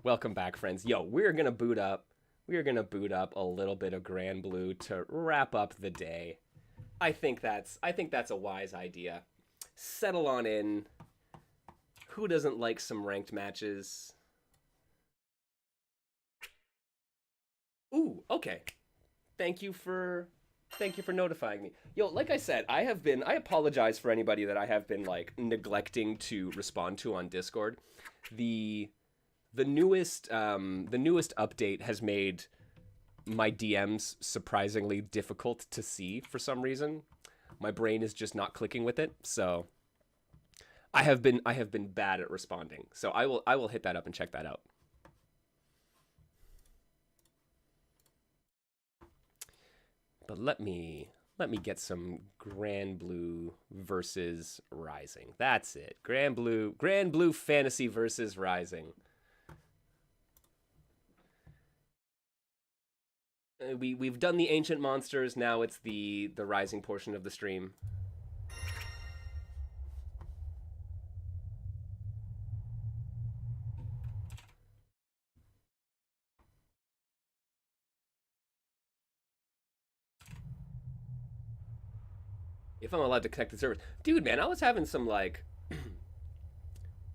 A: Welcome back, friends. Yo, we're gonna boot up a little bit of Granblue to wrap up the day. I think that's a wise idea. Settle on in. Who doesn't like some ranked matches? Ooh, okay. Thank you for notifying me. Yo, like I said, I apologize for anybody that I have been like neglecting to respond to on Discord. The newest update has made my DMs surprisingly difficult to see for some reason. My brain is just not clicking with it, so I have been bad at responding. So I will hit that up and check that out. But let me get some Granblue versus Rising. That's it. Granblue Fantasy versus Rising. We've done the ancient monsters. Now it's the Rising portion of the stream. If I'm allowed to connect to servers. Dude, man, I was having some, like,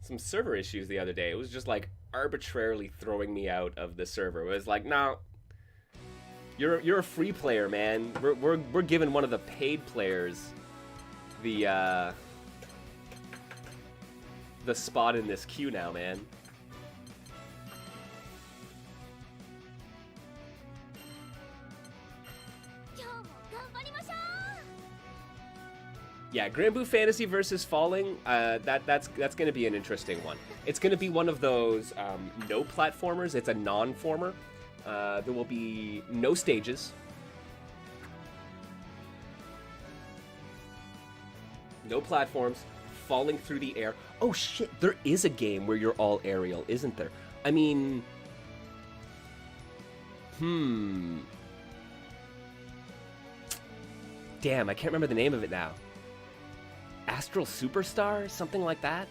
A: some server issues the other day. It was just, like, arbitrarily throwing me out of the server. It was like, no, you're a free player, man. We're giving one of the paid players the spot in this queue now, man. Yeah, Granblue Fantasy versus Falling, that's going to be an interesting one. It's going to be one of those no platformers. It's a non-former. There will be no stages. No platforms. Falling through the air. Oh shit, there is a game where you're all aerial, isn't there? I mean... Damn, I can't remember the name of it now. Astral Superstar? Something like that?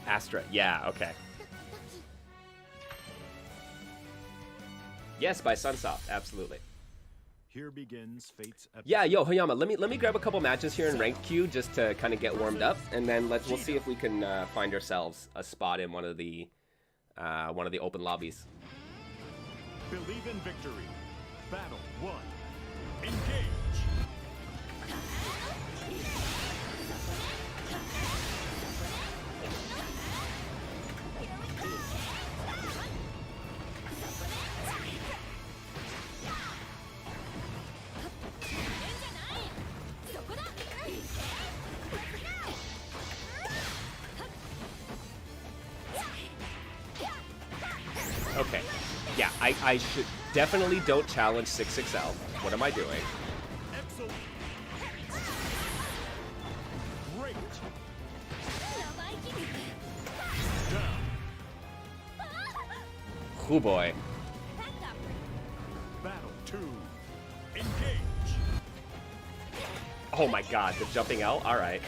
A: Astra, yeah, okay. Yes, by Sunsoft, absolutely.
D: Here begins Fate's episode.
A: Yeah, yo, Hayama, let me grab a couple matches here in ranked queue just to kind of get warmed up, and then we'll see if we can find ourselves a spot in one of the open lobbies.
D: Believe in victory. Battle 1. Engage.
A: Okay. Yeah, I should definitely don't challenge 6XL. What am I doing?
D: Excellent. Great. Down.
A: Oh boy.
D: Battle 2. Engage.
A: Oh my god, the jumping L? Alright.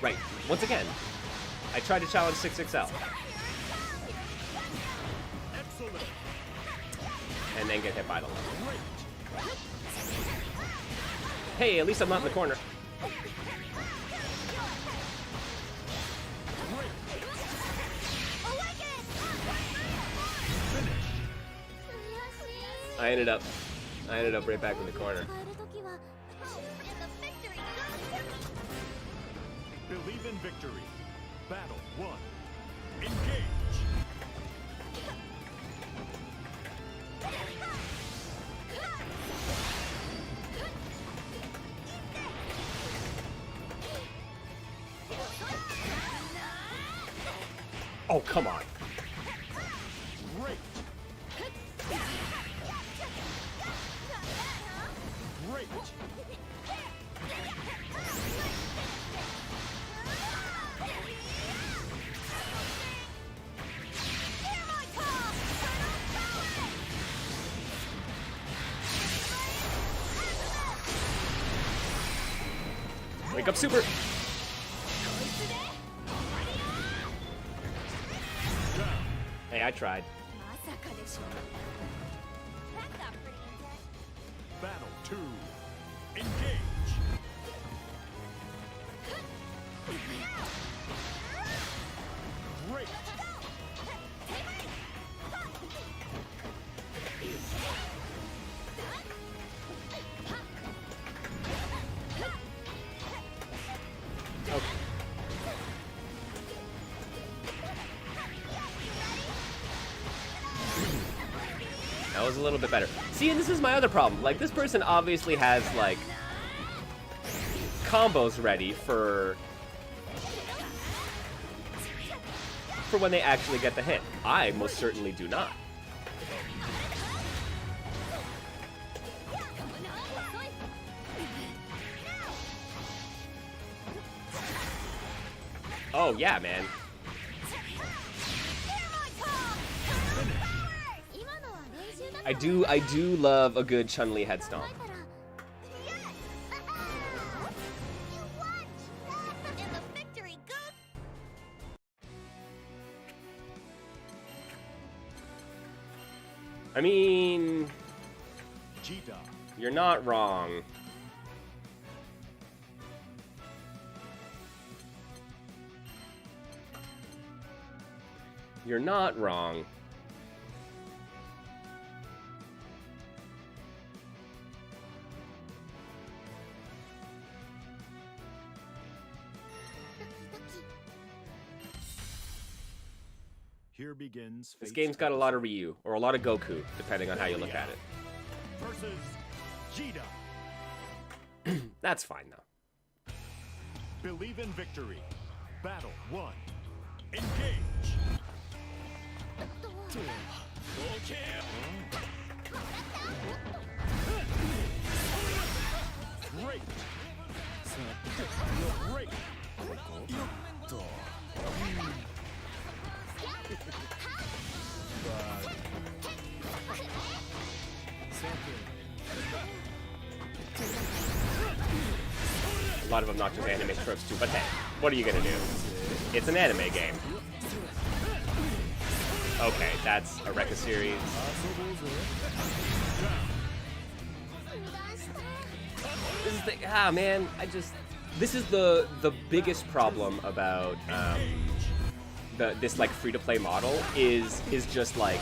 A: Right, once again, I tried to challenge 6XL.
D: Excellent.
A: And then get hit by the line. Hey, at least I'm not in the corner. I ended up I ended up right back in the corner.
D: Believe in victory. Battle 1. Engage.
A: Oh, come on.
D: Great. Great.
A: Wake up, Super. Hey, I tried.
D: Battle 2. Engage. Great.
A: Okay. That was a little bit better. See, and this is my other problem. Like, this person obviously has, like, combos ready for when they actually get the hit. I most certainly do not. Oh, yeah, man. I do love a good Chun-Li head stomp. I mean, you're not wrong. You're not wrong.
D: Here begins
A: This game's got a lot of Ryu, or a lot of Goku, depending on how you look at it.
D: versus Jida.
A: That's fine, though.
D: Believe in victory. Battle 1. Engage. Great. Great.
A: A lot of obnoxious anime tropes too, but hey, what are you gonna do? It's an anime game. Okay, that's a Rekka series. This is the man, this is the biggest problem about this like free-to-play model is just like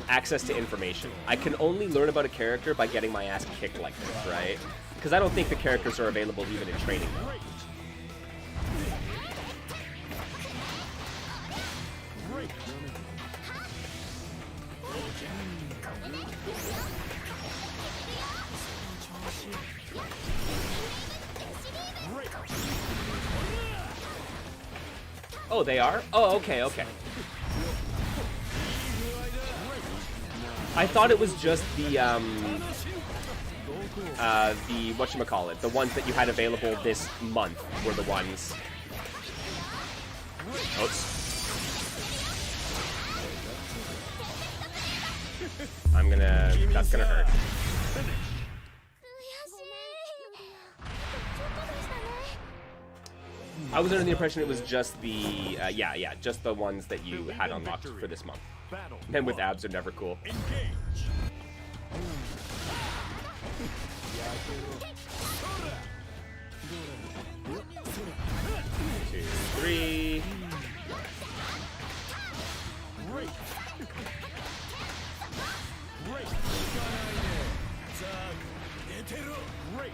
A: access to information. I can only learn about a character by getting my ass kicked like this, right? Because I don't think the characters are available even in training mode. Oh, they are? Oh, okay, okay. I thought it was just the whatchamacallit, the ones that you had available this month were the ones. Oops. That's gonna hurt. I was under the impression it was just the, just the ones that you had unlocked for this month. Men with abs are never cool. 2, 3.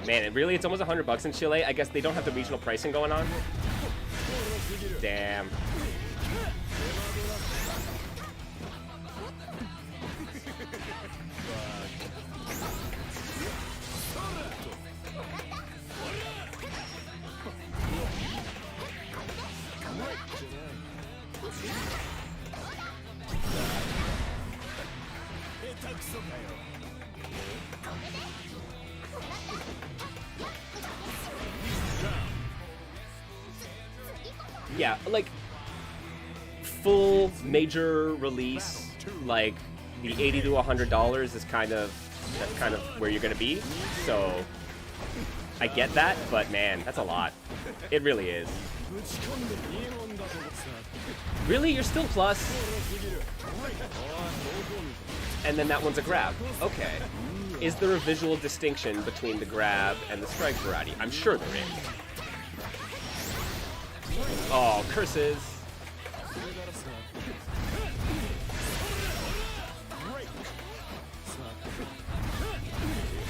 A: Man, really, it's almost $100 in Chile. I guess they don't have the regional pricing going on. Damn. Yeah, like full major release, like the $80 to $100 is that's kind of where you're gonna be. So I get that, but man, that's a lot. It really is. Really, you're still plus, and then that one's a grab. Okay. Is there a visual distinction between the grab and the strike variety? I'm sure there is. Oh, curses.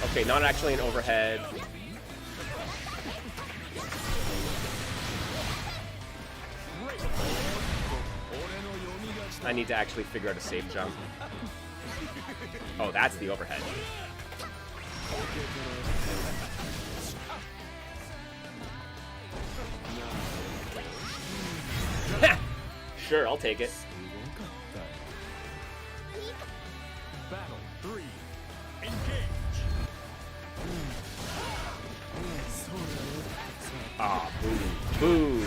A: Okay, not actually an overhead. I need to actually figure out a safe jump. Oh, that's the overhead. Sure, I'll take it.
D: Battle 3. Engage.
A: Ah, boo. Boo.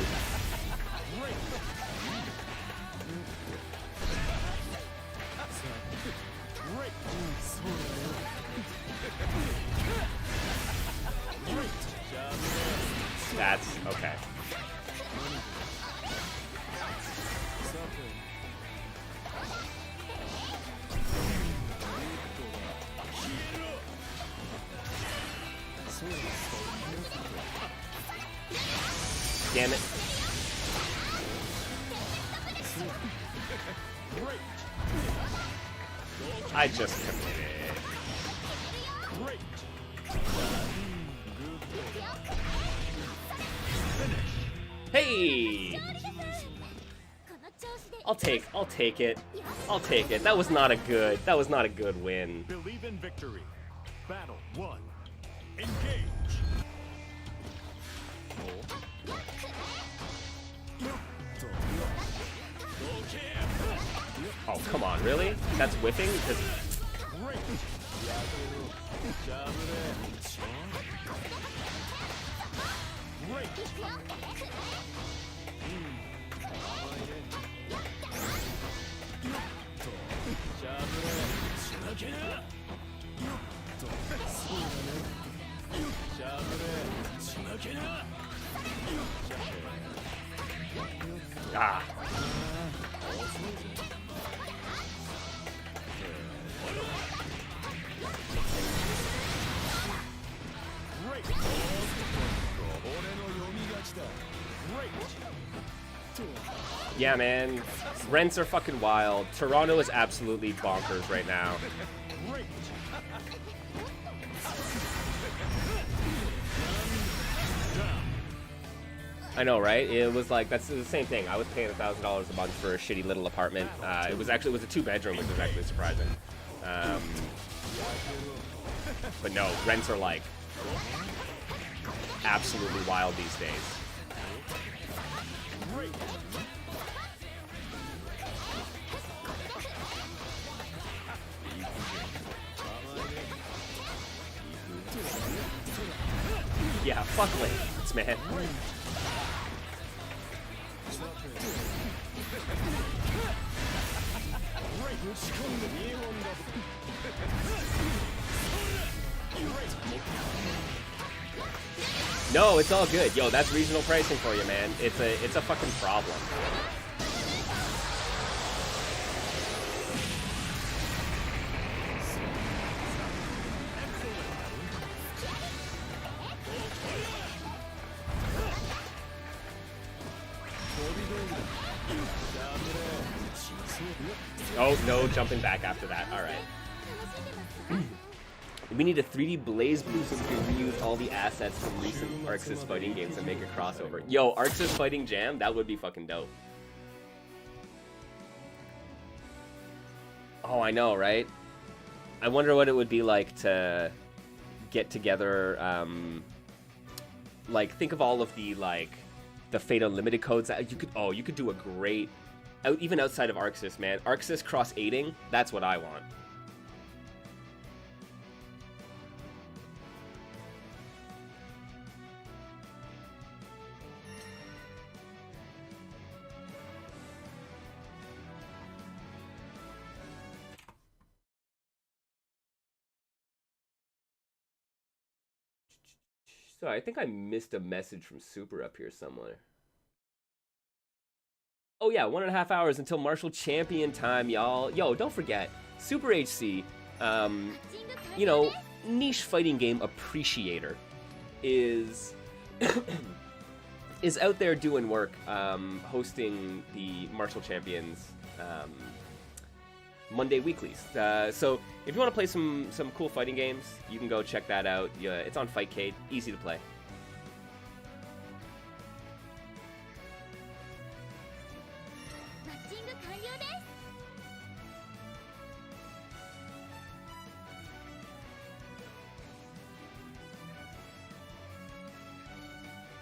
A: That's okay. Damn it. I just committed. Hey! I'll take it. I'll take it. That was not a good win.
D: Believe in victory. Battle 1. Engage.
A: Oh, come on, really? That's whiffing? 'Cause ah. Yeah, man. Rents are fucking wild. Toronto is absolutely bonkers right now. I know, right? It was like, that's the same thing. I was paying $1,000 a month for a shitty little apartment. It was a 2-bedroom, which was actually surprising. But no, rents are like absolutely wild these days. Yeah, fuck Lance, man. No, it's all good. Yo, that's regional pricing for you, man. It's a fucking problem. Oh, no, jumping back after that. All right. We need a 3D Blaze Blue so we can reuse all the assets from recent Arxis fighting games and make a crossover. Yo, Arxis Fighting Jam? That would be fucking dope. Oh, I know, right? I wonder what it would be like to get together, like, think of all of the, like, the Fate Unlimited codes that you could do a great, even outside of Arxis, man. Arxis cross-aiding, that's what I want. So I think I missed a message from Super up here somewhere. Oh yeah, 1.5 hours until Martial Champion time, y'all. Yo, don't forget, Super HC, you know, niche fighting game appreciator, is is out there doing work, hosting the Martial Champions Monday weeklies. So if you want to play some cool fighting games, you can go check that out. Yeah, it's on Fightcade, easy to play.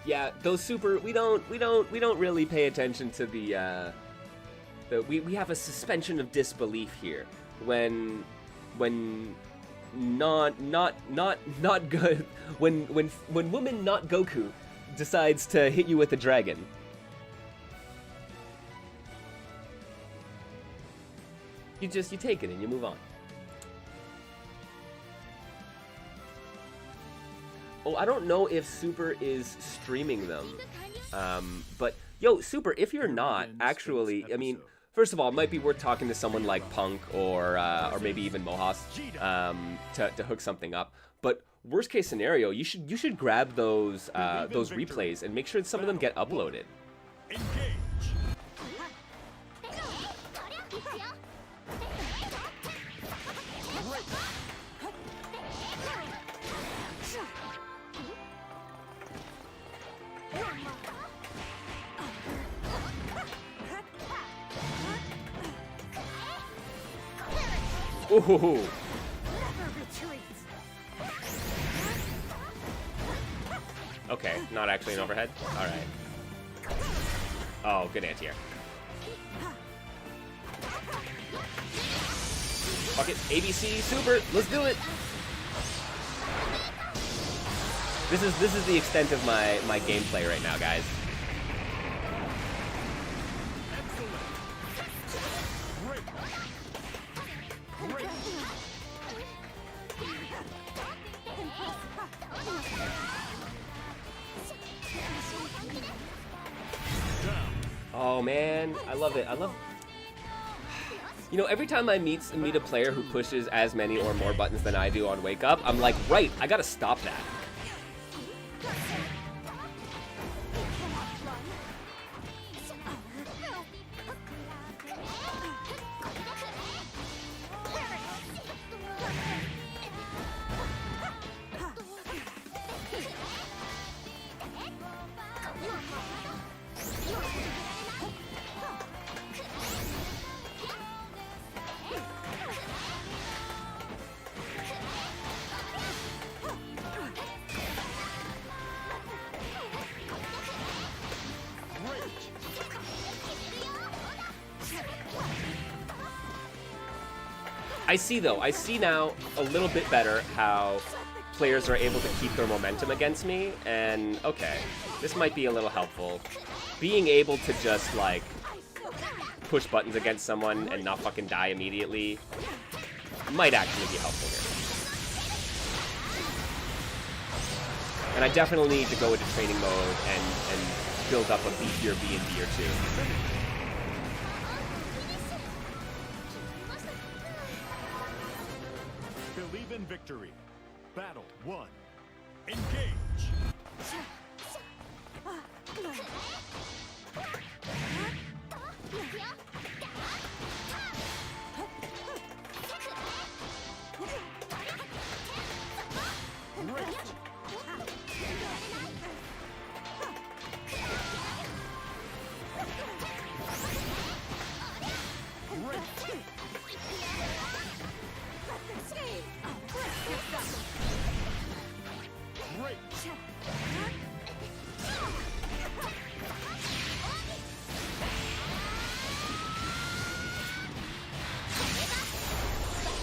A: Yeah, those Super, we don't really pay attention to the we have a suspension of disbelief here when not good when woman not Goku decides to hit you with a dragon. You take it and you move on. Oh, I don't know if Super is streaming them, but yo, Super, if you're not, actually, I mean, first of all, it might be worth talking to someone like Punk or maybe even Mohas to hook something up. But worst case scenario, you should grab those replays and make sure that some of them get uploaded. Ooh. Okay, not actually an overhead? Alright. Oh, good anti-air. Fuck it, ABC, Super, let's do it! This is the extent of my gameplay right now, guys. Oh man, I love it. You know, every time I meet a player who pushes as many or more buttons than I do on Wake Up, I'm like, right, I gotta stop that. I see now a little bit better how players are able to keep their momentum against me, and okay, this might be a little helpful. Being able to just, like, push buttons against someone and not fucking die immediately might actually be helpful here. And I definitely need to go into training mode and build up a beefier B&B or two.
D: Believe in victory. Battle 1. Engage.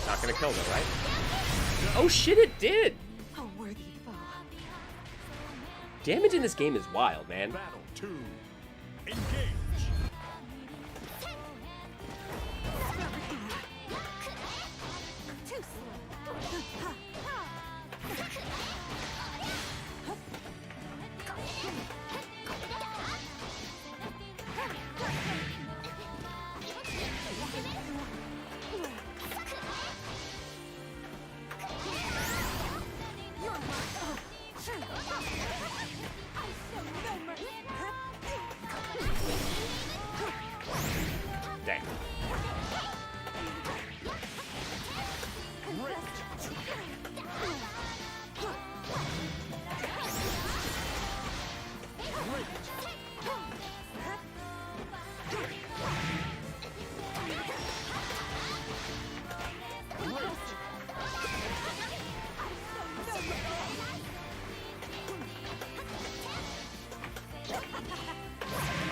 A: Not gonna kill them, right? Oh shit, it did!
E: A worthy foe.
A: Damage in this game is wild, man.
D: Battle 2. Engage.
E: Too slow.
A: Dang.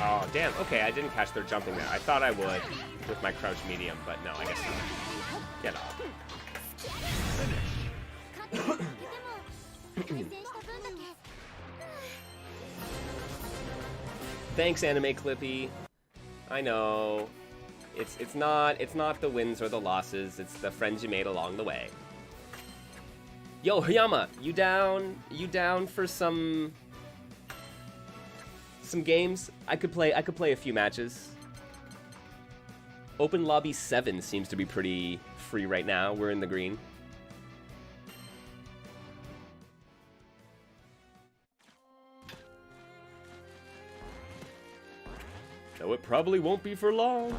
A: Oh, damn. Okay, I didn't catch their jumping there. I thought I would with my crouch medium, but no, I guess not. Get off. Thanks, Anime Clippy. I know. It's not the wins or the losses, it's the friends you made along the way. Yo, Hayama, you down for some games? I could play a few matches. Open Lobby 7 seems to be pretty free right now. We're in the green. Though it probably won't be for long.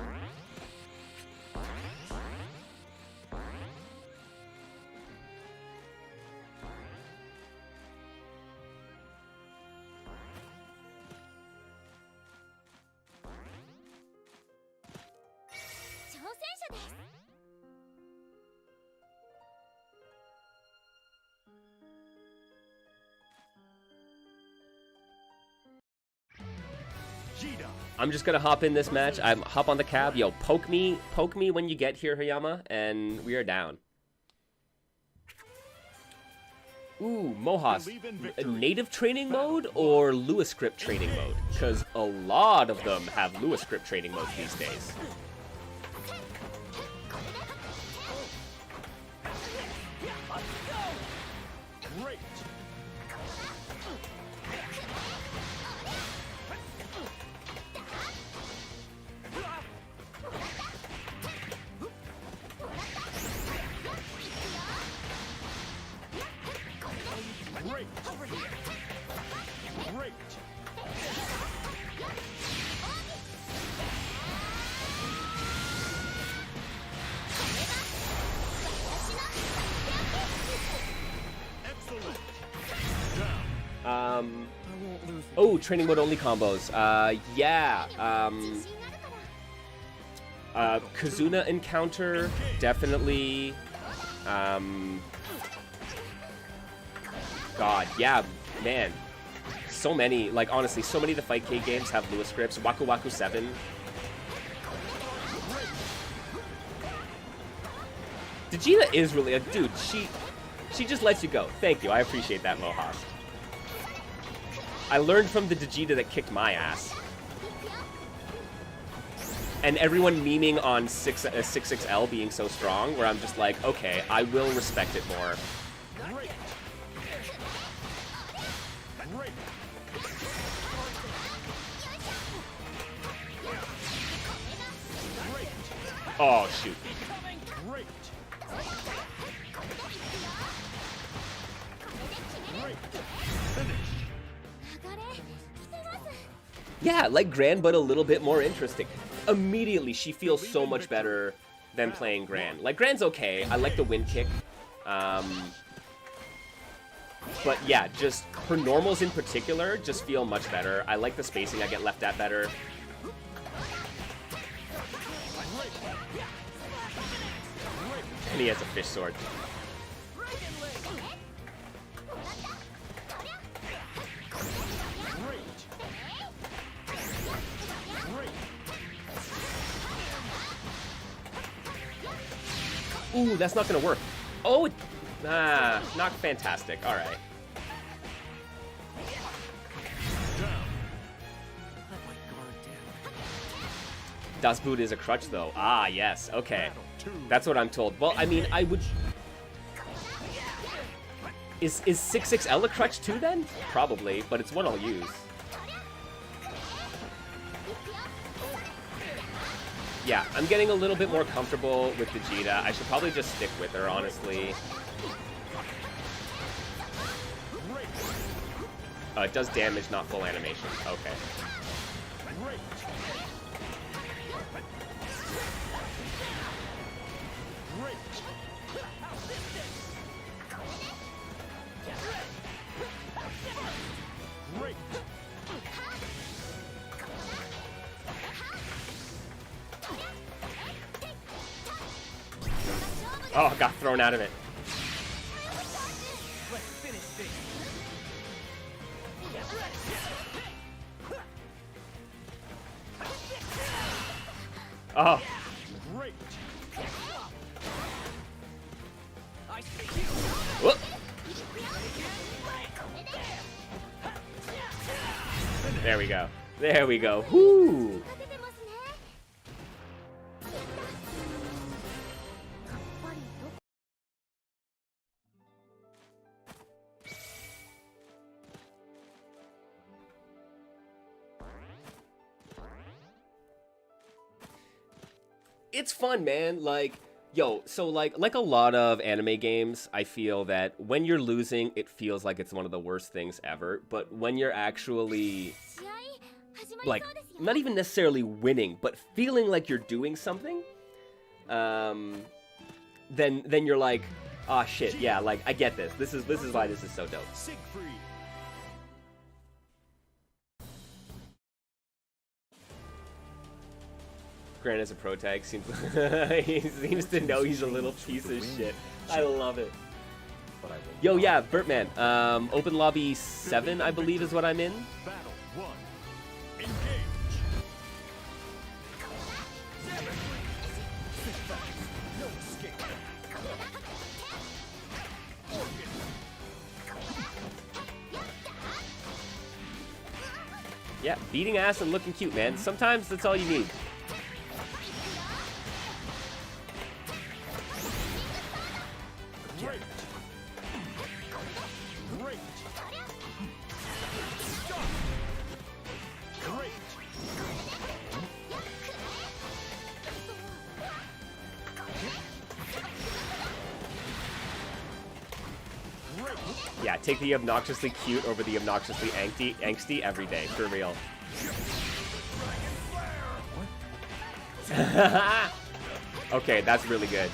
A: I'm just gonna hop in this match. Hop on the cab. Yo, poke me when you get here, Hayama, and we are down. Ooh, Mohas. Native training mode or Lewis script training mode? Because a lot of them have Lewis script training mode these days.
D: Great. Great. Great. Excellent. Down.
A: Oh, training mode only combos. Yeah. Kazuna encounter, definitely. God, yeah, man. So many, like, honestly, so many of the Fight K games have Lewis scripts. Waku Waku 7. Vegeta is really a dude. She just lets you go. Thank you. I appreciate that, Mohas. I learned from the Vegeta that kicked my ass. And everyone memeing on 66L being so strong, where I'm just like, okay, I will respect it more. Oh, shoot.
D: Great. Great. Finish.
A: Yeah, like Gran, but a little bit more interesting. Immediately, she feels so much better than playing Gran. Like, Gran's okay. I like the wind kick. But yeah, just her normals in particular just feel much better. I like the spacing I get left at better. And he has a fish sword. Ooh, that's not gonna work. Oh, not fantastic. All right. Das Boot is a crutch, though. Ah, yes. Okay. That's what I'm told. Well, I mean, I would... Is 66L a crutch, too, then? Probably, but it's one I'll use. Yeah, I'm getting a little bit more comfortable with Vegeta. I should probably just stick with her, honestly. It does damage, not full animation. Okay. Oh, got thrown out of it. Oh. Whoop. There we go. There we go. Whoo. It's fun, man. Like, yo, so like a lot of anime games, I feel that when you're losing, it feels like it's one of the worst things ever. But when you're actually, like, not even necessarily winning, but feeling like you're doing something, then you're like, ah, shit, yeah, like I get this. This is why this is so dope. Grant as a pro tag seems he seems to know he's a little piece of shit. I love it. Yo, yeah, Bertman. Open lobby 7, I believe, is what I'm in.
D: Battle 1. Engage. No escape.
A: Yeah, beating ass and looking cute, man. Sometimes that's all you need.
D: Great. Great. Great.
A: Yeah, take the obnoxiously cute over the obnoxiously angsty every day, for real. Okay, that's really good.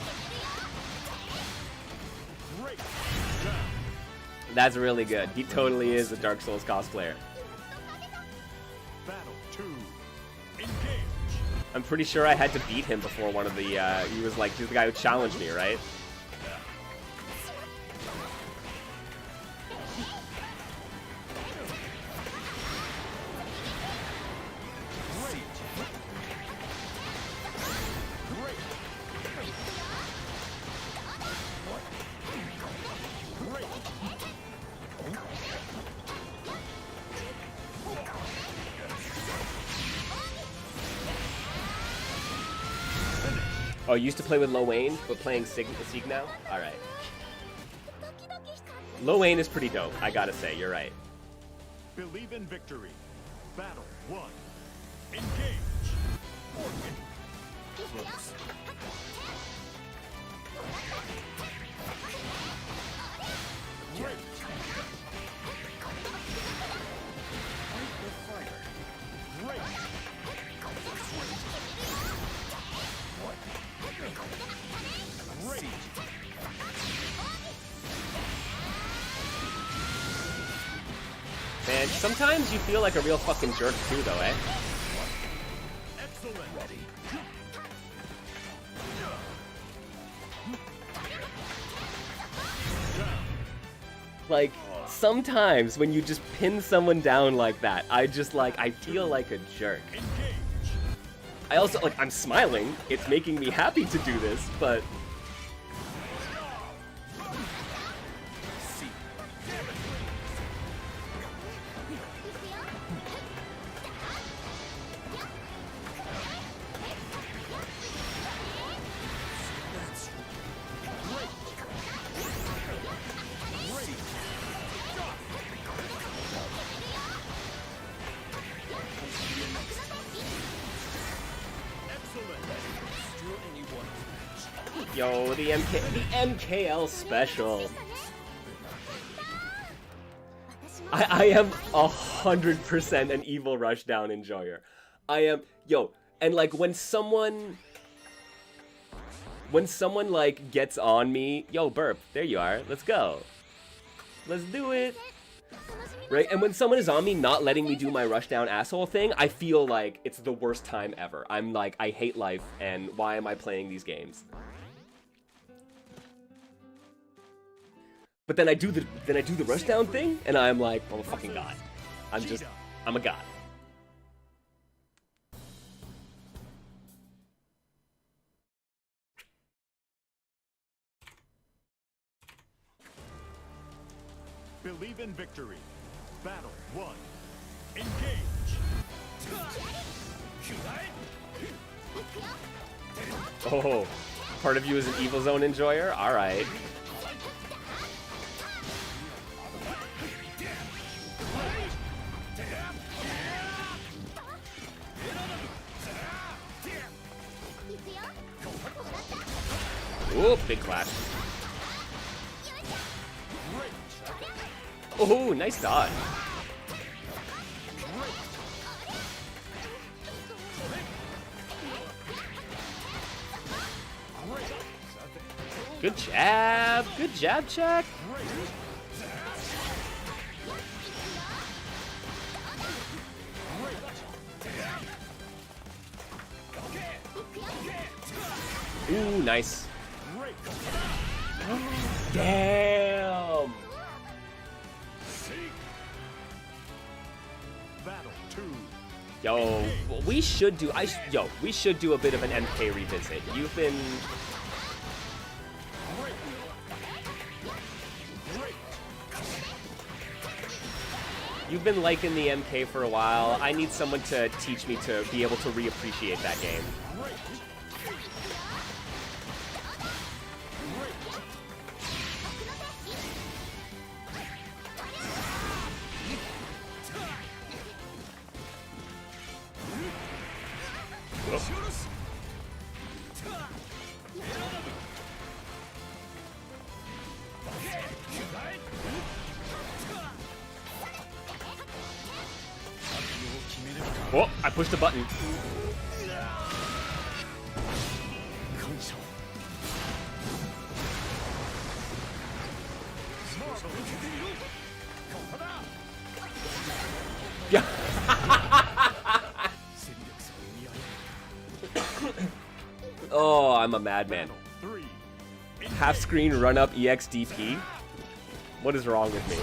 A: That's really good. He totally is a Dark Souls cosplayer.
D: Battle 2. Engage.
A: I'm pretty sure I had to beat him before one of the, he was like, he's the guy who challenged me, right? Oh, you used to play with Lil Wayne, but playing Sieg now? Alright. Lil Wayne is pretty dope, I gotta say, you're right.
D: Believe in victory. Battle 1. Engage. Close. Great. Great. Great.
A: Man, sometimes you feel like a real fucking jerk too, though, eh?
D: Excellent. Ready.
A: Like, sometimes when you just pin someone down like that, I feel like a jerk.
D: Engage.
A: I also, like, I'm smiling. It's making me happy to do this, but Yo, the MKL special. I am 100% an evil rushdown enjoyer. I am, yo, and like when someone like gets on me, yo, burp, there you are, let's go. Let's do it. Right, and when someone is on me not letting me do my rushdown asshole thing, I feel like it's the worst time ever. I'm like, I hate life, and why am I playing these games? But then I do the rushdown thing, and I'm like, I'm a fucking god. I'm a god.
D: Believe in victory. Battle 1. Engage.
A: Oh, part of you is an Evil Zone enjoyer? Alright. Ooh, big clash. Oh, nice dodge. Good jab. Good jab check. Ooh, nice. Damn.
D: Battle 2.
A: Yo, we should do we should do a bit of an MK revisit. You've been liking the MK for a while. I need someone to teach me to be able to reappreciate that game. Oh, I pushed the button. Yeah. Oh, I'm a madman. Half screen run up EXDP? What is wrong with me?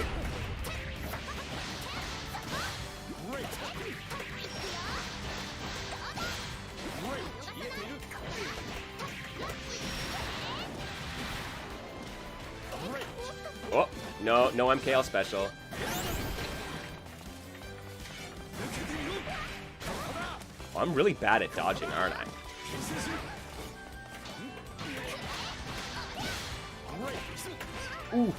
A: Oh, no MKL special. Oh, I'm really bad at dodging, aren't I? Ooh.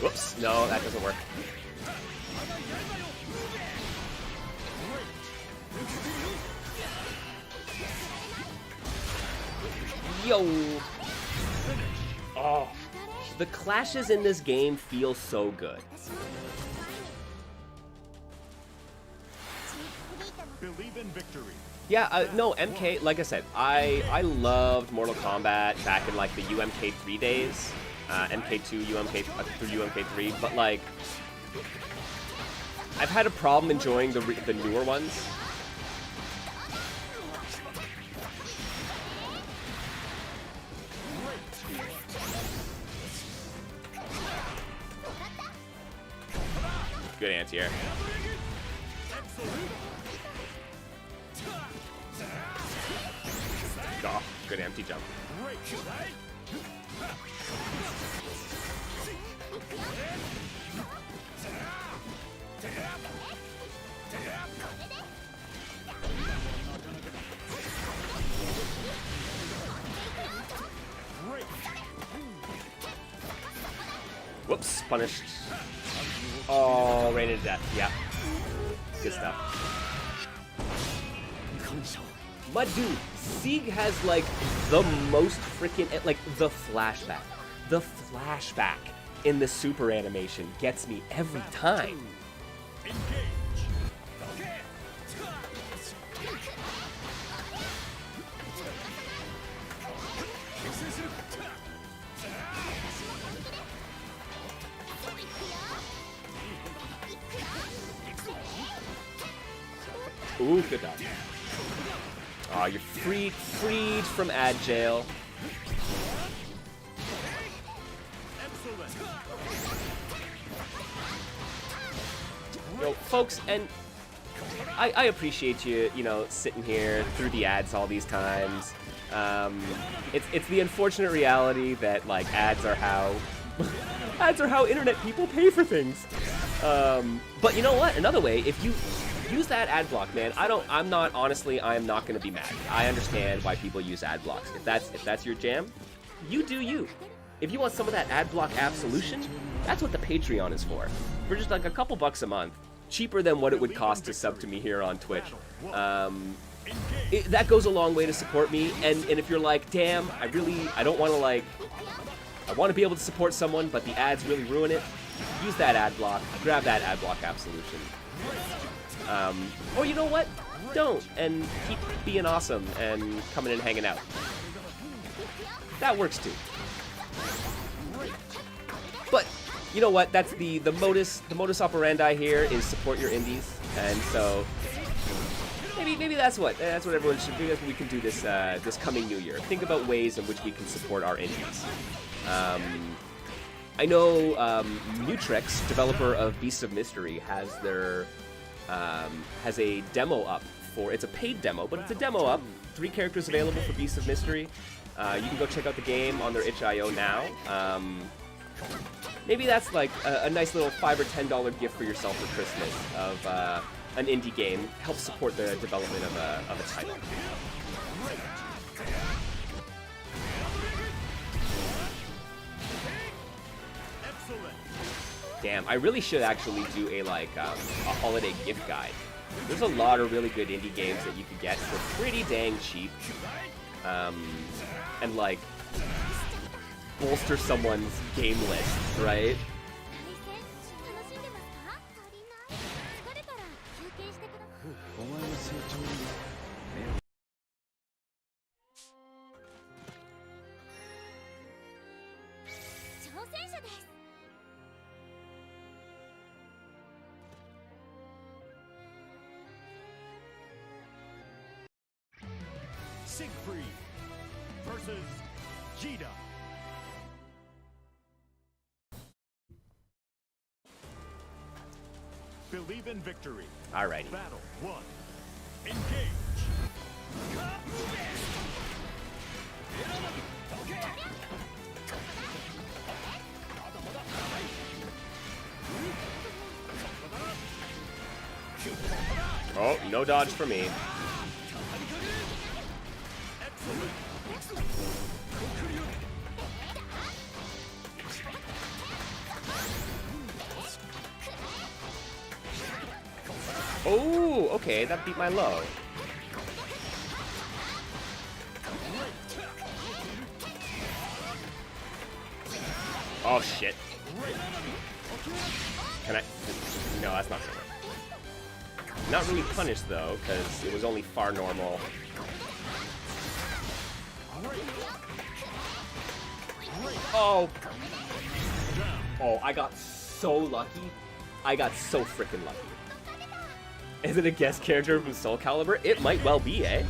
A: Whoops, no, that doesn't work. Yo! Oh, the clashes in this game feel so good.
D: Believe in victory.
A: Yeah, no, MK, like I said, I loved Mortal Kombat back in like the UMK3 days. MK2, UMK through UMK3, but like, I've had a problem enjoying the newer ones. Good anti-air. Oh, good empty jump. Oops, punished. Oh, ran into death. Yeah. Good stuff. My dude, Sieg has like the most freaking, like the flashback. The flashback in the super animation gets me every time. Ooh, good dodge. Aw, you're freed from ad jail. Yo, folks, and I appreciate you, you know, sitting here through the ads all these times. It's the unfortunate reality that, like, ads are how internet people pay for things. But you know what? Another way, if you use that ad block, man, I'm not gonna be mad. I understand why people use ad blocks. If that's your jam, you do you. If you want some of that ad block absolution, that's what the Patreon is for. For just like a couple bucks a month, cheaper than what it would cost to sub to me here on Twitch. That goes a long way to support me. And if you're like, damn, I don't want to, like, I want to be able to support someone, but the ads really ruin it, use that ad block, grab that ad block absolution. Or you know what? Don't, and keep being awesome and coming and hanging out. That works too. But you know what? That's the modus operandi here is support your indies, and so maybe that's what everyone should do. That's what we can do this coming new year. Think about ways in which we can support our indies. I know Mutrex, developer of Beasts of Mystery, has a demo up for, it's a paid demo, but it's a demo up. 3 characters available for Beasts of Mystery. You can go check out the game on their itch.io now. Maybe that's like a nice little $5 or $10 gift for yourself for Christmas of an indie game. Help support the development of a title. Damn, I really should actually do a holiday gift guide. There's a lot of really good indie games that you could get for pretty dang cheap. And like bolster someone's game list, right?
D: Siegfried versus Jida. Believe in victory.
A: Alrighty.
D: Battle 1. Engage.
A: Oh, no dodge for me. Oh, okay, that beat my low. Oh shit. Can I? No, that's not gonna work. Not really punished though, because it was only far normal. Oh. Oh, I got so lucky. I got so freaking lucky. Is it a guest character from Soul Calibur? It might well be, eh?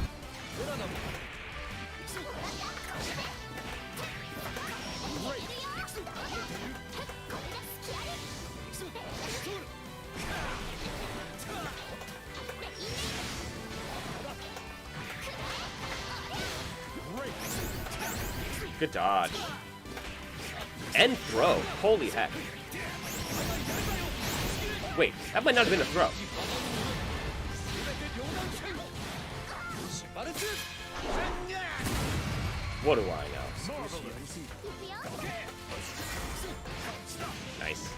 A: Good dodge. And throw. Holy heck. Wait, that might not have been a throw. What do I know? Nice.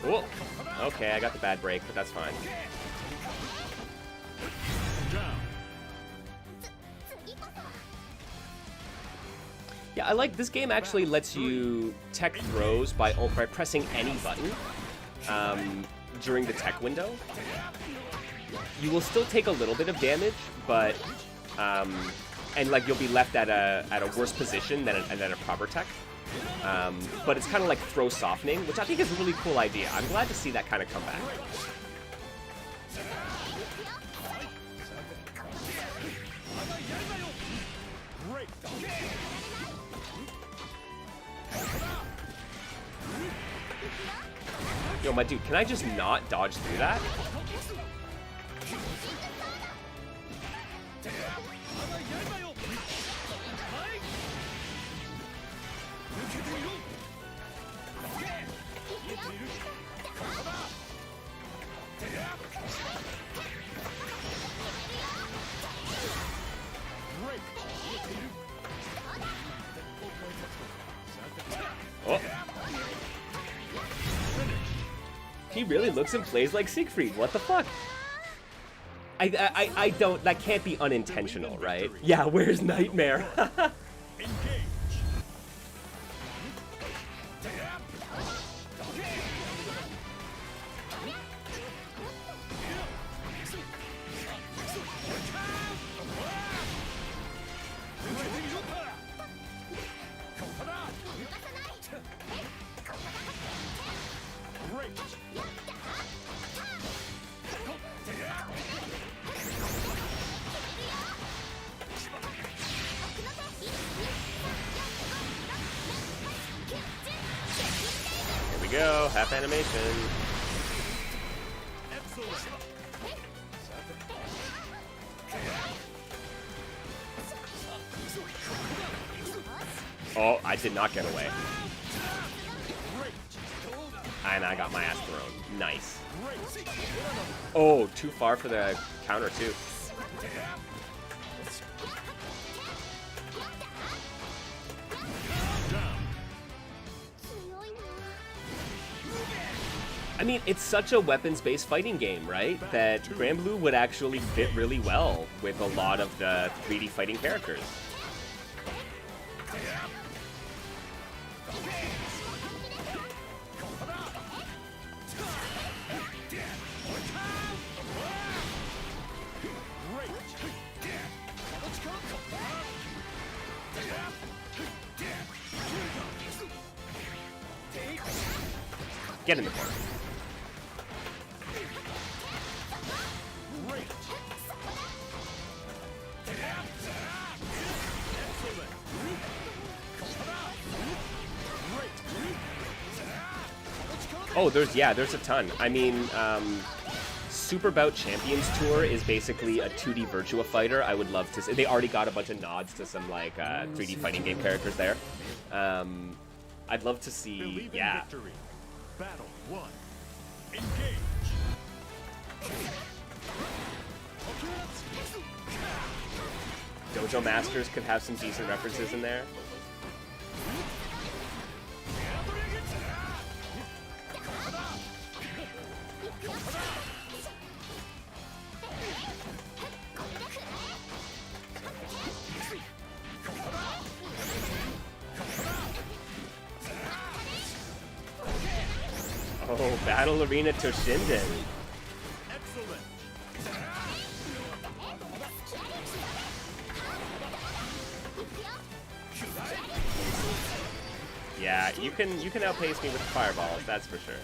A: Whoa. Okay, I got the bad break, but that's fine. Yeah, I like this game. Actually lets you tech throws by pressing any button during the tech window. You will still take a little bit of damage, but and like you'll be left at a worse position than a proper tech. But it's kind of like throw softening, which I think is a really cool idea. I'm glad to see that kind of come back. Yo, my dude, can I just not dodge through that? Oh. He really looks and plays like Siegfried. What the fuck? I don't. That can't be unintentional, right? Yeah. Where's Nightmare? Go, half animation. Oh, I did not get away. And I got my ass thrown. Nice. Oh, too far for the counter, too. I mean, it's such a weapons-based fighting game, right? That Granblue would actually fit really well with a lot of the 3D fighting characters. Get in the corner. Oh, there's a ton. I mean, Super Bout Champions Tour is basically a 2D Virtua Fighter. I would love to see. They already got a bunch of nods to some like 3D fighting game characters there. I'd love to see, yeah.
D: Battle 1. Engage.
A: Dojo Masters could have some decent references in there. Oh, Battle Arena Toshinden.
D: Excellent.
A: Yeah, you can outpace me with fireballs, that's for sure.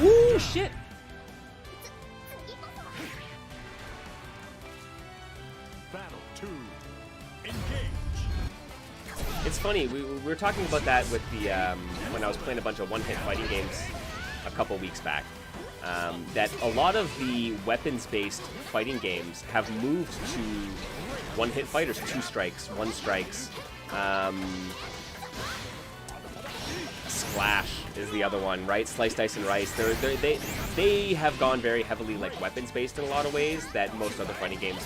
A: Ooh, shit!
D: Battle 2. Engage.
A: It's funny, we were talking about that with the when I was playing a bunch of one-hit fighting games a couple weeks back. that a lot of the weapons-based fighting games have moved to one-hit fighters, 2 strikes, 1 strikes. Splash is the other one, right? Slice, Dice, and Rice. They have gone very heavily like weapons-based in a lot of ways that most other fighting games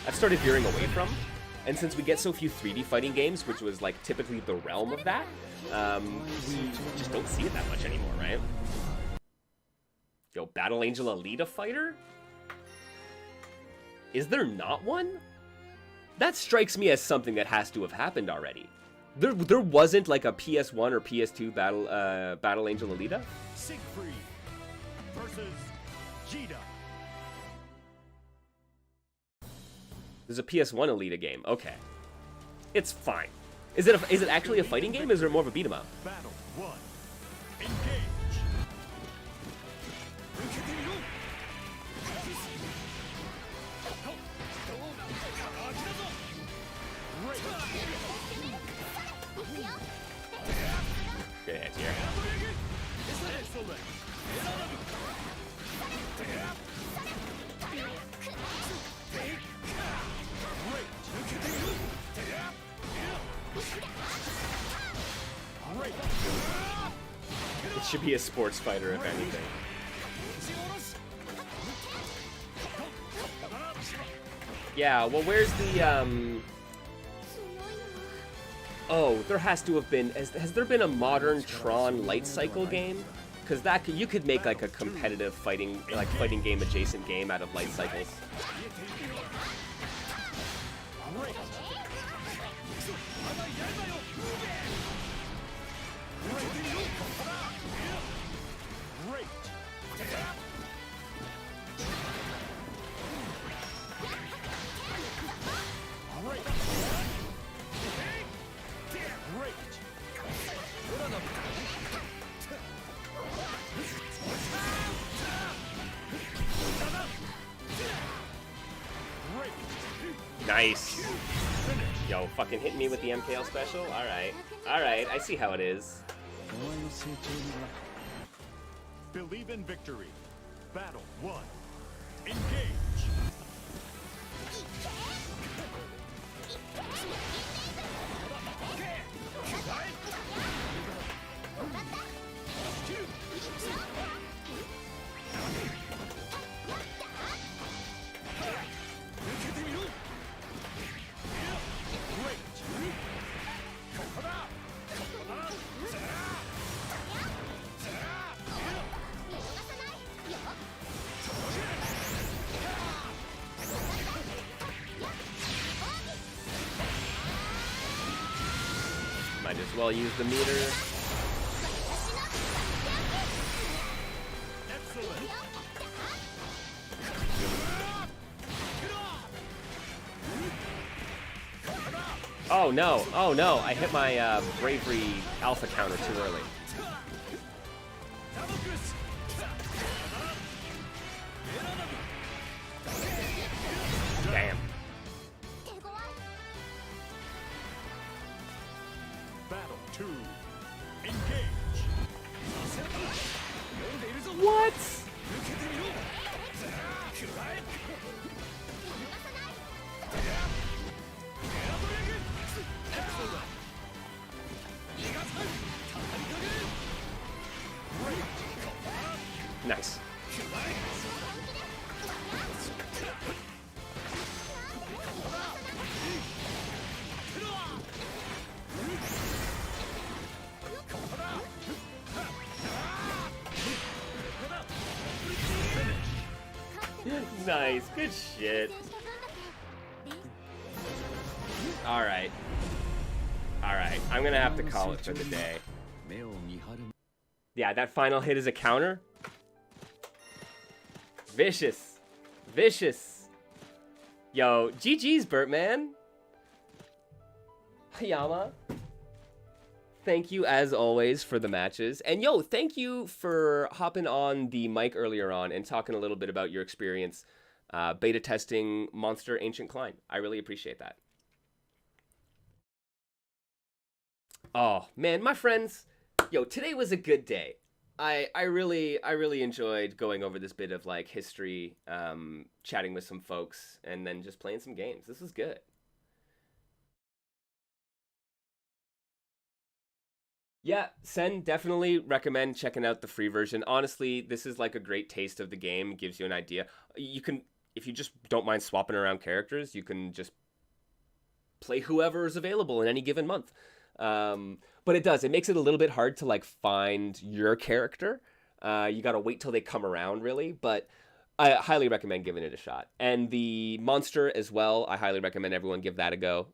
A: have started veering away from. And since we get so few 3D fighting games, which was like typically the realm of that, we just don't see it that much anymore, right? Yo, Battle Angel Alita fighter? Is there not one? That strikes me as something that has to have happened already. There wasn't like a PS1 or PS2 Battle Angel Alita?
D: Siegfried versus Jita.
A: There's a PS1 Alita game. Okay. It's fine. Is it actually a fighting game, or is it more of a beat 'em up?
D: Battle 1. Engage.
A: Good hits here.
D: Excellent.
A: It should be a sports fighter, if anything. Yeah, well, where's the, Oh, there has to have been... Has there been a modern Tron Light Cycle game? Because you could make, like, a competitive fighting game adjacent game out of Light Cycles. Nice. Yo, fucking hitting me with the MKL special? Alright. Alright, I see how it is.
D: Believe in victory. Battle 1. Engage.
A: Might as well use the meter.
D: Excellent.
A: Oh no, oh no, I hit my bravery alpha counter too early. Damn.
D: Battle 2. Engage.
A: What? Nice. Nice, good shit. Alright. Alright, I'm gonna have to call it for the day. Yeah, that final hit is a counter. Vicious. Vicious. Yo, GG's, Burt, man. Hayama. Thank you, as always, for the matches. And yo, thank you for hopping on the mic earlier on and talking a little bit about your experience beta testing Monster Ancient Cline. I really appreciate that. Oh, man, my friends. Yo, today was a good day. I really enjoyed going over this bit of like history, chatting with some folks, and then just playing some games. This is good. Yeah, Sen, definitely recommend checking out the free version. Honestly, this is like a great taste of the game. Gives you an idea. You can, if you just don't mind swapping around characters, you can just play whoever is available in any given month. But it makes it a little bit hard to like find your character. You gotta wait till they come around, really. But I highly recommend giving it a shot. And the monster as well, I highly recommend everyone give that a go.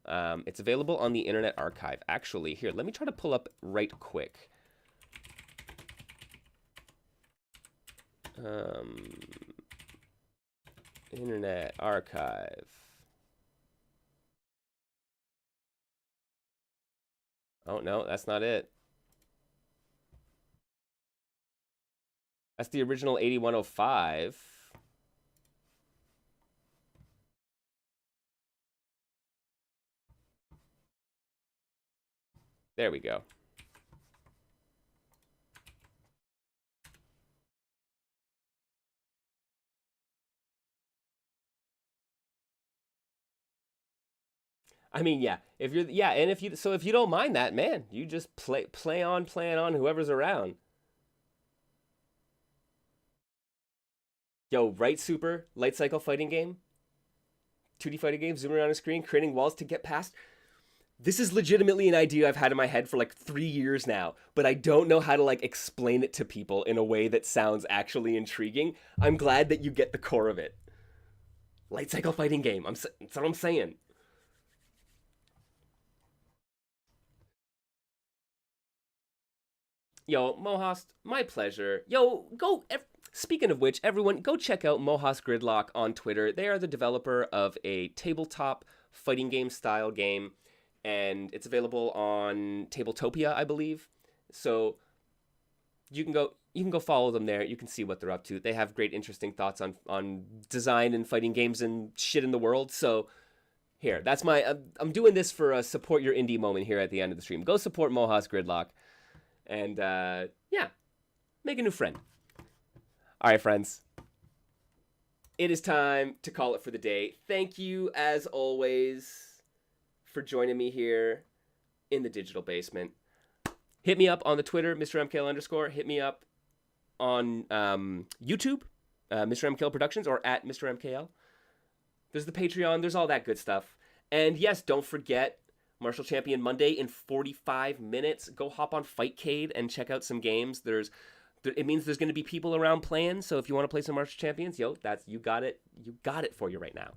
A: It's available on the Internet Archive. Actually, here, let me try to pull up right quick. Internet Archive. Oh, no, that's not it. That's the original 8105. There we go. I mean, yeah. If you're, yeah, and if you don't mind that, man, you just play on whoever's around. Yo, right, Super light cycle fighting game, 2D fighting game, zooming around a screen, creating walls to get past. This is legitimately an idea I've had in my head for like 3 years now, but I don't know how to like explain it to people in a way that sounds actually intriguing. I'm glad that you get the core of it. Light cycle fighting game. That's what I'm saying. Yo, Mohast, my pleasure. Yo, speaking of which, everyone, go check out Mohast Gridlock on Twitter. They are the developer of a tabletop fighting game style game, and it's available on Tabletopia, I believe. So you can go follow them there. You can see what they're up to. They have great, interesting thoughts on design and fighting games and shit in the world. So here, that's I'm doing this for a support your indie moment here at the end of the stream. Go support Mohast Gridlock. And, yeah, make a new friend. All right, friends. It is time to call it for the day. Thank you, as always, for joining me here in the digital basement. Hit me up on the Twitter, MrMKL_. Hit me up on YouTube, MrMKL Productions, or at MrMKL. There's the Patreon. There's all that good stuff. And, yes, don't forget, Martial Champion Monday in 45 minutes. Go hop on Fightcade and check out some games. It means there's going to be people around playing. So if you want to play some Martial Champions, you got it. You got it for you right now.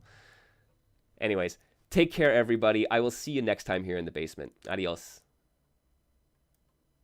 A: Anyways, take care, everybody. I will see you next time here in the basement. Adios.